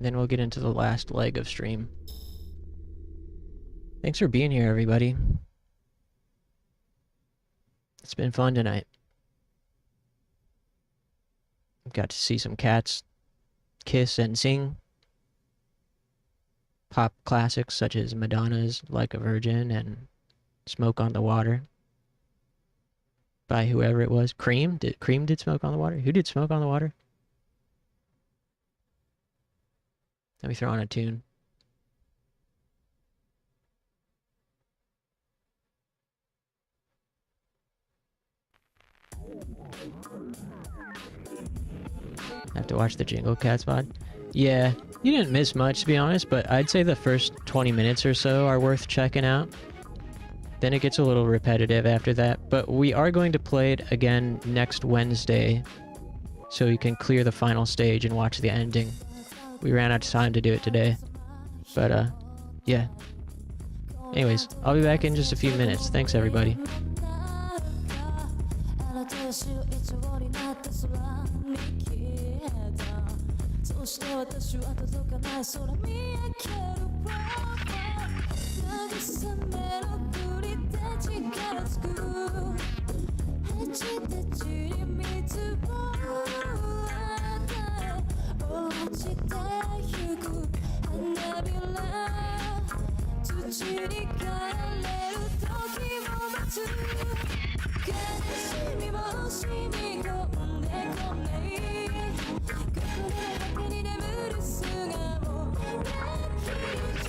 Then we'll get into the last leg of stream. Thanks for being here, everybody. It's been fun tonight. Got to see some cats kiss and sing. Pop classics such as Madonna's Like a Virgin and Smoke on the Water. By whoever it was. Cream did Smoke on the Water? Who did Smoke on the Water? Let me throw on a tune. I have to watch the Jingle Cats VOD. Yeah, you didn't miss much to be honest, but I'd say the first 20 minutes or so are worth checking out. Then it gets a little repetitive after that, but we are going to play it again next Wednesday, so you can clear the final stage and watch the ending. We ran out of time to do it today, but yeah. Anyways, I'll be back in just a few minutes. Thanks, everybody. 白い蝶になって空に消えた。そして私は届かない空見上げる慰めのふりで力つくヘチでちに水を与え落ちてゆく花びら土に帰れる時も待つ悲しみも染み込んでこない心の果てに眠る素顔泣き打ち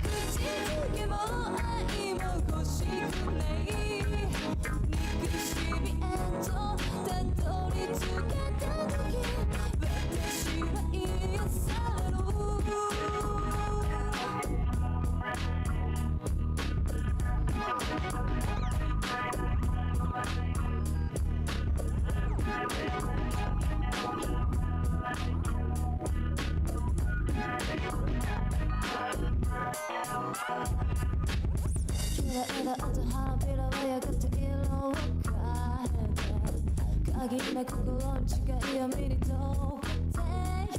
口づけも愛も欲しくない憎しみへとたどり着けた時私は癒される綺麗だと花びらはやがて色を変えて限りなく心に近い闇に溶けてゆ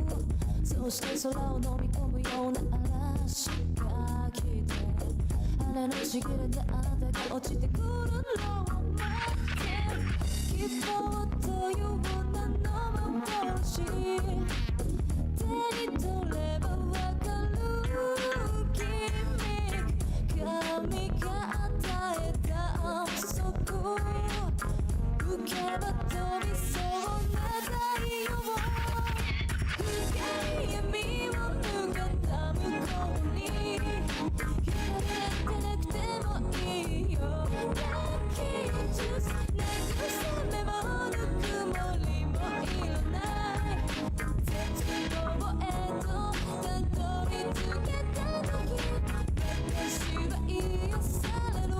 くそして空を飲み込むような嵐が来て羽のちぎれたあなたが落ちてくるのを待って希望という名の幻手に取ればわかる神が与えた安息受けば飛びそうな太陽深い闇を抜けた向こうに光なんてなくてもいいよ泣き落ちす慰めもぬくもりもいらない絶望へとたどり着けた時私は癒される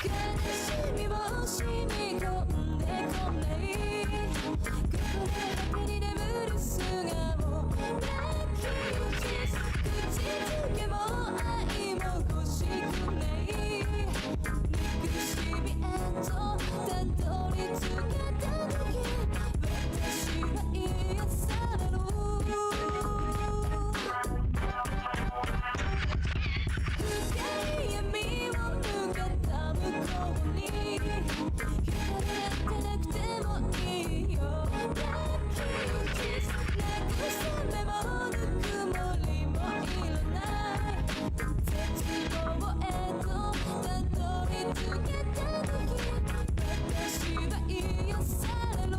悲しみも染み込んでこない心の果てに眠る素顔泣き打ち口づけも愛も欲しくない憎しみへとたどり着けた時私は癒される深い闇を抜けた向こうに光なんてなくてもいいよ泣き打ち慰めもぬくもりもいらない絶望へとたどり着けた時私は癒される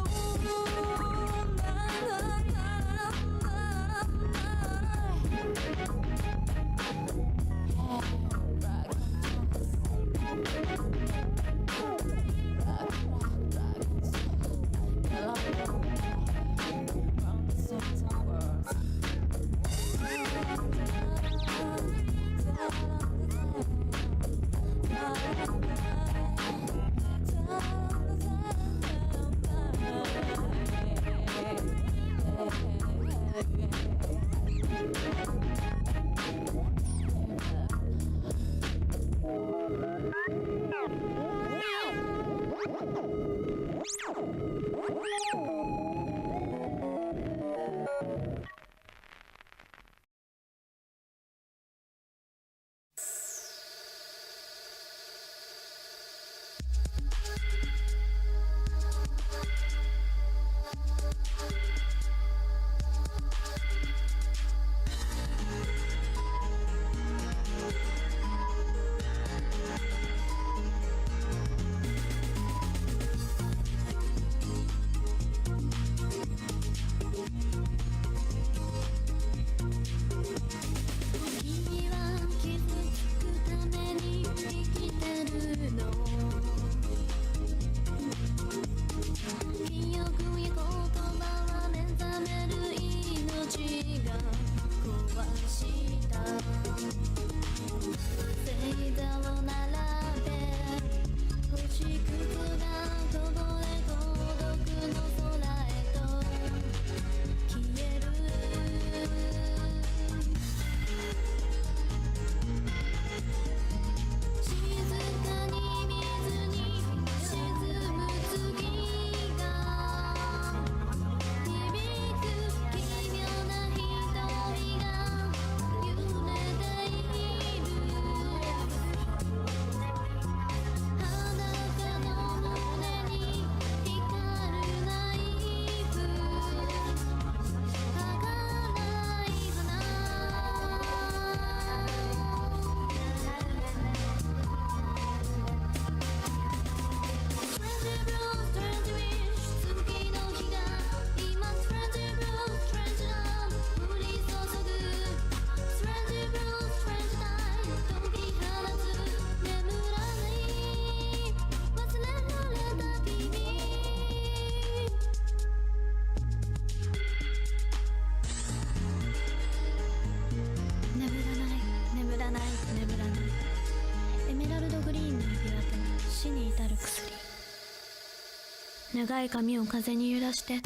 長い髪を風に揺らして、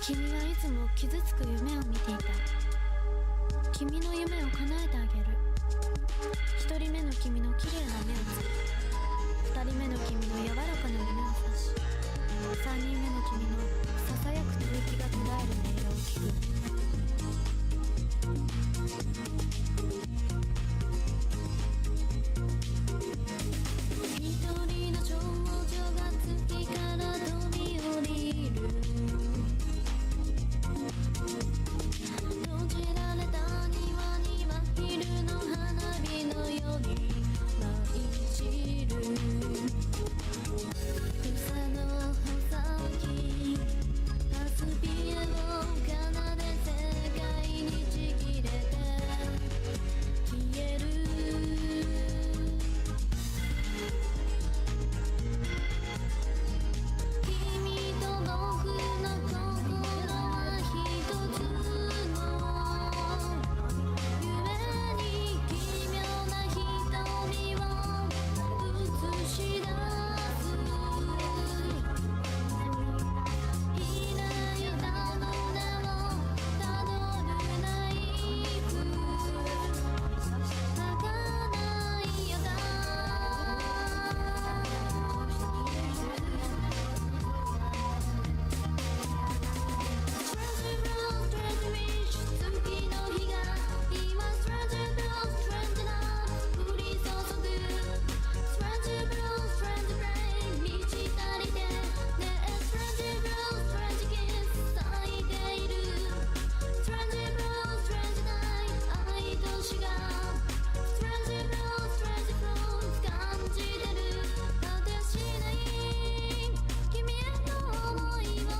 君はいつも傷つく夢を見ていた。君の夢を叶えてあげる。一人目の君の綺麗な目をつけ、二人目の君の柔らかな胸を刺し、三人目の君のささやく吐息が途絶える音色を聞く。一人の少女が月から飛び降りる。閉じられた庭には昼の花火のように舞い散る。草の穂先、アスピエを奏で世界にちぎれて消える。君と僕の心は一つの夢に奇妙な瞳を映し出す。ひらゆた胸をたどるナイフ、儚い予感。月の日が今ストレンジブローストレンジな降り注ぐ。ストレンジブローストレンジブレイン満ち足りてねえ。ストレンジブローストレンジキス咲いている。ストレンジブローストレンジナイト愛としがストレンジブローストレンジフロー感じてる。果てしない君への想いを。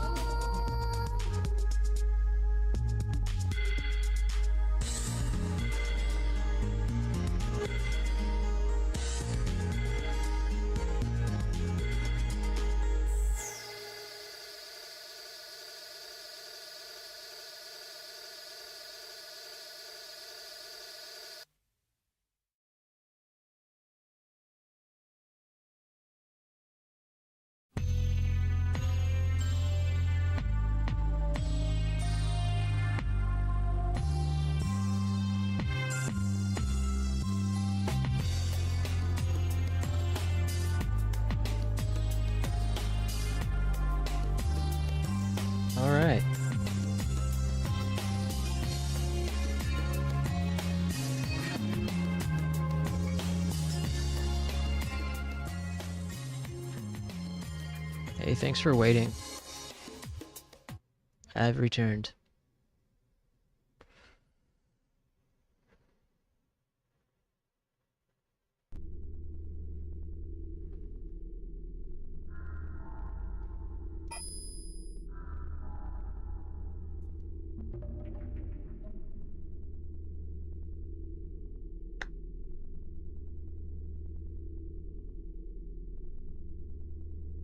All right. Hey, thanks for waiting. I've returned.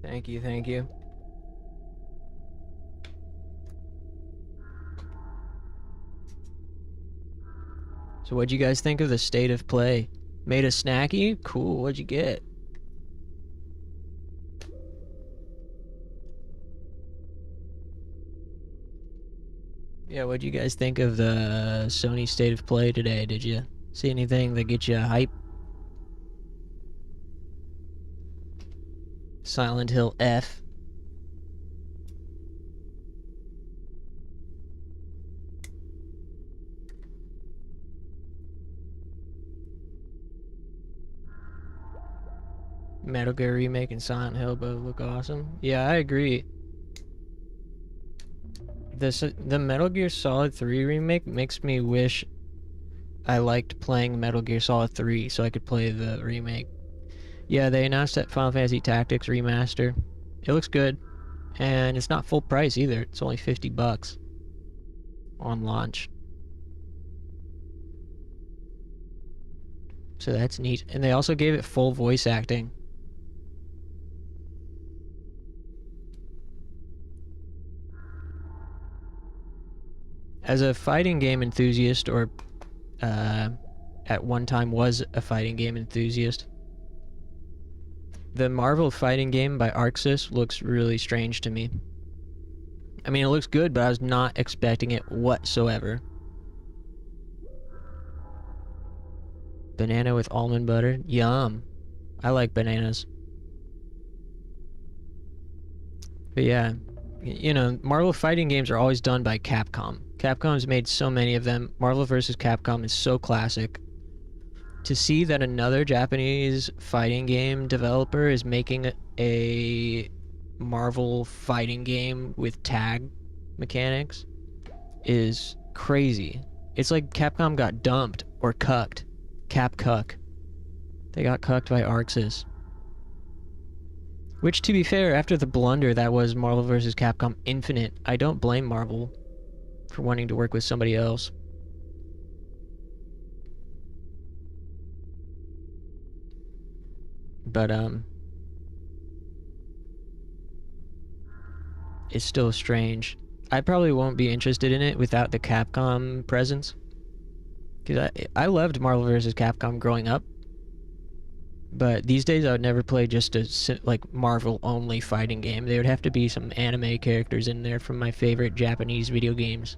Thank you, thank you. So what'd you guys think of the state of play? Made a snacky? Cool, what'd you get? Yeah, what'd you guys think of the Sony state of play today? Did you see anything that gets you hype? Silent Hill F. Metal Gear Remake and Silent Hill both look awesome. Yeah, I agree. The Metal Gear Solid 3 remake makes me wish I liked playing Metal Gear Solid 3 so I could play the remake. Yeah, they announced that Final Fantasy Tactics remaster. It looks good, and it's not full price either. It's only $50 on launch. So that's neat. And they also gave it full voice acting. As a fighting game enthusiast, or at one time was a fighting game enthusiast, the Marvel fighting game by Arxis looks really strange to me. I mean, it looks good, but I was not expecting it whatsoever. Banana with almond butter. Yum. I like bananas. But yeah, you know, Marvel fighting games are always done by Capcom. Capcom's made so many of them. Marvel vs. Capcom is so classic. To see that another Japanese fighting game developer is making a Marvel fighting game with tag mechanics is crazy. It's like Capcom got dumped or cucked. Cap-cuck. They got cucked by Arxis. Which, to be fair, after the blunder that was Marvel vs. Capcom Infinite, I don't blame Marvel for wanting to work with somebody else. But, it's still strange. I probably won't be interested in it without the Capcom presence. Because I loved Marvel vs. Capcom growing up. But these days I would never play just a like Marvel-only fighting game. There would have to be some anime characters in there from my favorite Japanese video games.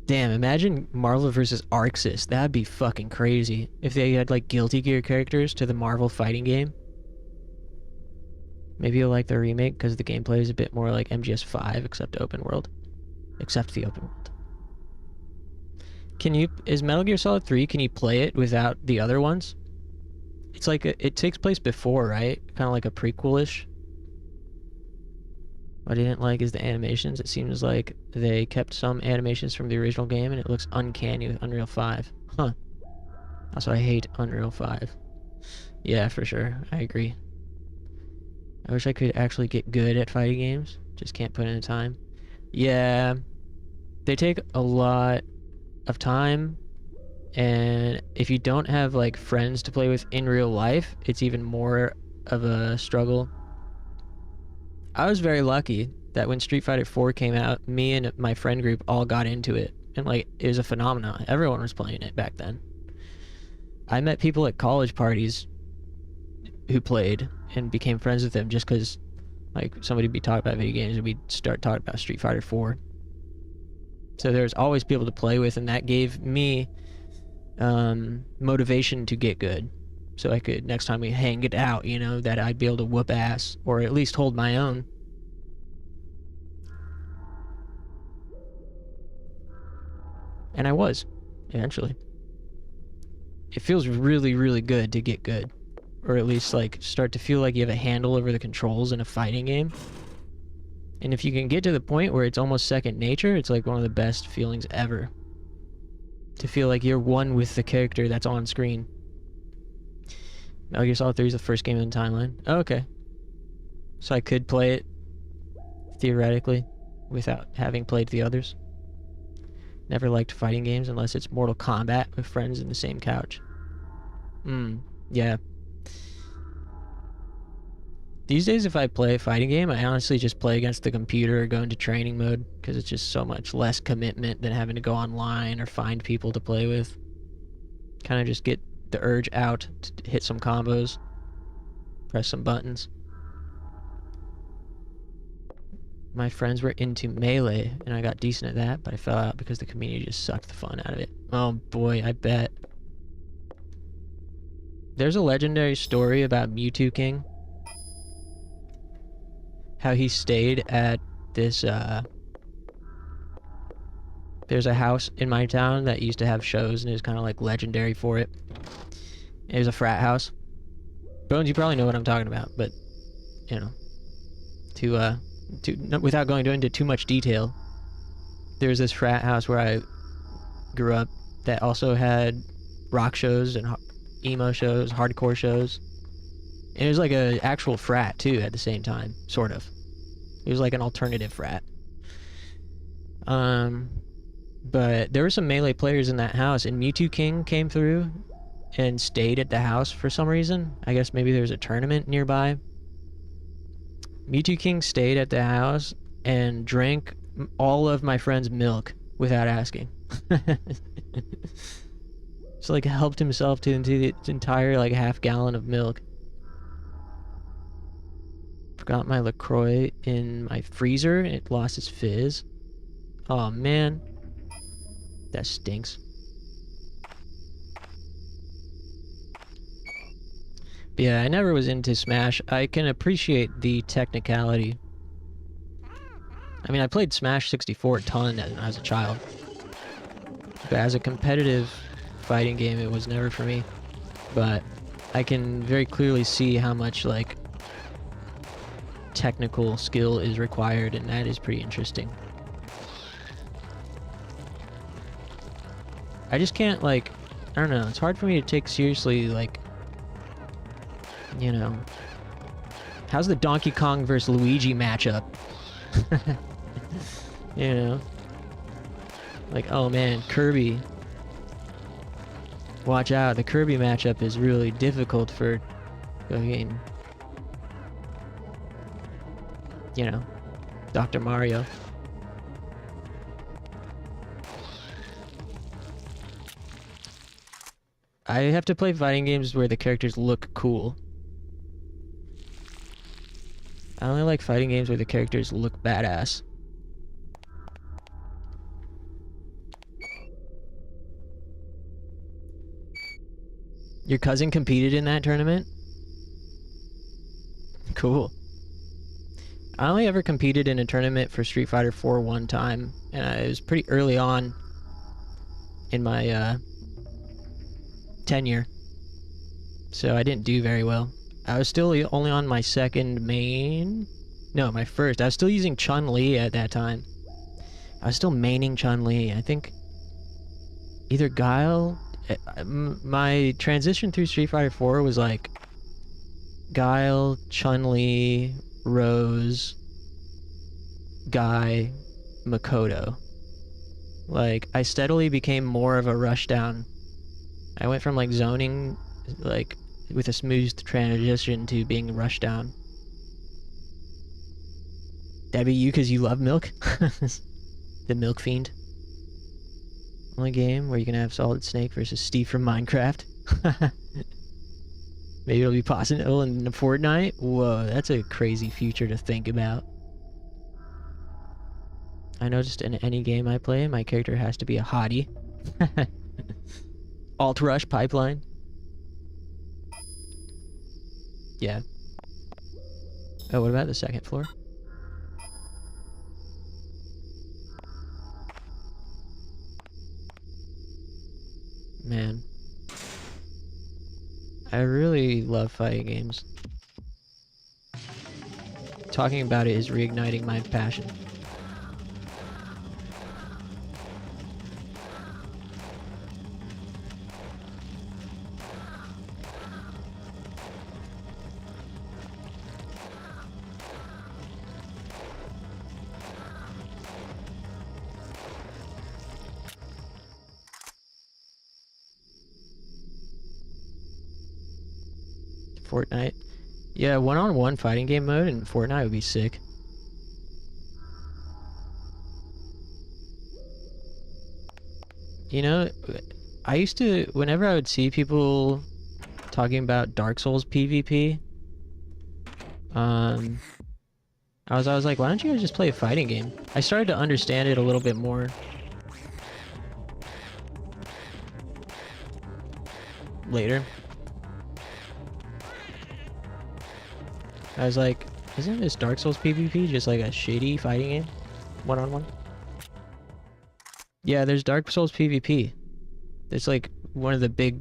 Damn, imagine Marvel vs. Arxis. That'd be fucking crazy. If they had like Guilty Gear characters to the Marvel fighting game. Maybe you'll like the remake because the gameplay is a bit more like MGS5 except open world. Except the open world. Is Metal Gear Solid 3, can you play it without the other ones? It's like, it takes place before, right? Kind of like a prequel-ish. What I didn't like is the animations. It seems like they kept some animations from the original game and it looks uncanny with Unreal 5. Huh. Also, I hate Unreal 5. Yeah, for sure. I agree. I wish I could actually get good at fighting games. Just can't put in the time. Yeah. They take a lot of time, and if you don't have like friends to play with in real life, it's even more of a struggle. I was very lucky that when Street Fighter 4 came out, me and my friend group all got into it, and like it was a phenomenon. Everyone was playing it back then. I met people at college parties who played and became friends with them just because like somebody would be talking about video games and we'd start talking about Street Fighter 4. So there's always people to play with, and that gave me motivation to get good. So I could, next time we hang it out, you know, that I'd be able to whoop ass, or at least hold my own. And I was, eventually. It feels really, really good to get good. Or at least, like, start to feel like you have a handle over the controls in a fighting game. And if you can get to the point where it's almost second nature, it's like one of the best feelings ever. To feel like you're one with the character that's on screen. Metal Gear Solid 3 is the first game in the timeline. Oh, okay. So I could play it, theoretically, without having played the others. Never liked fighting games unless it's Mortal Kombat with friends in the same couch. Yeah. These days, if I play a fighting game, I honestly just play against the computer or go into training mode, because it's just so much less commitment than having to go online or find people to play with. Kind of just get the urge out to hit some combos, press some buttons. My friends were into Melee, and I got decent at that, but I fell out because the community just sucked the fun out of it. Oh boy, I bet. There's a legendary story about Mewtwo King. How he stayed at this, there's a house in my town that used to have shows, and it was kind of like legendary for it. It was a frat house. Bones, you probably know what I'm talking about, but, you know, without going into too much detail, there's this frat house where I grew up that also had rock shows and emo shows, hardcore shows. And it was like an actual frat, too, at the same time, sort of. It was like an alternative frat. But there were some Melee players in that house, and Mewtwo King came through and stayed at the house for some reason. I guess maybe there's a tournament nearby. Mewtwo King stayed at the house and drank all of my friend's milk without asking. Just like helped himself to into the entire like half gallon of milk. Forgot my LaCroix in my freezer. It lost its fizz. Oh man. That stinks. But yeah, I never was into Smash. I can appreciate the technicality. I mean, I played Smash 64 a ton as a child. But as a competitive fighting game, it was never for me. But I can very clearly see how much, like, technical skill is required, and that is pretty interesting. I just can't, like, I don't know, it's hard for me to take seriously, like, you know, how's the Donkey Kong versus Luigi matchup? You know, like, oh man, Kirby. Watch out, the Kirby matchup is really difficult for, fucking, you know, Dr. Mario. I have to play fighting games where the characters look cool. I only like fighting games where the characters look badass. Your cousin competed in that tournament? Cool. I only ever competed in a tournament for Street Fighter 4 one time, and it was pretty early on in my tenure, so I didn't do very well. I was still only on my second main. No, my first. I was still using Chun-Li at that time. I was still maining Chun-Li. I think either Guile. My transition through Street Fighter 4 was like Guile, Chun-Li, Rose, Guy, Makoto. Like, I steadily became more of a rushdown. I went from like zoning, like, with a smooth transition to being rushed down. That'd be you because you love milk? The Milk Fiend. Only game where you can have Solid Snake versus Steve from Minecraft. Maybe it'll be possible in Fortnite? Whoa, that's a crazy future to think about. I noticed in any game I play, my character has to be a hottie. Alt Rush Pipeline. Yeah. Oh, what about the second floor? Man. I really love fighting games. Talking about it is reigniting my passion. Fortnite. Yeah, one-on-one fighting game mode in Fortnite would be sick. You know, I used to, whenever I would see people talking about Dark Souls PvP, I was like, why don't you guys just play a fighting game? I started to understand it a little bit more later. I was like, isn't this Dark Souls PvP just like a shitty fighting game? One-on-one? Yeah, there's Dark Souls PvP. It's like one of the big,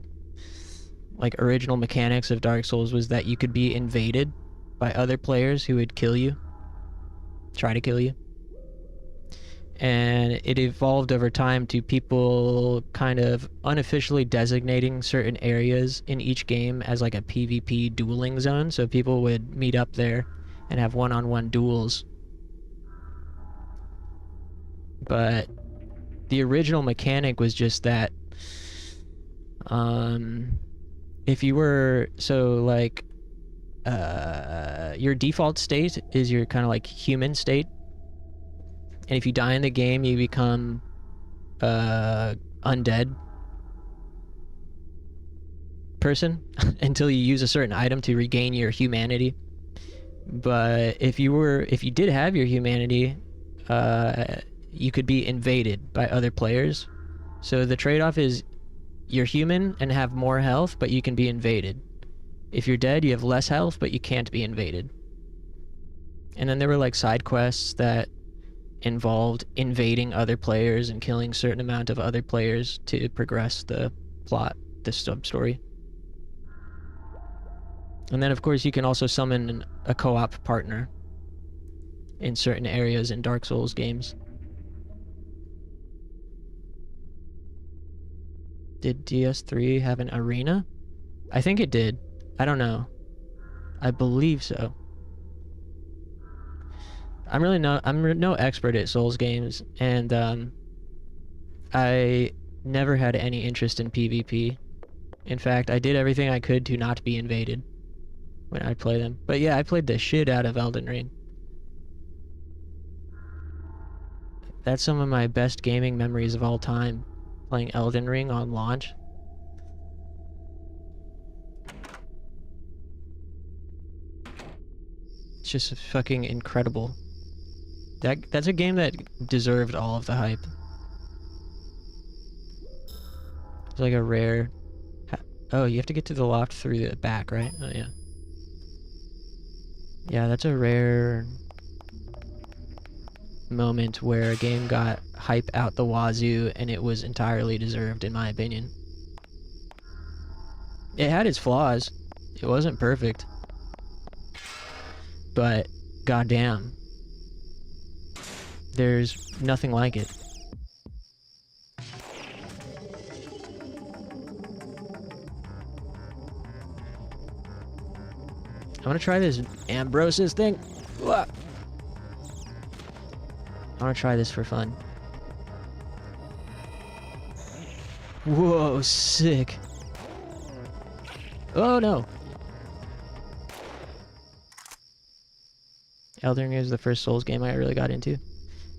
like, original mechanics of Dark Souls was that you could be invaded by other players who would kill you. Try to kill you. And it evolved over time to people kind of unofficially designating certain areas in each game as like a PvP dueling zone, so people would meet up there and have one-on-one duels. But the original mechanic was just that if you were, so like your default state is your kind of like human state. And if you die in the game, you become undead. person until you use a certain item to regain your humanity. But if you did have your humanity, you could be invaded by other players. So the trade-off is you're human and have more health, but you can be invaded. If you're dead, you have less health, but you can't be invaded. And then there were like side quests that involved invading other players and killing a certain amount of other players to progress the plot, the sub-story. And then of course you can also summon a co-op partner in certain areas in Dark Souls games. Did DS3 have an arena? I think it did. I don't know. I believe so. I'm no expert at Souls games, and I never had any interest in PvP. In fact, I did everything I could to not be invaded when I play them. But yeah, I played the shit out of Elden Ring. That's some of my best gaming memories of all time, playing Elden Ring on launch. It's just fucking incredible. That's a game that deserved all of the hype. It's like a rare... Oh, you have to get to the loft through the back, right? Oh, yeah. Yeah, that's a rare moment where a game got hype out the wazoo and it was entirely deserved, in my opinion. It had its flaws. It wasn't perfect. But, goddamn. There's nothing like it. I want to try this Ambrosis thing. I want to try this for fun. Whoa, sick. Oh no. Elden Ring is the first Souls game I really got into.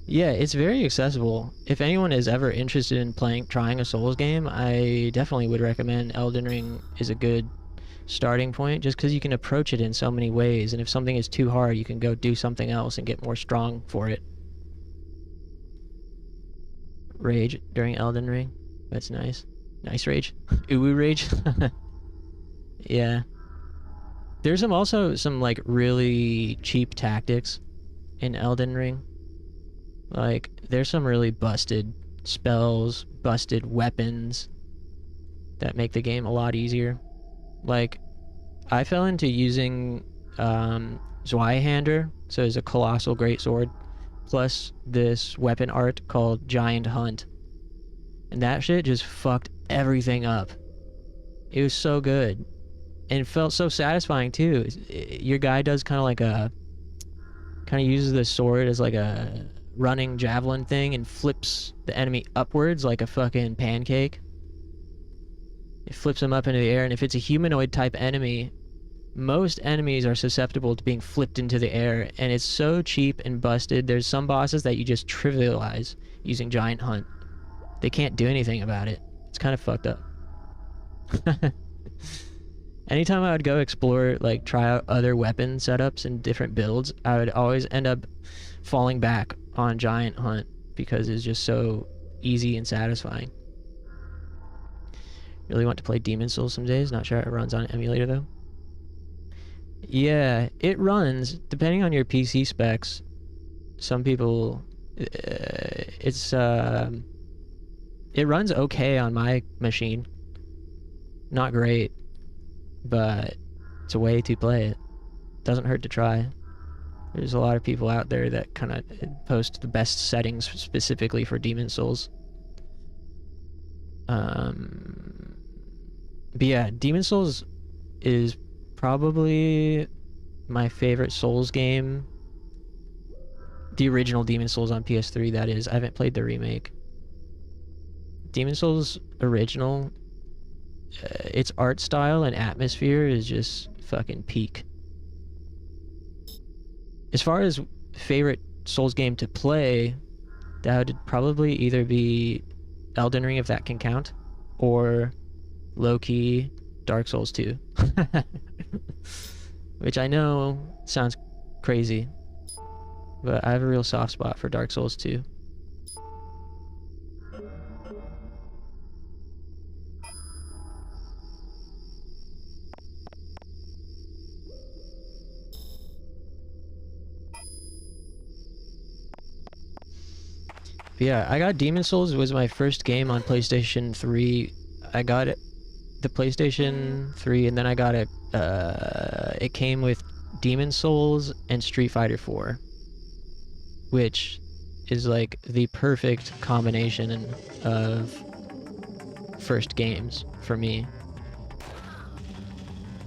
Yeah, it's very accessible. If anyone is ever interested in trying a Souls game, I definitely would recommend Elden Ring is a good starting point, just because you can approach it in so many ways, and if something is too hard, you can go do something else and get more strong for it. Rage during Elden Ring. That's nice. Nice rage. Uwu rage. Yeah. There's also some like really cheap tactics in Elden Ring. Like, there's some really busted spells, busted weapons that make the game a lot easier. Like, I fell into using Zweihander, so it's a colossal greatsword, plus this weapon art called Giant Hunt. And that shit just fucked everything up. It was so good. And it felt so satisfying too. Your guy does kind of uses the sword as like a running javelin thing and flips the enemy upwards like a fucking pancake. It flips them up into the air, and if it's a humanoid type enemy, most enemies are susceptible to being flipped into the air, and it's so cheap and busted. There's some bosses that you just trivialize using Giant Hunt. They can't do anything about it. It's kind of fucked up. Anytime I would go explore, like try out other weapon setups and different builds, I would always end up falling back on Giant Hunt because it's just so easy and satisfying. Really want to play Demon Souls some days. Not sure it runs on emulator though. Yeah, it runs depending on your PC specs. Some people, it runs okay on my machine. Not great, but it's a way to play it. Doesn't hurt to try. There's a lot of people out there that kind of post the best settings specifically for Demon Souls. But yeah, Demon Souls is probably my favorite Souls game. The original Demon Souls on PS3, that is. I haven't played the remake. Demon Souls original, its art style and atmosphere is just fucking peak. As far as favorite Souls game to play, that would probably either be Elden Ring, if that can count, or low-key Dark Souls 2. Which I know sounds crazy, but I have a real soft spot for Dark Souls 2. But yeah, I got Demon Souls. It was my first game on PlayStation 3. I got it, the PlayStation 3, and then I got it. It came with Demon Souls and Street Fighter 4, which is like the perfect combination of first games for me.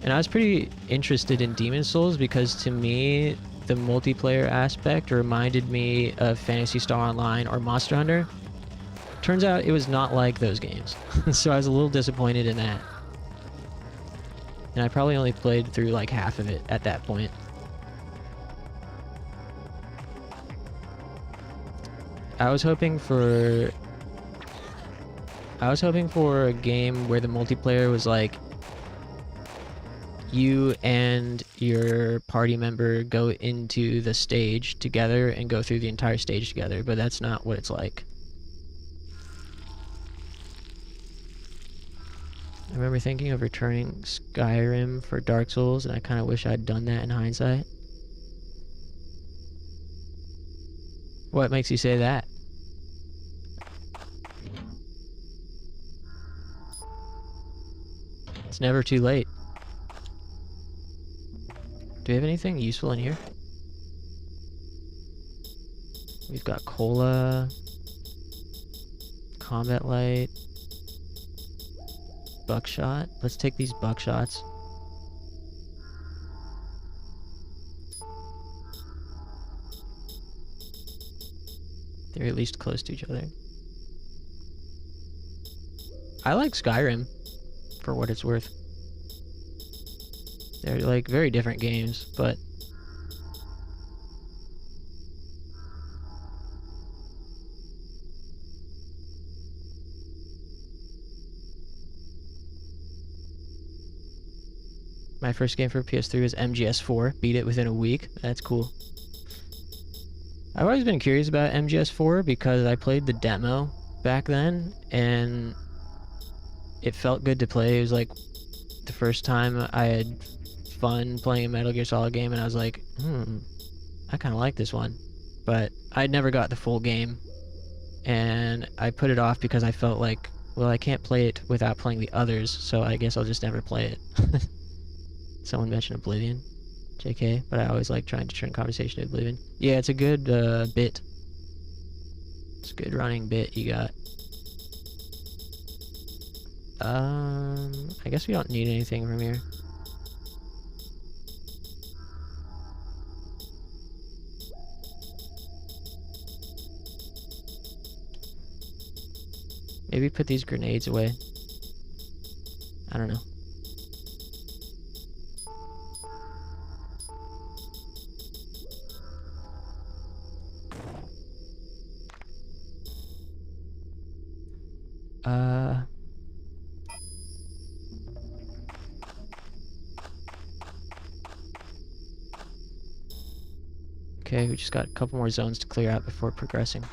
And I was pretty interested in Demon Souls because to me, the multiplayer aspect reminded me of Phantasy Star Online or Monster Hunter. Turns out it was not like those games. So I was a little disappointed in that. And I probably only played through like half of it at that point. I was hoping for a game where the multiplayer was like you and your party member go into the stage together and go through the entire stage together, but that's not what it's like. I remember thinking of returning Skyrim for Dark Souls, and I kind of wish I'd done that in hindsight. What makes you say that? It's never too late. Do we have anything useful in here? We've got cola, combat light, buckshot. Let's take these buckshots. They're at least close to each other. I like Skyrim, for what it's worth. They're like very different games, but my first game for PS3 was MGS4. Beat it within a week. That's cool. I've always been curious about MGS4 because I played the demo back then, and it felt good to play. It was like the first time I had fun playing a Metal Gear Solid game, and I was like, I kind of like this one. But I never got the full game, and I put it off because I felt like, well, I can't play it without playing the others, so I guess I'll just never play it. Someone mentioned Oblivion. JK, but I always like trying to turn conversation to Oblivion. Yeah, it's a good bit. It's a good running bit you got. I guess we don't need anything from here. Maybe put these grenades away. I don't know. Okay, we just got a couple more zones to clear out before progressing.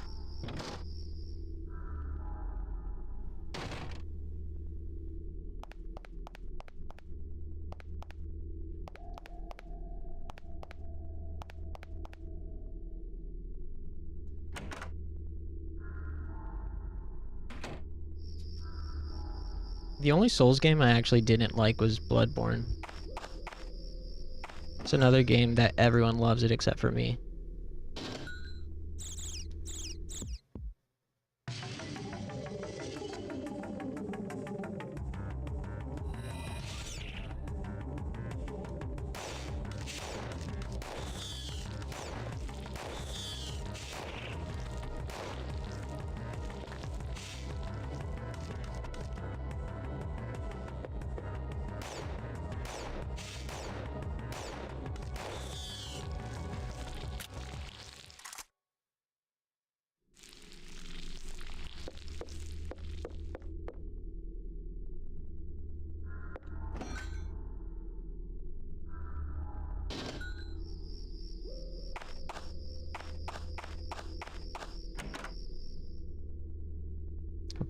The only Souls game I actually didn't like was Bloodborne. It's another game that everyone loves it except for me.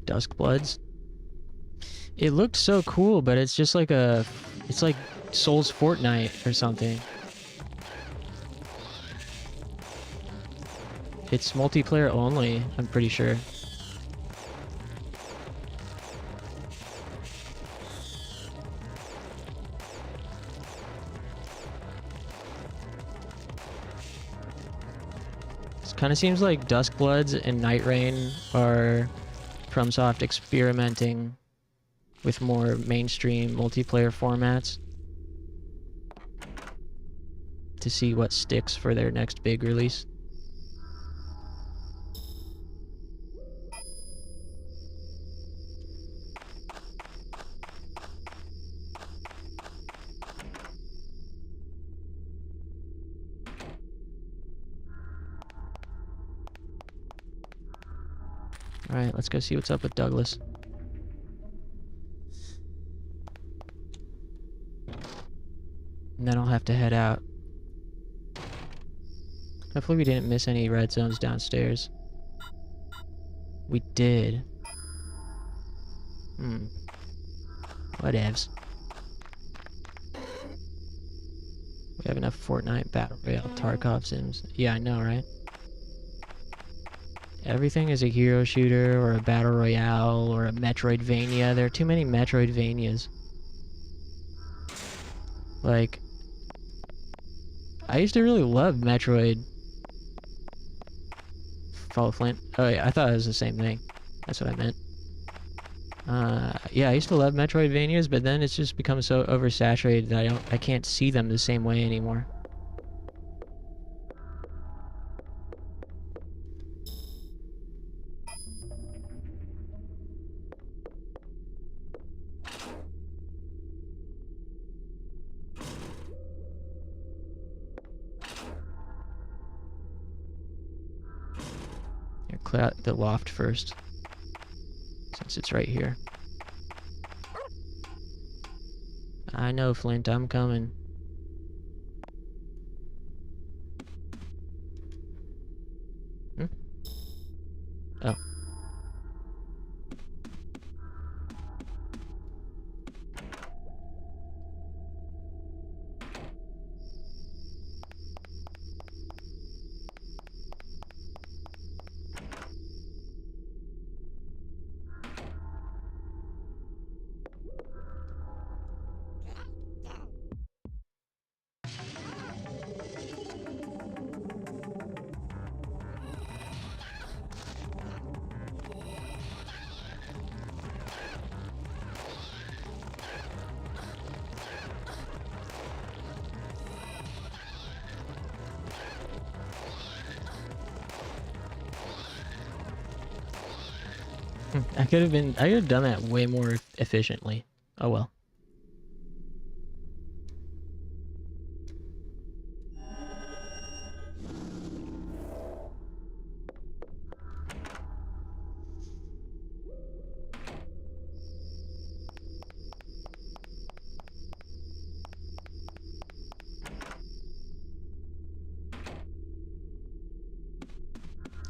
Duskbloods. It looked so cool, but it's just like a... It's like Souls Fortnite or something. It's multiplayer only, I'm pretty sure. It kind of seems like Duskbloods and Night Rain are FromSoft experimenting with more mainstream multiplayer formats to see what sticks for their next big release. Alright, let's go see what's up with Douglas. And then I'll have to head out. Hopefully we didn't miss any red zones downstairs. We did. Whatevs. We have enough Fortnite Battle Royale Tarkov sims. Yeah, I know, right? Everything is a hero shooter or a battle royale or a Metroidvania. There are too many Metroidvanias. Like, I used to really love Metroid. Follow Flint. Oh yeah, I thought it was the same thing. That's what I meant. Yeah, I used to love Metroidvanias, but then it's just become so oversaturated that I can't see them the same way anymore. Clear out the loft first, since it's right here. I know, Flint, I'm coming. Oh. I could have done that way more efficiently. Oh well.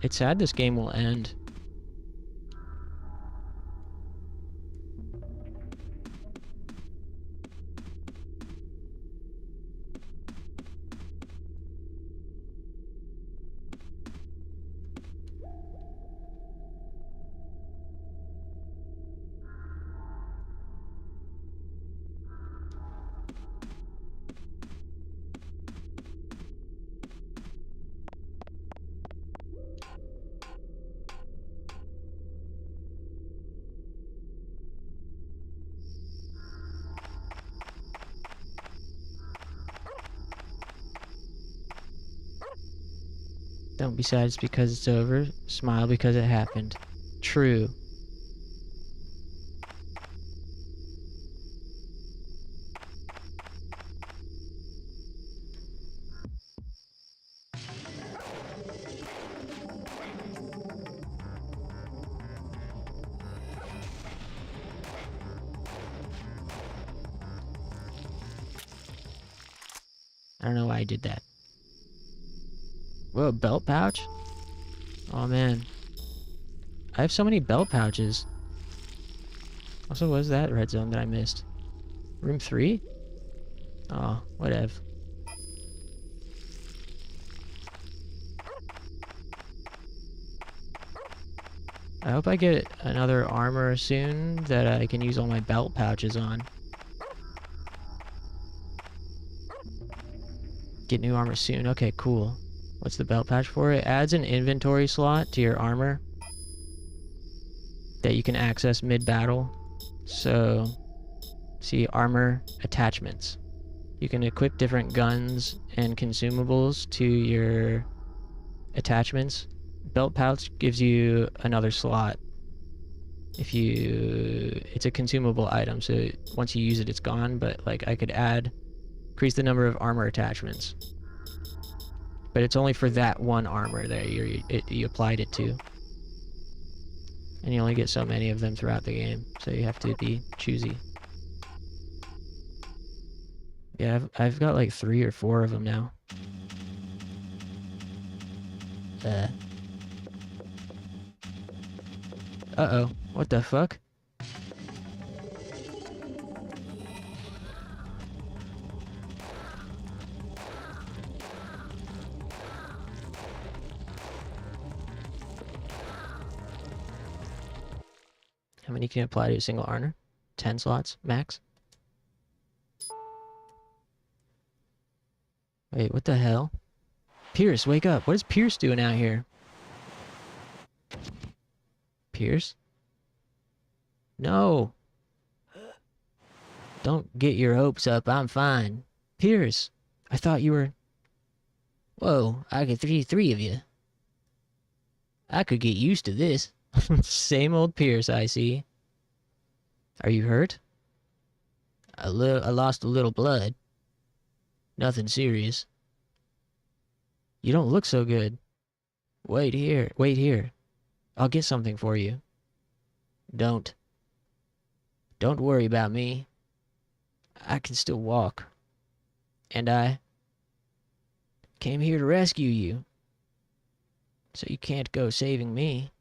It's sad this game will end. Don't be sad it's because it's over. Smile because it happened. True. I don't know why I did that. Whoa, belt pouch? Oh man. I have so many belt pouches. Also, what was that red zone that I missed? Room 3? Oh, whatever. I hope I get another armor soon that I can use all my belt pouches on. Get new armor soon. Okay, cool. What's the belt pouch for? It adds an inventory slot to your armor that you can access mid-battle. So, see, armor attachments. You can equip different guns and consumables to your attachments. Belt pouch gives you another slot. It's a consumable item, so once you use it, it's gone, but like I could increase the number of armor attachments. But it's only for that one armor that you applied it to. And you only get so many of them throughout the game, so you have to be choosy. Yeah, I've got like 3 or 4 of them now. Uh-oh. What the fuck? How many can you apply to a single armor? 10 slots, max? Wait, what the hell? Pierce, wake up. What is Pierce doing out here? Pierce? No. Don't get your hopes up. I'm fine. Pierce, I thought you were... Whoa, I could see 3 of you. I could get used to this. Same old Pierce, I see. Are you hurt? I lost a little blood. Nothing serious. You don't look so good. Wait here. I'll get something for you. Don't worry about me. I can still walk. And I came here to rescue you. So you can't go saving me.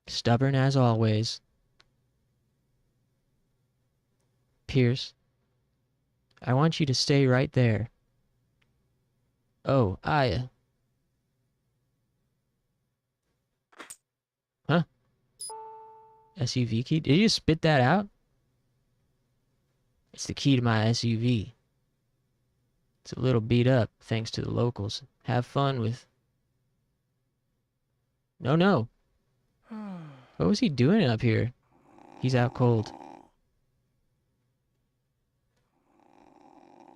Stubborn as always. Pierce, I want you to stay right there. Oh, Aya. Huh? SUV key? Did you just spit that out? It's the key to my SUV. It's a little beat up, thanks to the locals. Have fun with... No. What was he doing up here? He's out cold.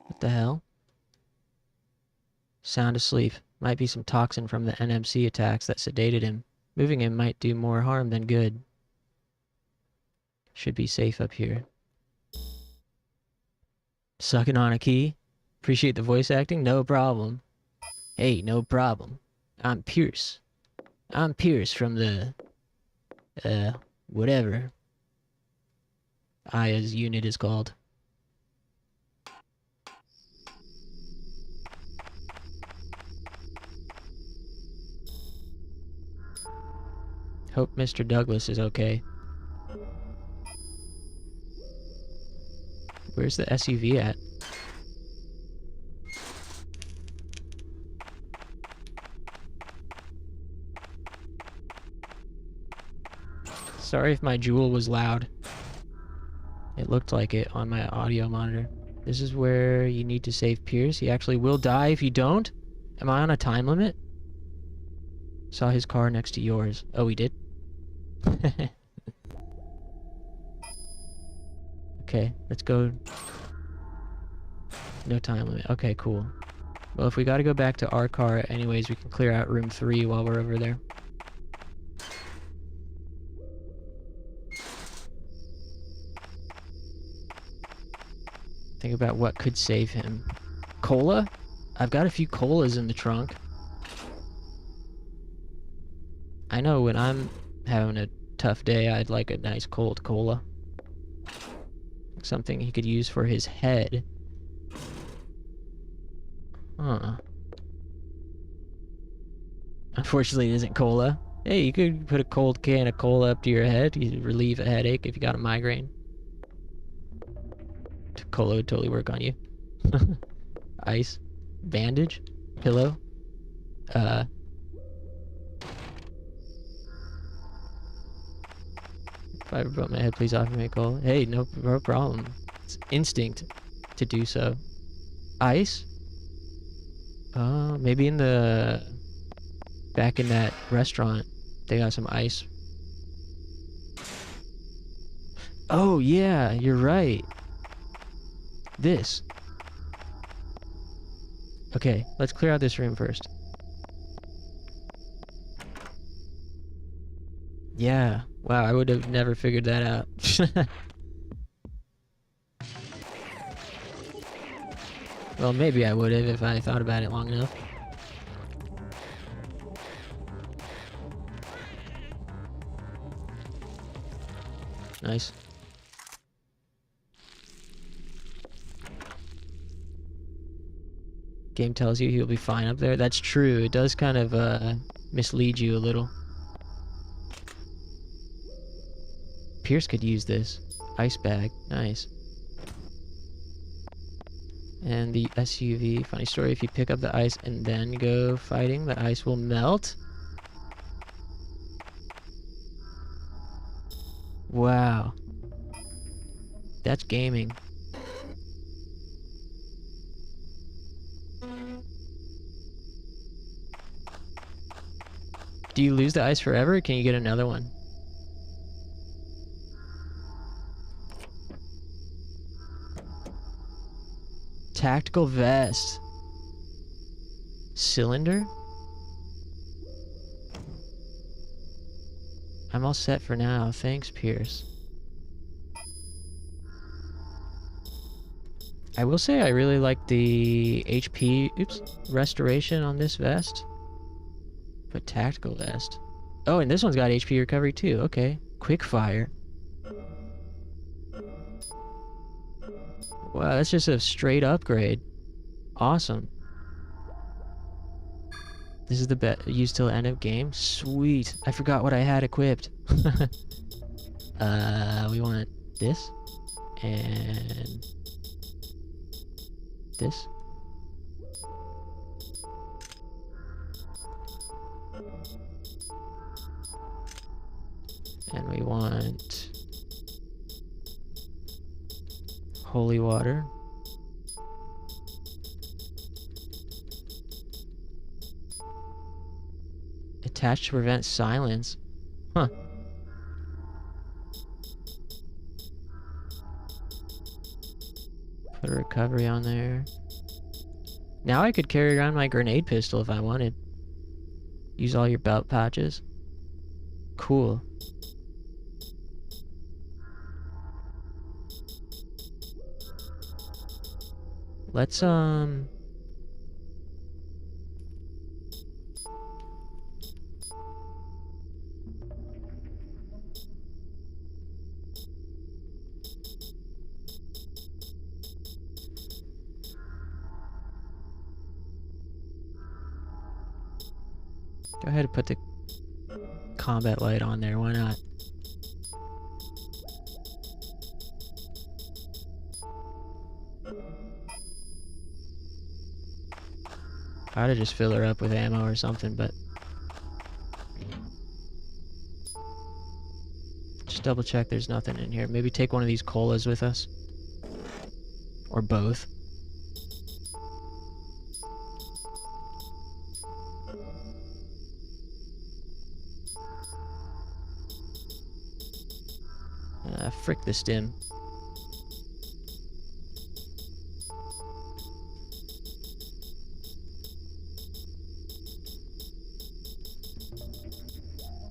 What the hell? Sound asleep. Might be some toxin from the NMC attacks that sedated him. Moving him might do more harm than good. Should be safe up here. Sucking on a key? Appreciate the voice acting? No problem. Hey, no problem. I'm Pierce. I'm Pierce from the... whatever Aya's unit is called. Hope Mr. Douglas is okay. Where's the SUV at? Sorry if my jewel was loud. It looked like it on my audio monitor. This is where you need to save Pierce. He actually will die if you don't. Am I on a time limit? Saw his car next to yours. Oh, he did? Okay, let's go. No time limit. Okay, cool. Well, if we gotta go back to our car anyways, we can clear out room 3 while we're over there. Think about what could save him. Cola? I've got a few colas in the trunk. I know when I'm having a tough day, I'd like a nice cold cola. Something he could use for his head. Huh. Unfortunately, it isn't cola. Hey, you could put a cold can of cola up to your head. You relieve a headache if you got a migraine. Cola would totally work on you. Ice. Bandage. Pillow. If I ever bumped my head, please offer me a cola. Hey, no problem. It's instinct to do so. Ice? Maybe in the... Back in that restaurant, they got some ice. Oh, yeah, you're right. This. Okay, let's clear out this room first. Yeah. Wow, I would have never figured that out. Well, maybe I would have if I thought about it long enough. Nice. Game tells you he'll be fine up there. That's true. It does kind of mislead you a little. Pierce could use this. Ice bag. Nice. And the SUV. Funny story, if you pick up the ice and then go fighting, the ice will melt. Wow. That's gaming. Do you lose the ice forever, or can you get another one? Tactical vest. Cylinder? I'm all set for now. Thanks, Pierce. I will say I really like the HP, restoration on this vest. But tactical vest. Oh, and this one's got HP recovery too. Okay. Quick fire. Wow, that's just a straight upgrade. Awesome. This is the bet used till the end of game. Sweet. I forgot what I had equipped. We want this and this. And we want holy water. Attached to prevent silence. Huh. Put a recovery on there. Now I could carry around my grenade pistol if I wanted. Use all your belt pouches. Cool. Let's go ahead and put the combat light on there, why not? I ought to just fill her up with ammo or something, but... Just double check there's nothing in here. Maybe take one of these colas with us. Or both. Frick the stim.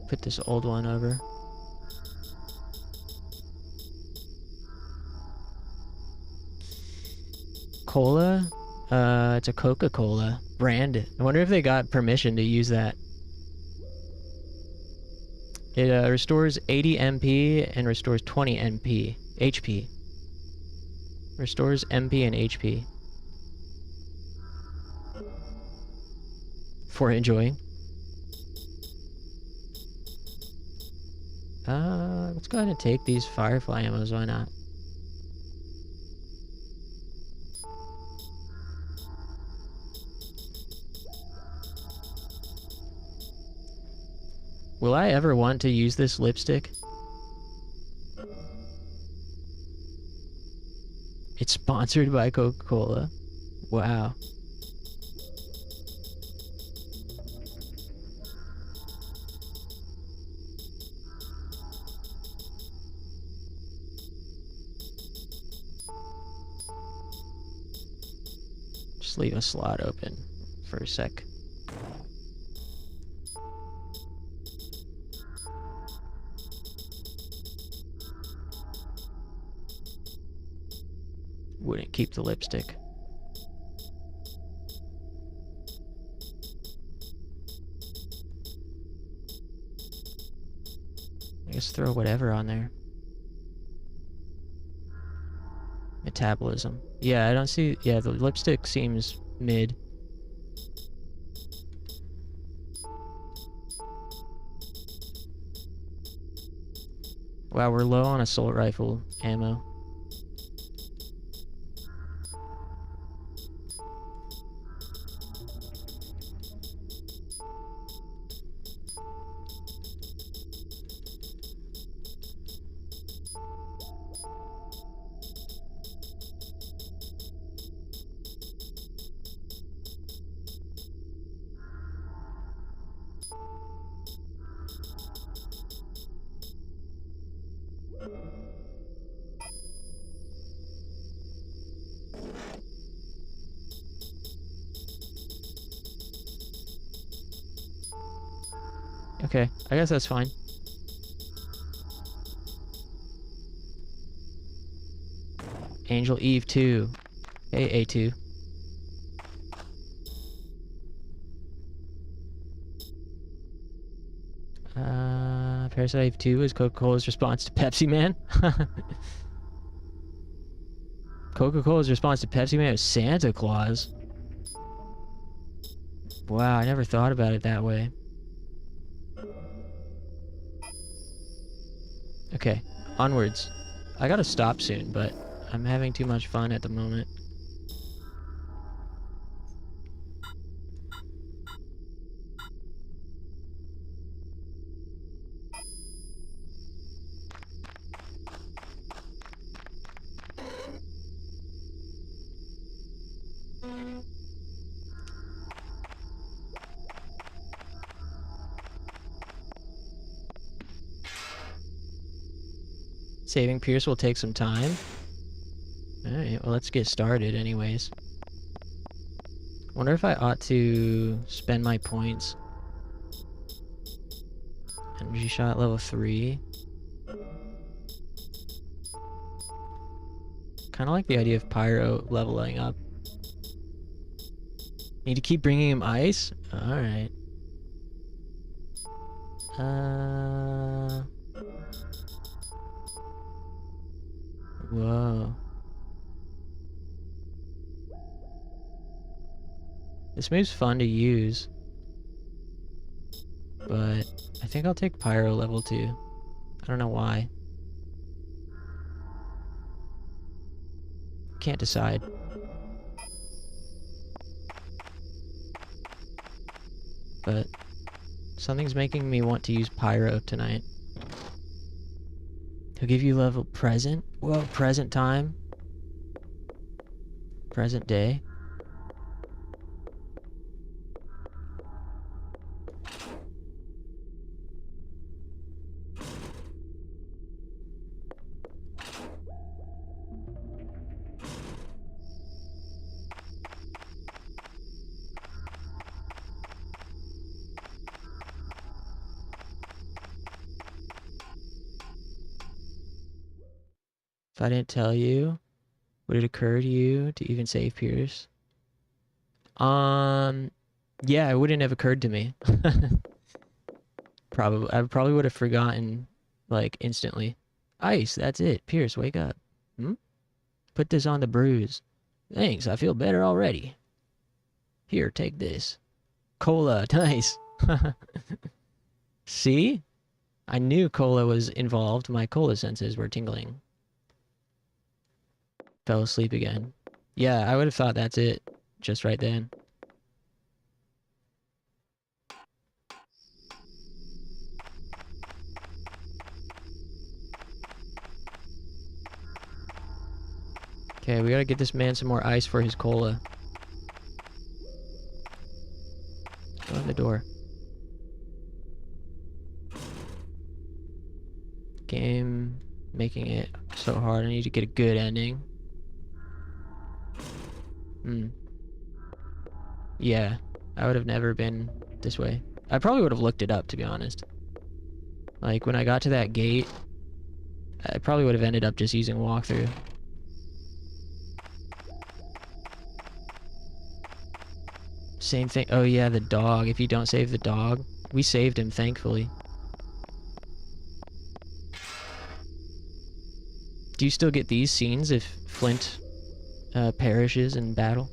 Put this old one over. Cola? It's a Coca-Cola brand. I wonder if they got permission to use that. It restores 80 MP and restores 20 MP. HP. Restores MP and HP. For enjoying. Let's go ahead and take these firefly ammos, why not? Will I ever want to use this lipstick? It's sponsored by Coca-Cola. Wow. Just leave a slot open for a sec. Wouldn't keep the lipstick. I guess throw whatever on there. Metabolism. Yeah, I don't see... Yeah, the lipstick seems mid. Wow, we're low on assault rifle ammo. Okay, I guess that's fine. Angel Eve 2. Hey, A2. Parasite Eve 2 is Coca-Cola's response to Pepsi Man. Coca-Cola's response to Pepsi Man is Santa Claus. Wow, I never thought about it that way. Okay, onwards. I gotta stop soon, but I'm having too much fun at the moment. Saving Pierce will take some time. Alright, well let's get started anyways. Wonder if I ought to spend my points. Energy shot level 3. Kinda like the idea of Pyro leveling up. Need to keep bringing him ice? Alright. Whoa. This move's fun to use. But I think I'll take Pyro level 2. I don't know why. Can't decide. But something's making me want to use Pyro tonight. He'll give you level present? Whoa, present time? Present day? If I didn't tell you, would it occur to you to even save Pierce? Yeah, it wouldn't have occurred to me. Probably, I probably would have forgotten, like, instantly. Ice, that's it. Pierce, wake up. Put this on the bruise. Thanks, I feel better already. Here, take this. Cola, nice. See? I knew cola was involved. My cola senses were tingling. Fell asleep again. Yeah, I would have thought that's it. Just right then. Okay, we gotta get this man some more ice for his cola. Open the door. Game making it so hard. I need to get a good ending. Yeah, I would have never been this way. I probably would have looked it up, to be honest. Like, when I got to that gate, I probably would have ended up just using walkthrough. Same thing. Oh yeah, the dog. If you don't save the dog. We saved him, thankfully. Do you still get these scenes if Flint perishes in battle?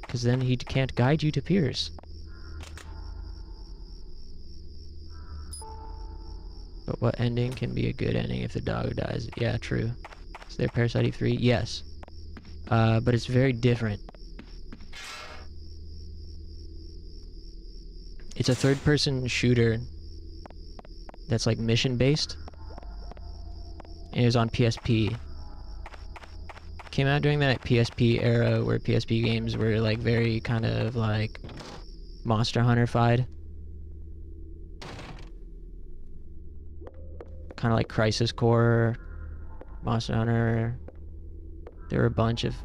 Because then he can't guide you to Pierce. But what ending can be a good ending if the dog dies? Yeah, true. Is there Parasite 3? Yes. But it's very different. It's a third-person shooter that's like mission-based. And it was on PSP. Came out during that PSP era where PSP games were like very kind of like Monster Hunter-fied. Kind of like Crisis Core, Monster Hunter. There were a bunch of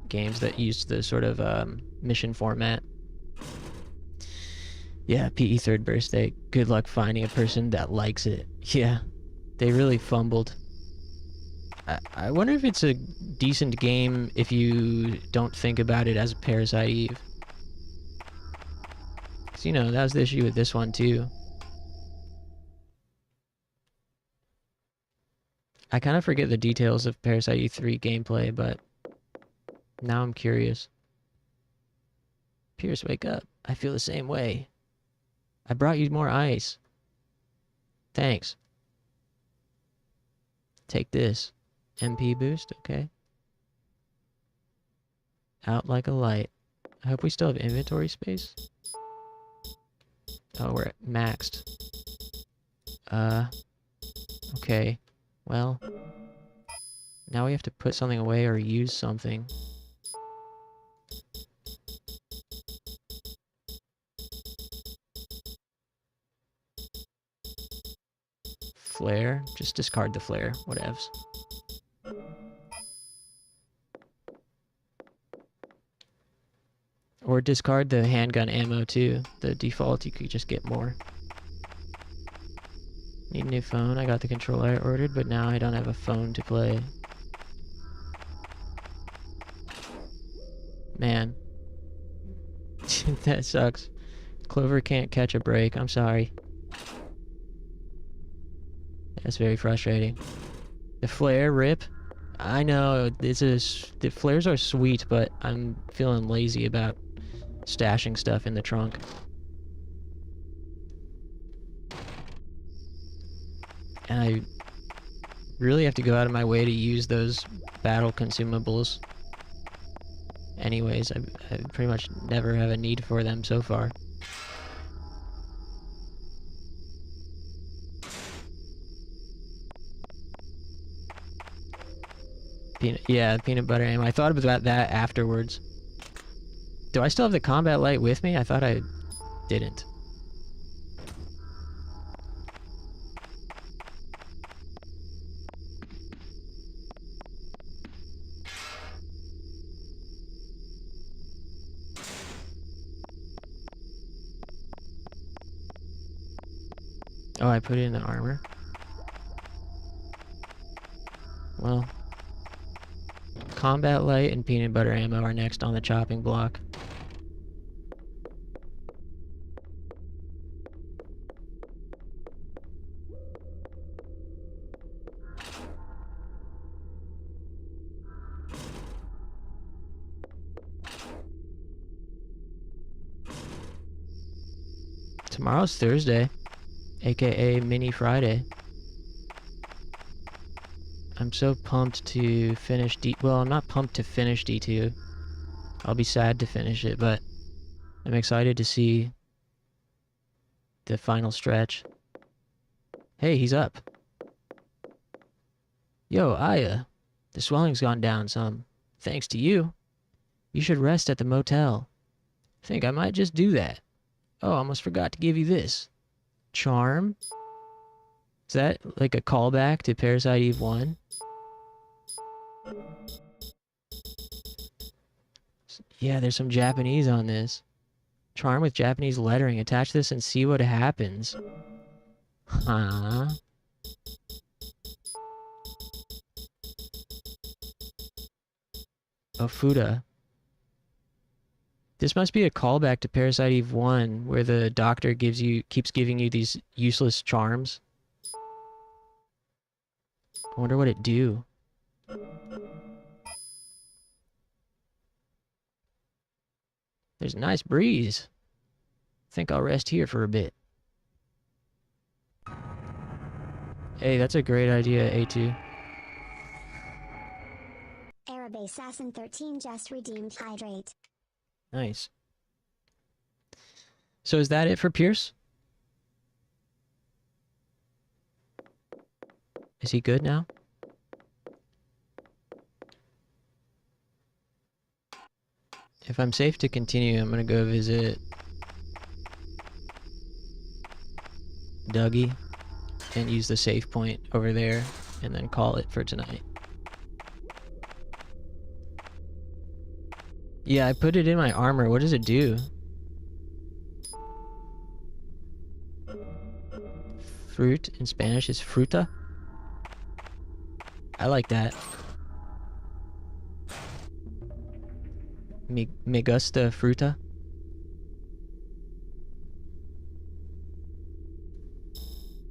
games that used the sort of mission format. Yeah, PE third birthday. Good luck finding a person that likes it. Yeah, they really fumbled. I wonder if it's a decent game if you don't think about it as a Parasite Eve. Because, you know, that was the issue with this one, too. I kind of forget the details of Parasite Eve 3 gameplay, but now I'm curious. Pierce, wake up. I feel the same way. I brought you more ice. Thanks. Take this. MP boost, okay. Out like a light. I hope we still have inventory space. Oh, we're at maxed. Okay. Well, now we have to put something away or use something. Flare? Just discard the flare. Whatevs. Or discard the handgun ammo too. The default, you could just get more. Need a new phone. I got the controller I ordered, but now I don't have a phone to play. Man. That sucks. Clover can't catch a break. I'm sorry. That's very frustrating. The flare, rip. I know, the flares are sweet, but I'm feeling lazy about stashing stuff in the trunk. And I really have to go out of my way to use those battle consumables. Anyways, I pretty much never have a need for them so far. Peanut butter ammo. I thought about that afterwards. Do I still have the combat light with me? I thought I didn't. Oh, I put it in the armor. Well, combat light and peanut butter ammo are next on the chopping block. Tomorrow's Thursday. aka Mini Friday. I'm so pumped to finish well, I'm not pumped to finish D2. I'll be sad to finish it, but I'm excited to see the final stretch. Hey, he's up. Yo, Aya. The swelling's gone down some. Thanks to you. You should rest at the motel. Think I might just do that. Oh, I almost forgot to give you this. Charm? Is that like a callback to Parasite Eve 1? Yeah, there's some Japanese on this. Charm with Japanese lettering. Attach this and see what happens. Huh? Ofuda. This must be a callback to Parasite Eve 1, where the doctor keeps giving you these useless charms. I wonder what it do. There's a nice breeze. Think I'll rest here for a bit. Hey, that's a great idea, A2. Arabe Assassin 13 just redeemed hydrate. Nice. So is that it for Pierce? Is he good now? If I'm safe to continue, I'm gonna go visit Dougie and use the save point over there and then call it for tonight. Yeah, I put it in my armor. What does it do? Fruit in Spanish is fruta. I like that. Me gusta fruta.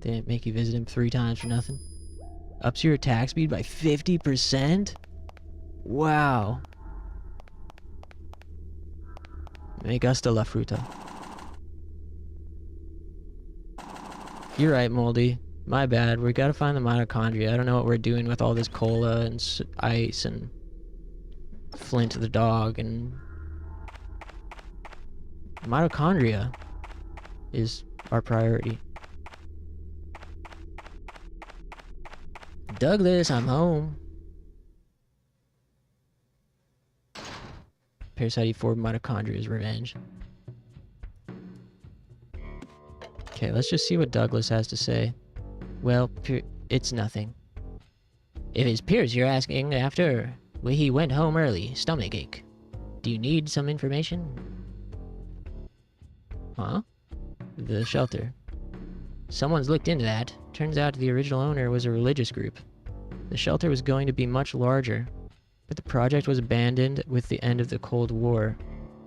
Didn't make you visit him 3 times for nothing. Ups your attack speed by 50%? Wow. Me gusta la fruta. You're right, Moldy. My bad. We gotta find the mitochondria. I don't know what we're doing with all this cola and ice and Flint the dog and... Mitochondria is our priority. Douglas, I'm home. Parasite 4 Mitochondria's revenge. Okay, let's just see what Douglas has to say. Well, it's nothing. If it's Pierce you're asking after, well, he went home early, stomach ache. Do you need some information? Huh? The shelter. Someone's looked into that. Turns out the original owner was a religious group. The shelter was going to be much larger, but the project was abandoned with the end of the Cold War.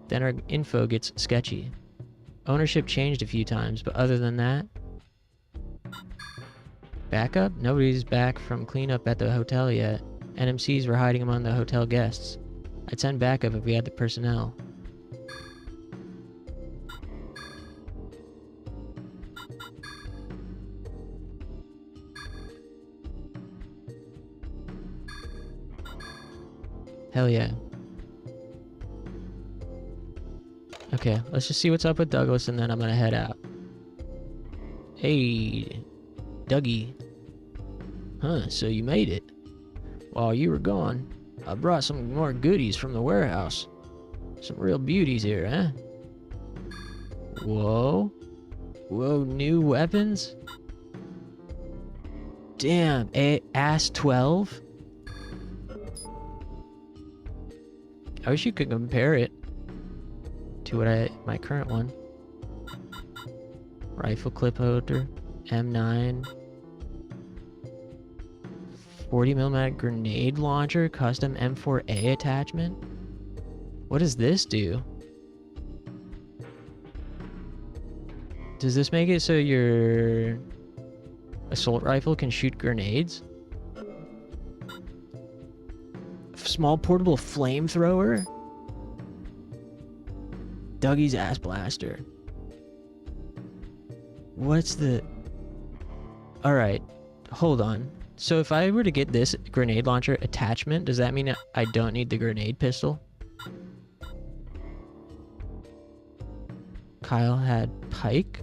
Then our info gets sketchy. Ownership changed a few times, but other than that... Backup? Nobody's back from cleanup at the hotel yet. NMCs were hiding among the hotel guests. I'd send backup if we had the personnel. Hell yeah. Okay, let's just see what's up with Douglas and then I'm gonna head out. Hey, Dougie. Huh, so you made it. While you were gone, I brought some more goodies from the warehouse. Some real beauties here, huh? Whoa. Whoa, new weapons? Damn, ass 12? I wish you could compare it to my current one. Rifle clip holder, M9, 40mm grenade launcher, custom M4A attachment. What does this do? Does this make it so your assault rifle can shoot grenades? Small portable flamethrower? Dougie's ass blaster. What's the... Alright, hold on. So if I were to get this grenade launcher attachment, does that mean I don't need the grenade pistol? Kyle had pike?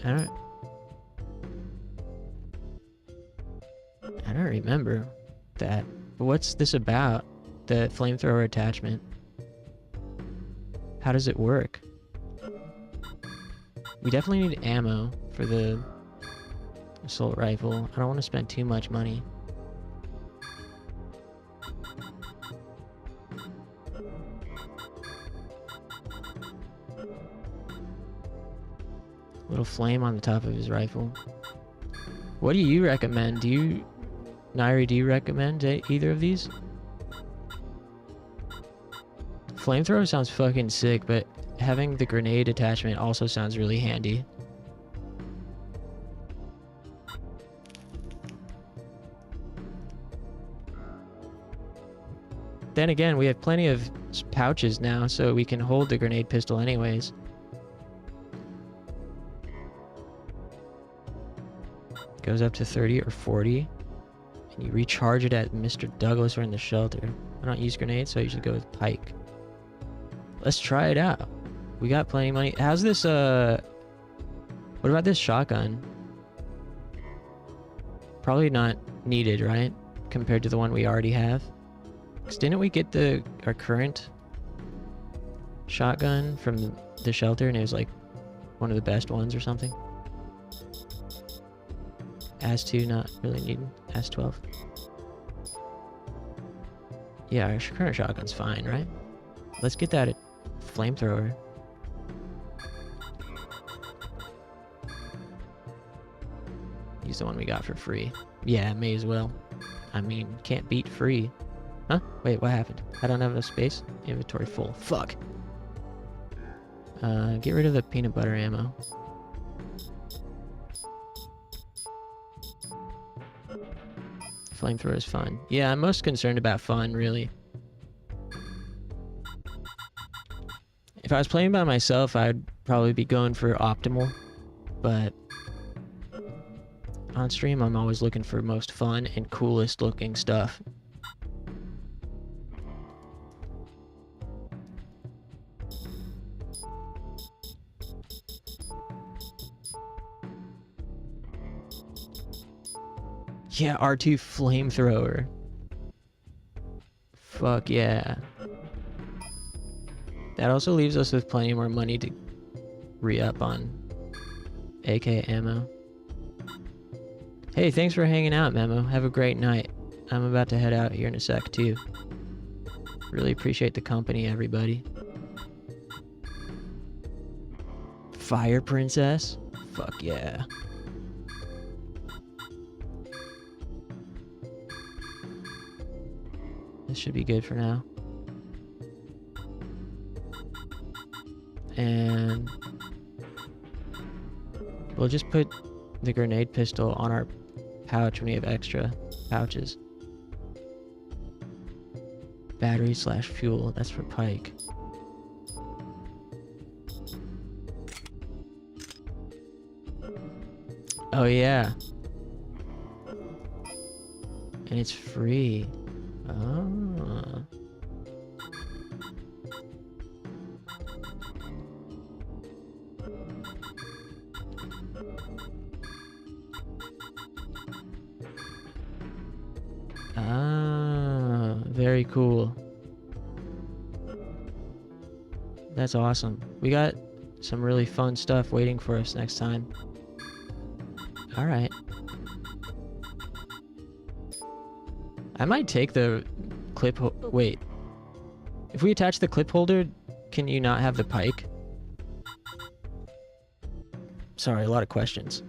I don't remember that. But what's this about? The flamethrower attachment. How does it work? We definitely need ammo for the assault rifle. I don't want to spend too much money. Little flame on the top of his rifle. What do you recommend? Nairi, do you recommend either of these? Flamethrower sounds fucking sick, but having the grenade attachment also sounds really handy. Then again, we have plenty of pouches now, so we can hold the grenade pistol anyways. Goes up to 30 or 40. And you recharge it at Mr. Douglas or in the shelter. I don't use grenades, so I usually go with pike. Let's try it out. We got plenty of money. How's this, what about this shotgun? Probably not needed, right? Compared to the one we already have. Because didn't we get our current shotgun from the shelter and it was like one of the best ones or something? As2 not really needed. As12. Yeah, our current shotgun's fine, right? Let's get that flamethrower. Use the one we got for free. Yeah, may as well. I mean, can't beat free. Huh? Wait, what happened? I don't have enough space? Inventory full. Fuck. Get rid of the peanut butter ammo. Flamethrower is fun. Yeah, I'm most concerned about fun, really. If I was playing by myself, I'd probably be going for optimal. But on stream, I'm always looking for most fun and coolest looking stuff. Yeah, R2 flamethrower. Fuck yeah. That also leaves us with plenty more money to re-up on AK ammo. Hey, thanks for hanging out, Memo. Have a great night. I'm about to head out here in a sec, too. Really appreciate the company, everybody. Fire Princess? Fuck yeah. This should be good for now. And we'll just put the grenade pistol on our pouch when we have extra pouches. Battery / fuel, that's for pike. Oh yeah. And it's free. Oh. Ah, very cool. That's awesome. We got some really fun stuff waiting for us next time. All right. I might take the clip wait. If we attach the clip holder, can you not have the pike? Sorry, a lot of questions.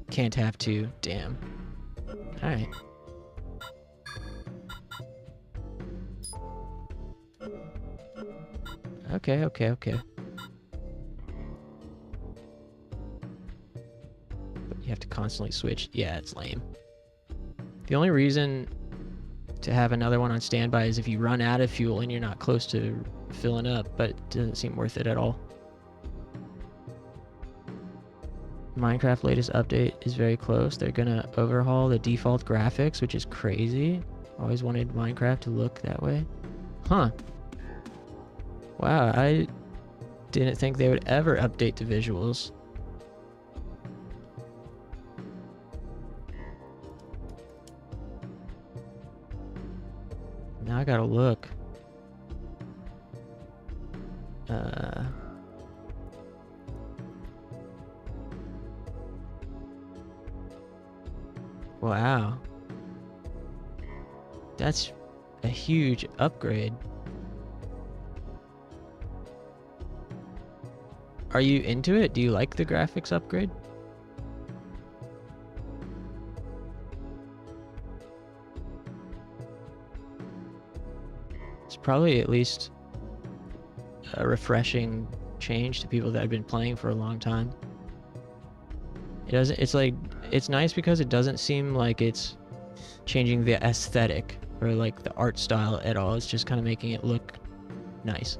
Can't have two. Damn. Alright. Okay. But you have to constantly switch. Yeah, it's lame. The only reason to have another one on standby is if you run out of fuel and you're not close to filling up, but it doesn't seem worth it at all. Minecraft latest update is very close. They're gonna overhaul the default graphics, which is crazy. Always wanted Minecraft to look that way. Huh. Wow, I didn't think they would ever update the visuals. Now I gotta look. Wow. That's a huge upgrade. Are you into it? Do you like the graphics upgrade? It's probably at least a refreshing change to people that have been playing for a long time. It's nice because it doesn't seem like it's changing the aesthetic or like the art style at all. It's just kind of making it look nice.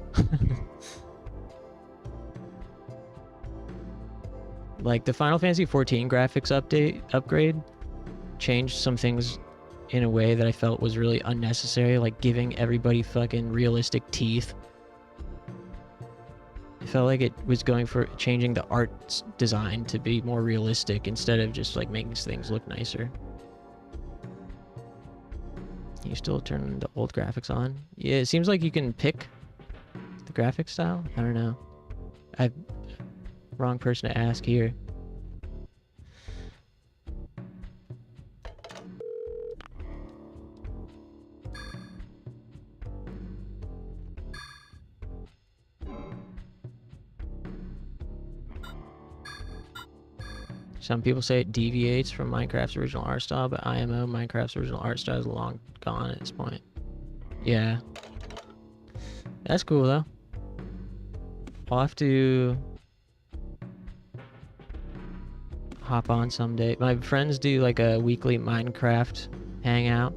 Like the Final Fantasy XIV graphics upgrade changed some things in a way that I felt was really unnecessary, like giving everybody fucking realistic teeth. It felt like it was going for changing the art design to be more realistic instead of just like making things look nicer. You still turn the old graphics on? Yeah, it seems like you can pick the graphic style. I don't know. Wrong person to ask here. Some people say it deviates from Minecraft's original art style, but IMO, Minecraft's original art style, is long gone at this point. Yeah. That's cool, though. I'll have to hop on someday. My friends do like a weekly Minecraft hangout.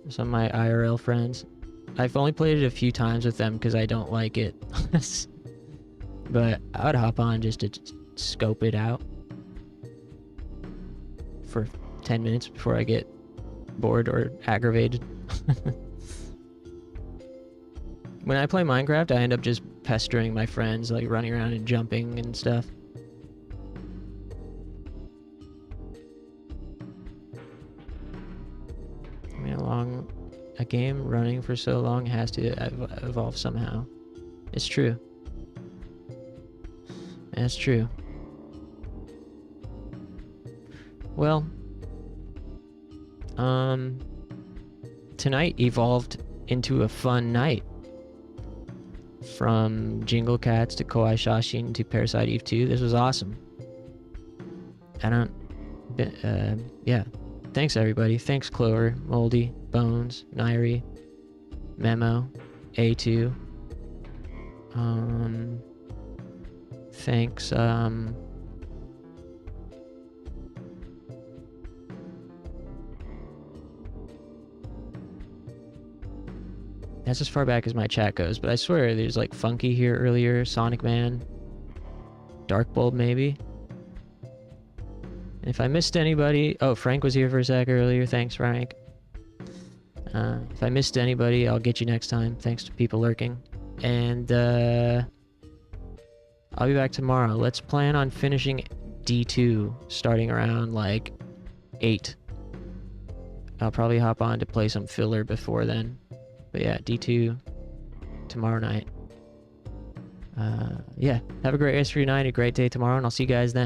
Some of my IRL friends. I've only played it a few times with them because I don't like it. But I would hop on just to scope it out for 10 minutes before I get bored or aggravated. When I play Minecraft, I end up just pestering my friends, like running around and jumping and stuff. I mean, a game running for so long has to evolve somehow. It's true. That's true. Well, tonight evolved into a fun night. From Jingle Cats to Kowai Shashin to Parasite Eve 2. This was awesome. Yeah. Thanks everybody. Thanks Clover, Moldy, Bones, Nairi, Memo, A2. Thanks, that's as far back as my chat goes, but I swear there's like Funky here earlier, Sonic Man, Dark Bulb maybe. If I missed anybody, oh, Frank was here for a sec earlier. Thanks, Frank. If I missed anybody, I'll get you next time. Thanks to people lurking. And I'll be back tomorrow. Let's plan on finishing D2 starting around like 8. I'll probably hop on to play some filler before then. But yeah, D2 tomorrow night. Yeah, have a great rest of your night, a great day tomorrow, and I'll see you guys then.